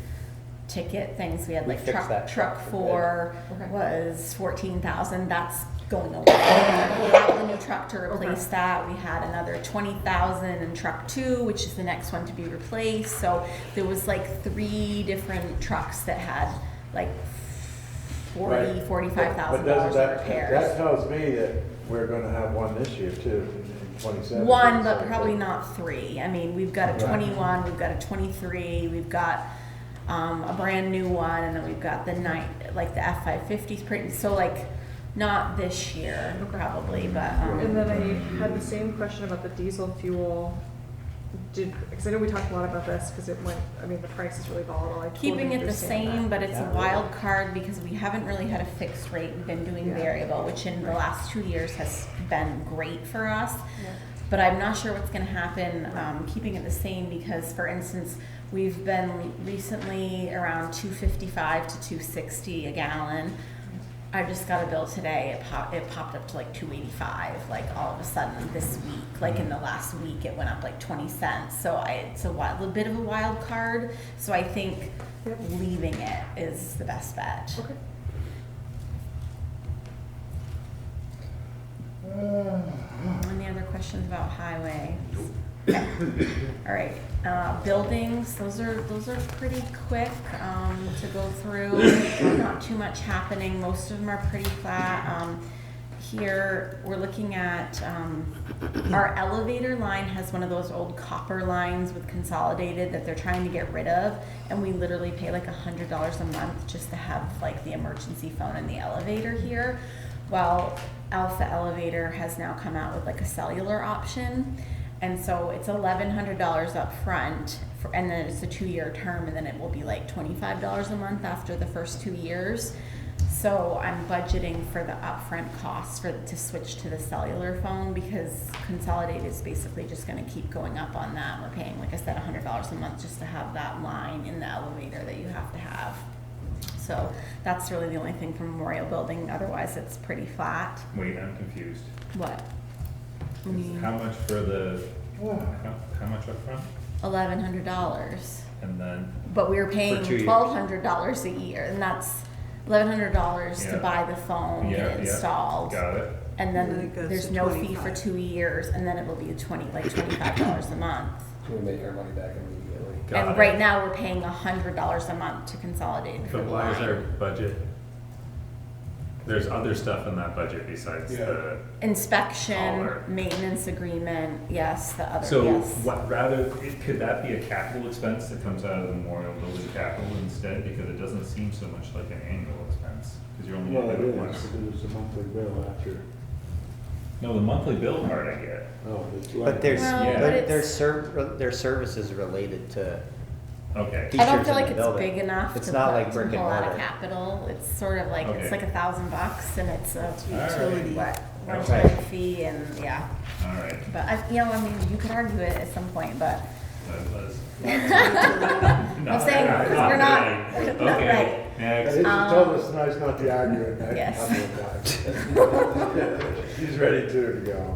ticket things. We had We like fixed that truck truck. 4 Okay. was 14,000. That's going away. We have the new truck to replace that. We had another 20,000 in truck 2, which is the next one to be replaced. So there was like 3 different trucks that had like Right. $45,000 in repairs. That tells me that we're gonna have one this year too, in 27. One, but probably not 3. I mean, we've got a Right. 21, we've got a 23, we've got a brand new one, and then we've got the the F550s pretty, so like, not this year, probably, but, And then I had the same question about the diesel fuel. Because I know we talked a lot about this, because it went, I mean, the price is really volatile. I totally keeping it the understand same, that. but it's a Yeah. wild card because we haven't really had a fixed rate. We've been doing Yeah. variable, which in the last 2 years has been great for us. Yeah. But I'm not sure what's gonna happen, keeping it the same, because for instance, we've been recently around 255 to 260 a gallon. I just got a bill today, it popped up to like 285, like all of a sudden this week, like in the last week, it went up like 20 cents. So it's a bit of a wild card, so I think Yep. leaving it is the best bet. Okay. Any other questions about highway? Okay. All right, buildings, those are pretty quick, to go through. Not too much happening, most of them are pretty flat. Here, we're looking at, our elevator line has one of those old copper lines with Consolidated that they're trying to get rid of, and we literally pay like $100 a month just to have like the emergency phone in the elevator here. Well, Alpha Elevator has now come out with like a cellular option. And so it's $1,100 up front and then it's a 2-year term, and then it will be like $25 a month after the first 2 years. So I'm budgeting for the upfront costs to switch to the cellular phone, because Consolidated is basically just gonna keep going up on that. We're paying, like I said, $100 a month just to have that line in the elevator that you have to have. So that's really the only thing from Memorial Building, otherwise it's pretty flat. Wait, I'm confused. What? I mean, How much for the, how much upfront? $1,100. And then, But we were paying For 2 years. $1,200 a year, and that's $1,100 to Yeah. buy the phone, yeah, get yeah, installed. got it. And And then then it goes there's to no fee for 25. 2 years, and then it will be $25 a month. So we make our money back immediately. Got And it. right now, we're paying $100 a month to Consolidate for But the why is our line. budget, there's other stuff in that budget besides the, Inspection, Dollar. maintenance agreement, yes, the other, so yes. what, rather, could that be a capital expense that comes out of the Memorial Building capital instead? Because it doesn't seem so much like an annual expense, because you're only Well, gonna it do it is, once. because it's a monthly bill after. No, the monthly bill part I get. Oh, it's But there's, Well, Yeah. but there's services related to Okay, I don't features feel in like the it's building. big enough It's to not put, like to brick and pull out of mortar. capital. It's sort of like, it's Okay. like $1,000 and it's a Utility. what, Okay. rental fee and, yeah. all right. But I, I mean, you could argue it at some point, but That was- I'm saying, not because we're not, really. not Okay, right. next. He told us nice not to argue it. Yes. He's ready to go.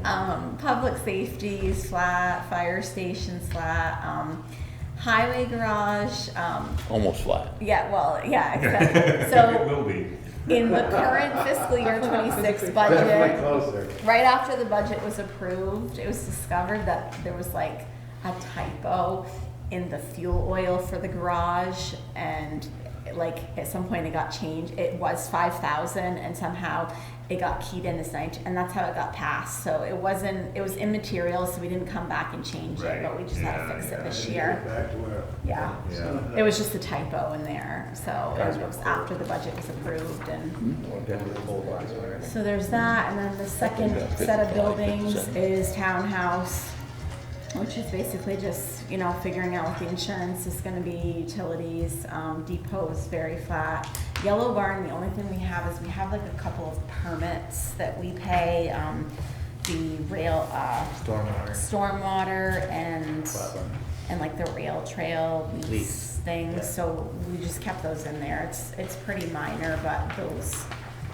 Public safety is flat, fire station's flat, highway garage, Almost flat. yeah, well, yeah, exactly. It So will be. in the current fiscal year 26 Definitely budget, closer. right after the budget was approved, it was discovered that there was like a typo in the fuel oil for the garage, and like at some point it got changed. It was 5,000 and somehow it got keyed in as 19, and that's how it got passed. So it was immaterial, so we didn't come back and change it, but we just had to Right, fix yeah, it this Get year. back to where. Yeah. Yeah. It was just a typo in there, so it was after the budget was approved, and so there's that, and then the second set of buildings is townhouse, which is basically just, figuring out what the insurance is gonna be, utilities, depot is very flat. Yellow Barn, the only thing we have is we have like a couple of permits that we pay, the rail, stormwater and like the rail trail lease Lease, things, yeah. so we just kept those in there. It's pretty minor, but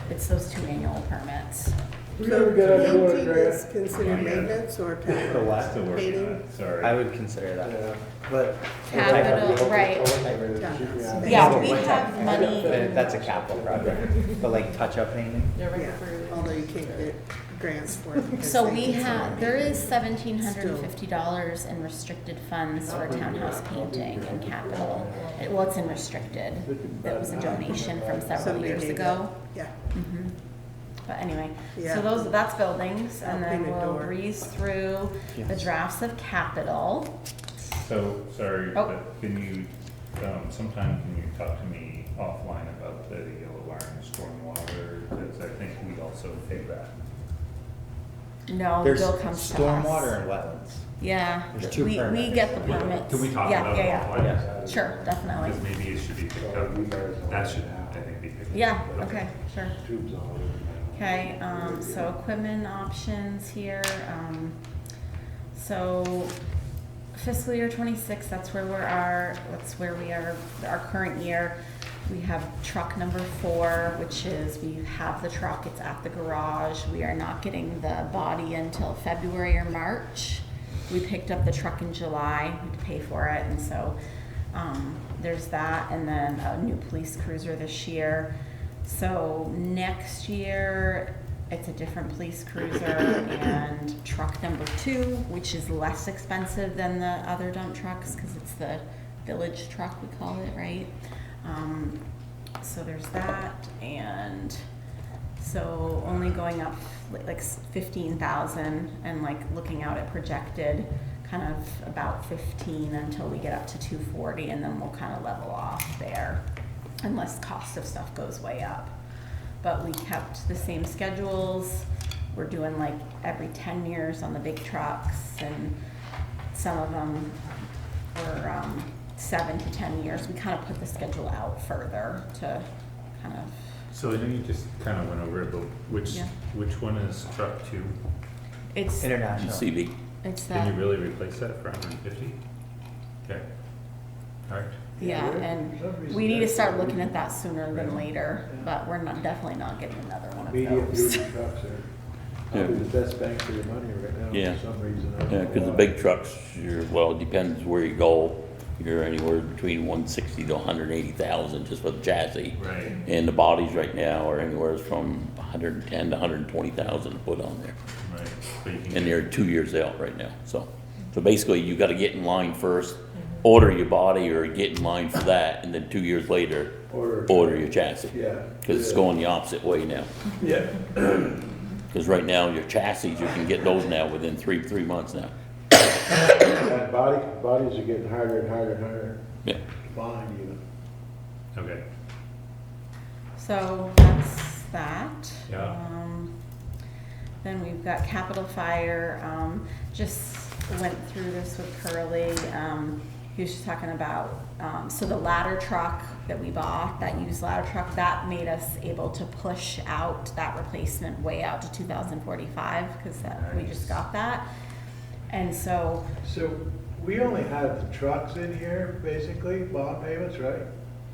it's those 2 annual permits. We gotta get a new Painting is grant. considered maintenance or capital? The what? Still working on Painting? it, sorry. I would consider that, Yeah. but. Capital, right. Yeah, we have money. That's a capital project, but like touch-up painting? Yeah, although you can't get grants for it. because So they we consider have, there is maintenance. $1,750 in restricted funds for townhouse painting and capital. Well, it's in restricted. That was a donation from several Somebody years made ago. Yeah, Mhm. But anyway, Yeah. so that's buildings, and then Painted we'll door. breeze through the drafts of capital. So, sorry, Oh. but can you, sometime can you talk to me offline about the yellow barn stormwater? Because I think we also pay that. No, the There's bill comes to us. stormwater and wetlands. Yeah, There's 2 we permits. get the permits. Can we talk Yeah, about it yeah, offline? yeah. Sure, definitely. Because maybe it should be picked up. That should, I think, be picked up. Yeah, okay, sure. Tubes all over. Okay, so equipment options here, so fiscal year 26, that's where we are, our current year. We have truck number 4, which is, we have the truck, it's at the garage. We are not getting the body until February or March. We picked up the truck in July, we had to pay for it, and so, there's that, and then a new police cruiser this year. So next year, it's a different police cruiser and truck number 2, which is less expensive than the other dump trucks because it's the village truck, we call it, right? So there's that, and so only going up like 15,000, and like looking out at projected kind of about 15 until we get up to 240, and then we'll kind of level off there unless cost of stuff goes way up. But we kept the same schedules. We're doing like every 10 years on the big trucks, and some of them for 7 to 10 years. We kind of put the schedule out further to kind of, So I know you just kind of went over it, but Yeah. which one is truck 2? it's, International. CV. it's Can you that, really replace that for 150? Okay. All right. yeah, for and some reason we need to that's start what looking we- at that sooner than Right. later, but we're not, definitely not getting another one of Medium those. duty trucks are probably the best bang for your money right now, Yeah. for some reason. I don't Yeah, know because the why. big trucks, well, it depends where you go. You're anywhere between 160 to 180,000 just for the chassis. Right. And the bodies right now are anywhere from 110 to 120,000 to put on there. Right. So you can And they're 2 years out right now, so. So basically, you gotta get in line first, order your body or get in line for that, and then 2 years later, order your chassis. Yeah. Because it's going the opposite way now. Yeah. Because right now, your chassis, you can get those now within three months now. And bodies are getting harder and harder and harder Yeah. to find even. Okay. So that's that. Yeah. Then we've got capital fire, just went through this with Curly. He was just talking about, so the ladder truck that we bought, that used ladder truck, that made us able to push out that replacement way out to 2045, because we just got that. And so, So we only have the trucks in here, basically, bond payments, right?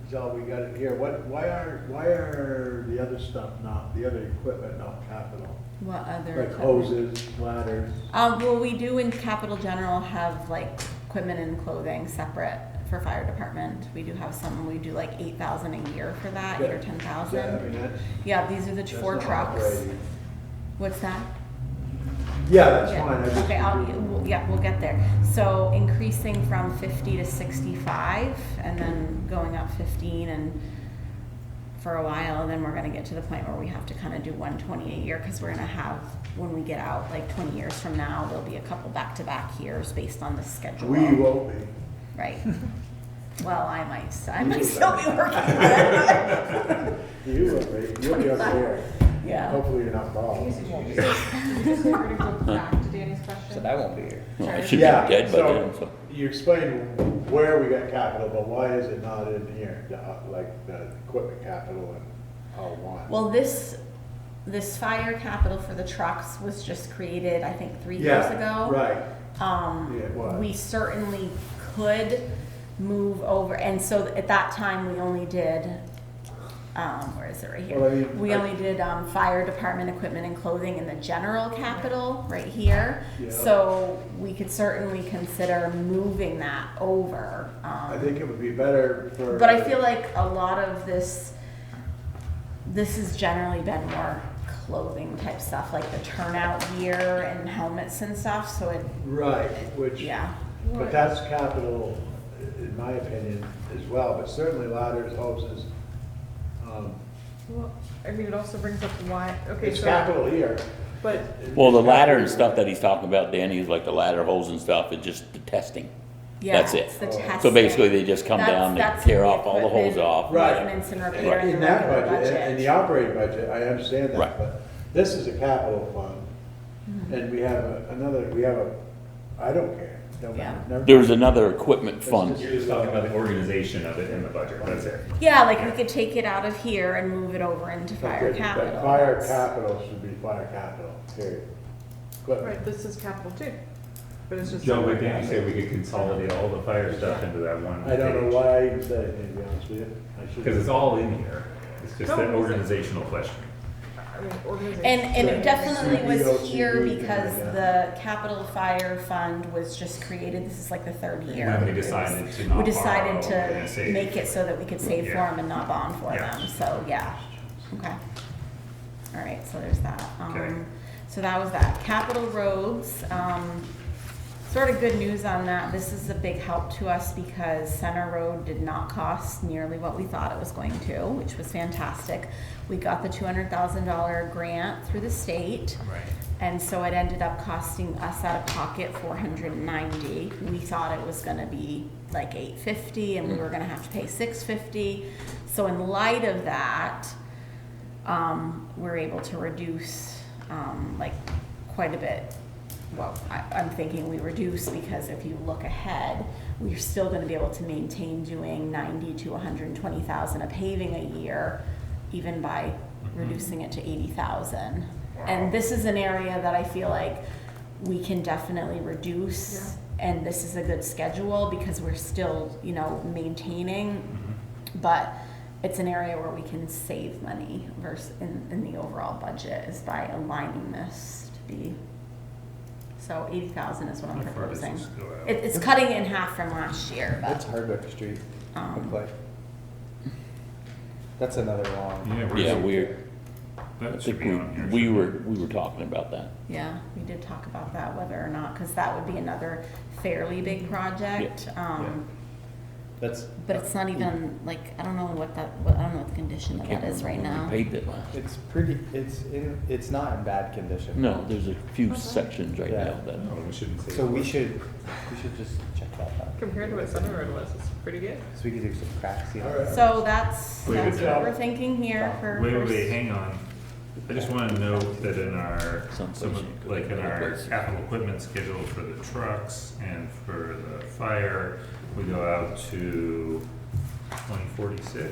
Is all we got in here. Why are the other stuff not, the other equipment not capital? what other? Like equipment? hoses, ladders? Well, we do in capital general have like equipment and clothing separate for fire department. We do have some, we do like 8,000 a year for that, 8 or Yeah. 10,000. Yeah, I mean, that's. Yeah, these are the that's 4 not trucks. operating. What's that? Yeah, that's Yeah. fine. I just- Okay, we'll get there. So increasing from 50 to 65 and then going up 15 and for a while, then we're gonna get to the point where we have to kind of do 120 a year because we're gonna have, when we get out, like 20 years from now, there'll be a couple back-to-back years based on the schedule. We won't be. Right. Well, I might still be working on it. You will be. You'll be over here. Yeah. Hopefully you're not I bald. guess we're gonna go back to Danny's question. So that won't be here. Well, Sure. it should be Yeah, dead by so- then, so. You explained where we got capital, but why is it not in here, like the equipment capital and all one? Well, this fire capital for the trucks was just created, I think, 3 years ago. Right, Yeah, it was. We certainly could move over, and so at that time, we only did, where is it right here? Well, I mean, We I- only did, fire department equipment and clothing in the general capital, right here. Yeah. So we could certainly consider moving that over. I think it would be better for. But I feel like a lot of this has generally been more clothing type stuff, like the turnout gear and helmets and stuff, so it, Right, which, yeah. but that's capital, in my opinion, as well, but certainly ladders, hoses. Well, I mean, it also brings up why, okay, It's so, capital here. but, Well, the It's ladder capital and stuff here. that he's talking about, Danny, is like the ladder hose and stuff, it's just the testing. Yeah, That's it. it's the So testing. So basically, they just come down, they That's tear the off all the hose equipment, off. Right. Maintenance and repair in In the that regular budget, in the operating budget, I understand Right. that, but this is a capital fund. Mm-hmm. And we have I don't care. No Yeah. matter. Never- There's another equipment fund. You're just talking about the organization of it in the budget, that's it. Yeah, like we could take it out of here and move it over into fire Okay, capital. But fire capital should be fire capital, period. Equipment. right, this is capital too, but it's just. Joe, but didn't you say we could consolidate all the fire stuff into that one I don't know page? why I even said it, to be honest with you. I should- Because it's all in here. It's just No, an it's- organizational question. I mean, organization. And it definitely was CBO, here CBO, because yeah. the capital fire fund was just created, this is like the 3rd year. When we It was- decided to not We decided borrow and to save. make it so that we could save for Yeah. them and not bond for Yeah. them, so, yeah, okay. All right, so there's that. Okay. So that was that. Capital roads, sort of good news on that. This is a big help to us because Center Road did not cost nearly what we thought it was going to, which was fantastic. We got the $200,000 grant through the state. Right. And so it ended up costing us out of pocket $490. We thought it was gonna be like $850 and we were gonna have to pay $650. So in light of that, we're able to reduce, like quite a bit well, I'm thinking we reduce, because if you look ahead, we're still gonna be able to maintain doing 90 to 120,000 of paving a year, even by reducing it to 80,000. And this is an area that I feel like we can definitely reduce, and this is a good schedule because we're still, you know, maintaining, but it's an area where we can save money versus in the overall budget is by aligning this to be. So 80,000 is what I'm How far does proposing. this go out? It's cutting it in half from last year, That's but, Hardwick Street, um, looks like. That's another long. Yeah, I That should think be on here. we shouldn't were talking about that. yeah, we did talk about that, whether or not, because that would be another fairly big project. That's, But it's not even, like, I don't know what the condition of that is right now. We paved it last. it's pretty, it's not in bad condition. No, there's a few sections right Yeah. now that. we? No, we shouldn't say. So we should just check that out. Compared to what Center Road was, it's pretty good. So we could do some crack sealing. Alright. So that's Wait, what but- we're thinking here for. Wait, hang on. I just wanna note that in our, like in our capital equipment schedule for the trucks and for the fire, we go out to 2046.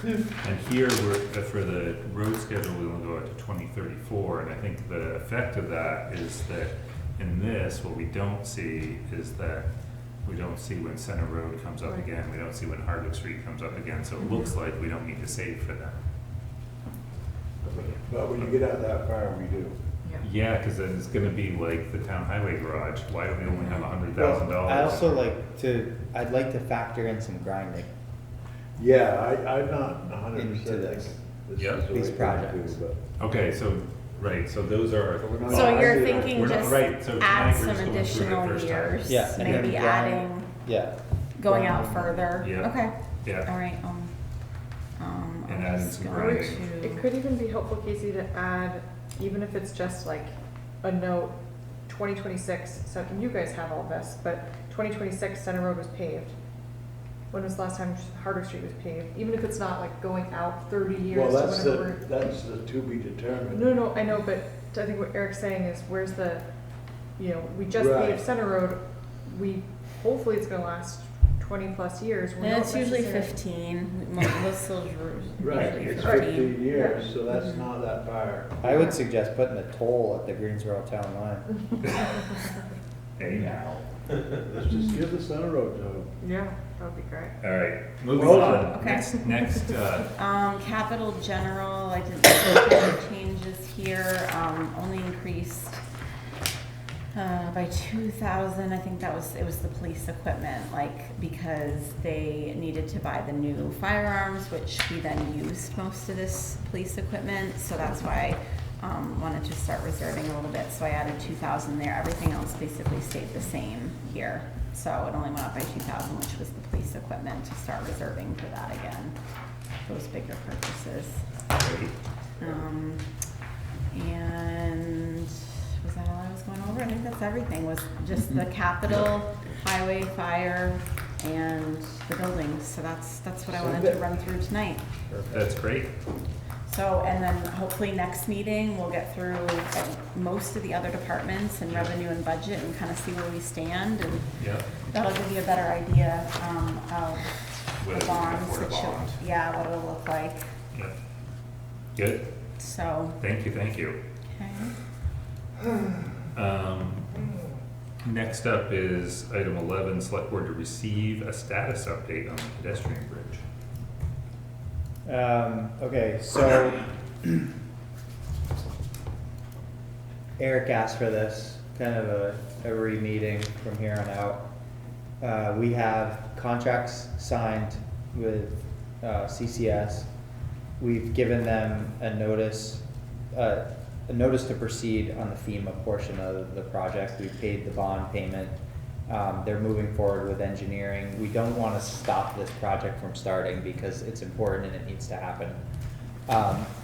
And here, for the road schedule, we only go out to 2034, and I think the effect of that is that in this, what we don't see is that we don't see when Center Road comes up again, we don't see when Hardwick Street comes up again, so it looks like we don't need to save for them. But when you get out that far, we do. Yeah, cause then it's gonna be like the town highway garage, why do we only have $100,000? Well, I also I'd like to factor in some grinding. Yeah, I'm not 100% Into this. Yeah. is the These right thing to projects. do, Okay, so, right, so those are. But we're not- So I you're do that. thinking We're not- just right, so add tonight we're some just going through it additional first time. years, Yeah, and maybe then adding, Yeah, going out Grind. further? Yeah. Okay, Yeah, all right, And I'm adding just some going grinding. to. It could even be helpful, Casey, to add, even if it's just like a note, 2026, so you guys have all this, but 2026 Center Road was paved. When was the last time Hardwick Street was paved? Even if it's not like going out 30 years Well, to that's whenever that's the to be determined. No, I know, but I think what Eric's saying is, where's the, you know, we just Right. paved Center Road, hopefully it's gonna last 20+ years. We're And not it's usually necessarily- 15, most of those routes Right, usually it's 15. 15 years, so that's not that far. I would suggest putting a toll at the Greensboro town line. Hey now. Let's just give the Center Road to Yeah, that would be great. All right, moving Well, on, okay. next, Capital general, I didn't make any changes here, only increased by 2,000, I think it was the police equipment, like, because they needed to buy the new firearms, which we then used most of this police equipment, so that's why I wanted to start reserving a little bit, so I added 2,000 there. Everything else basically stayed the same here, so it only went up by 2,000, which was the police equipment, to start reserving for that again, those bigger purchases. And was that all I was going over? I think that's everything, was just the capital, highway, fire, and the buildings. So that's what I wanted to run through tonight. that's great. So, and then hopefully next meeting, we'll get through most of the other departments and revenue and budget and kind of see where we stand. And Yeah. that'll give you a better idea of Whether we the can bonds. afford a bond. Yeah, what it'll look like. Yeah. Good, So, thank you. okay. Next up is item 11, select board to receive a status update on the pedestrian bridge. Okay, so Eric asked for this, kind of a re-meeting from here on out. We have contracts signed with CCS. We've given them a notice to proceed on the FEMA portion of the project. We've paid the bond payment. They're moving forward with engineering. We don't want to stop this project from starting because it's important and it needs to happen.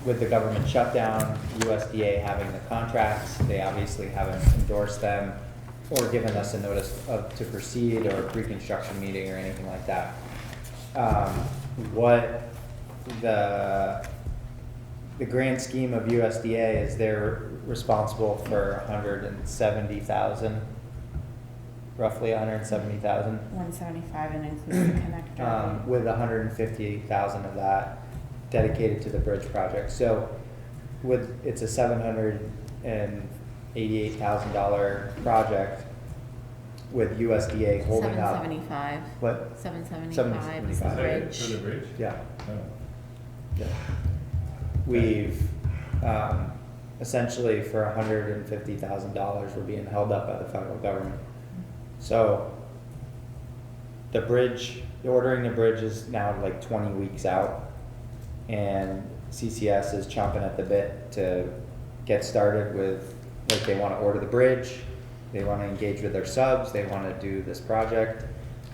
With the government shutdown, USDA having the contracts, they obviously haven't endorsed them or given us a notice to proceed or a pre-construction meeting or anything like that. What the the grand scheme of USDA is they're responsible for 170,000, roughly 170,000. 175 and includes the connector. With 150,000 of that dedicated to the bridge project. So it's a $788,000 project with USDA holding up. 775. What? 775 is the 775. bridge. For the bridge? Yeah. Oh. Yeah. We've, essentially for $150,000, we're being held up by the federal government. So the bridge, ordering the bridge is now like 20 weeks out, and CCS is chomping at the bit to get started with, like, they want to order the bridge, they want to engage with their subs, they want to do this project.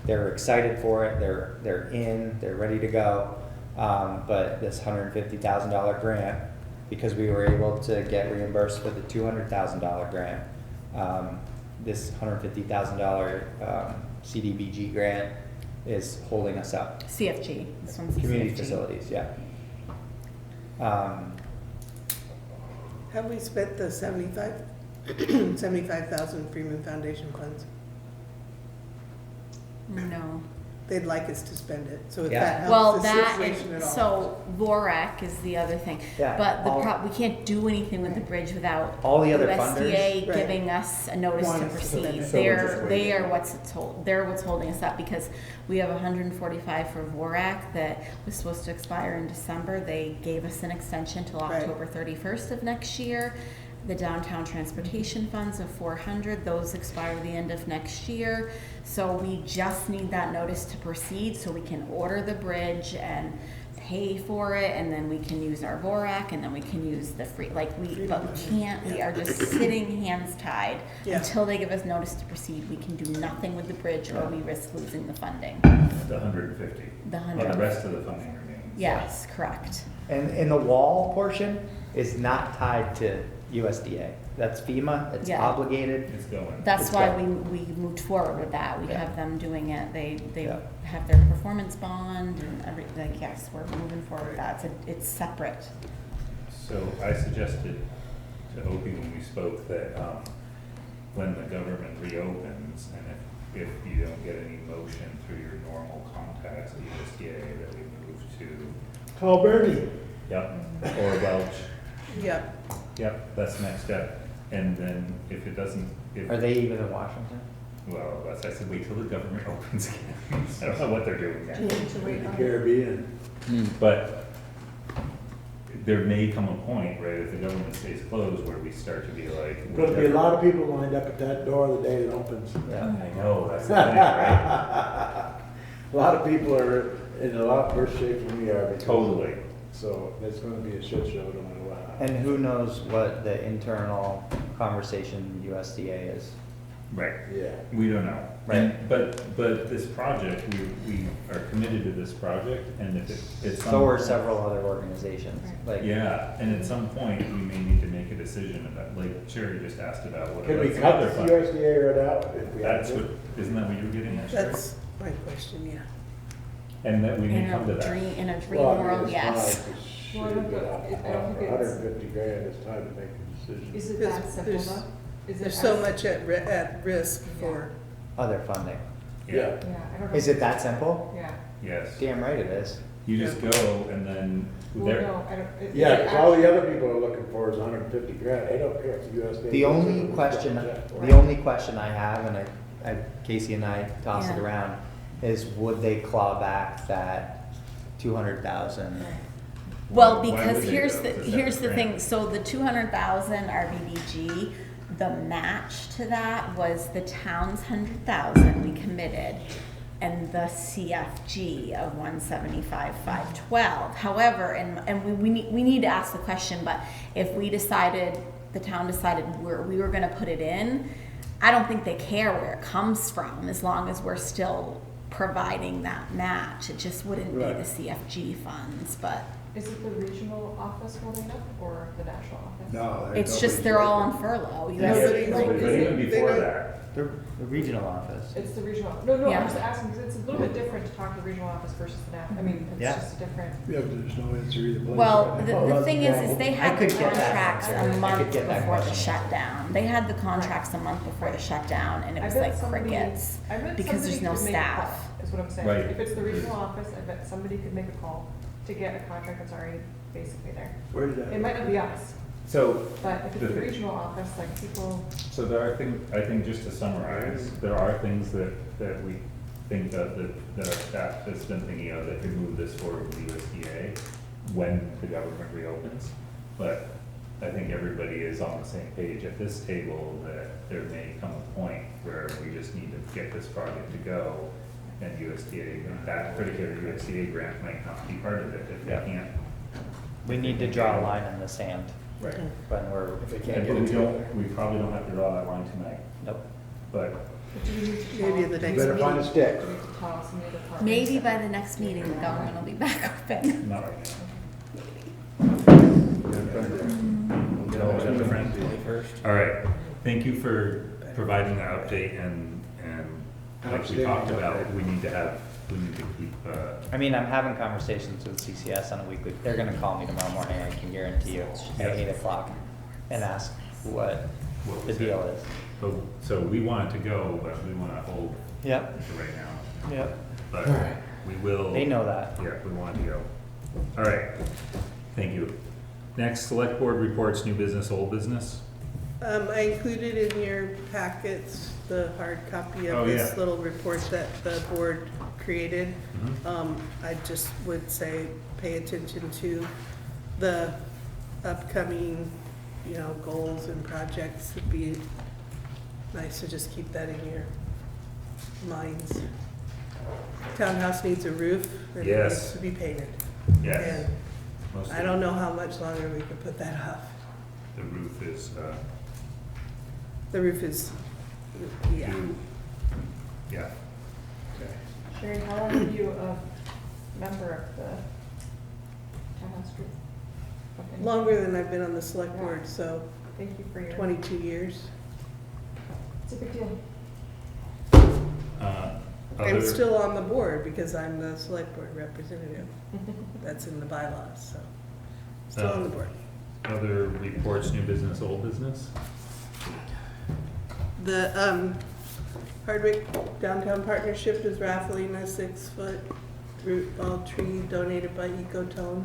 They're excited for it, they're ready to go. But this $150,000 grant, because we were able to get reimbursed for the $200,000 grant, this $150,000 CDBG grant is holding us up. CFG. This one's the Community CFG. facilities, yeah. Have we spent the 75,000 Freeman Foundation funds? No. They'd like us to spend it, so if Yeah. that Well, helps the that situation at is, all. so VORAC is the other thing. Yeah, But all- we can't do anything with the bridge without All the other USDA funders? Right. giving us a notice Want to us to proceed. spend it. So we're just They waiting. are they're what's holding us up, because we have 145 for VORAC that was supposed to expire in December. They gave us an extension till Right. October 31st of next year. The downtown transportation funds of 400, those expire the end of next year. So we just need that notice to proceed so we can order the bridge and pay for it, and then we can use our VORAC, and then we can use the free, but we can't, we are just sitting hands tied. Yeah. Until they give us notice to proceed, we can do nothing with the bridge, or we risk losing the funding. The 150. The Well, 100. the rest of the funding remains. Yes, correct. And the wall portion is not tied to USDA. That's FEMA, it's Yeah. obligated. It's going. That's It's why got- we moved forward with that. We Yeah. have them doing it. They Yeah. have their performance bond and everything. Like, yes, we're moving forward with that. It's separate. So I suggested to Opie when we spoke that when the government reopens, and if you don't get any motion through your normal contacts at USDA, that we move to, Call Bernie. yep, or Welch, Yep, yep, that's the next step. And then if it doesn't, Are they even in Washington? well, that's, I said, wait till the government opens again. I don't know what they're doing Do you yet. need to wait The on? Caribbean. But there may come a point, right, if the government stays closed, where we start to be like. There'll be a lot of people lined up at that door the day it opens. Yeah. I know, that's the thing, right? A lot of people are in a lot worse shape than we are. because- Totally. So it's gonna be a shit show no matter what. And who knows what the internal conversation USDA is? Right. Yeah. We don't know. Right. And- But this project, we are committed to this project, and if it's. So are several other organizations, like. Yeah, and at some point, we may need to make a decision about, like Sherry just asked about what Can about we some cut other the funds. USDA right out if we have That's to? what, isn't that what you were getting at, Sherry? that's my question, yeah. And that we may In come to a that. dream, in a dream Well, I mean, world, it's yes. fine, it's Well, I shit, don't but think- I don't think it's- 150 grand is time to make a decision. Is it There's- that simple there's- though? Is it There's so as- much at risk for, Other funding. Yeah, Yeah, I don't know. Is it that simple? Yeah. yes. Damn right it is. You just go and then Well, there, no, I don't. Yeah, because all the other people are looking for is 150 grand. They don't care if the USDA. The gives only them a question, check for it. the only question I have, and Casey and I toss it Yeah. around, is would they claw back that 200,000? Well, Why because would they here's go the, with a here's the separate thing, grant? so the 200,000 RBBG, the match to that was the town's 100,000 we committed, and the CFG of 175,512. However, and we need to ask the question, but if we decided, the town decided we were gonna put it in, I don't think they care where it comes from, as long as we're still providing that match. It just wouldn't be Right. the CFG funds, but Is it the regional office holding up or the national office? No. it's just they're all on furlough. You Yeah, guys, Nobody- like, but even They before don't- that, The regional office. It's the regional, no, Yeah. I'm just asking, because it's a little bit different to talk to the regional office versus the NAP. I mean, it's Yeah. just a different. Yeah, but there's no answer either place. Well, right now. the thing is they had the could get that contracts answer. a I month could get that before the question. shutdown. They had the contracts a month before the shutdown, and it I was bet like somebody- crickets. I bet because there's somebody no could make a staff. call, is what I'm saying. Right. If it's the regional office, I bet somebody could make a call to get a contract that's already basically there. Where did It that? might not be us, So, but if it's The the thing- regional office, like people, so there are things, I think just to summarize, there are things that we think that our staff has been thinking of that could move this forward with USDA when the government reopens. But I think everybody is on the same page at this table that there may come a point where we just need to get this project to go. And USDA, that particular USDA grant might not be part of it if Yeah. they can't. We need to draw a line in the sand Right. when we're, If they And can't but get we it together. don't, we probably don't have to draw that line tonight, nope. but do we need to Maybe tell- at the do we next Better need- find a stick. do we need to tell some of the departments Maybe that- by the next meeting, the government will be back open. not right now. We'll get all that around 21st. All right, thank you for providing the update and like we talked about, we need to keep, I mean, I'm having conversations with CCS on a weekly, they're gonna call me tomorrow morning, I can guarantee you, at 8 o'clock, and ask what what the was deal it. is. So we want it to go, but we want to hold Yep, for right now. yep. But we will. They know that. Yeah, we want it to go. All right, thank you. Next, select board reports, new business, old business. I included in your packets the hard copy Oh, of this yeah. little report that the board created. Mhm. I just would say, pay attention to the upcoming, goals and projects. It'd be nice to just keep that in your minds. Townhouse needs a roof, and it Yes. needs to be painted. Yes. And Most I of don't know how much longer we can put that off. The roof is, The roof is, yeah. yeah. Sherry, how long are you a member of the townhouse group? Okay. Longer than I've been on the select board, so Thank you for your. 22 years. It's a big deal. I'm Other- still on the board because I'm the select board representative. That's in the bylaws, so still on the board. Other reports, new business, old business? The Hardwick Downtown Partnership is raffling a 6-foot root ball tree donated by Ecotone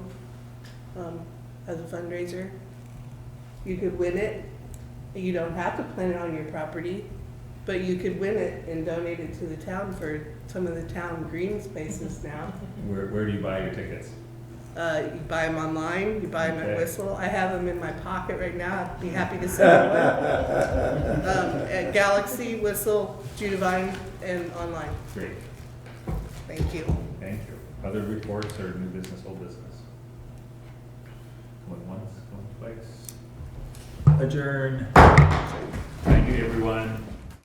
as a fundraiser. You could win it. You don't have to plant it on your property, but you could win it and donate it to the town for some of the town green spaces now. Where do you buy your tickets? You buy them online, you buy them at Okay. Whistle. I have them in my pocket right now. I'd be happy to send one. At Galaxy, Whistle, Judavine, and online. Great, Thank you. thank you. Other reports or new business, old business? Going once, going twice. Adjourn. Thank you, everyone.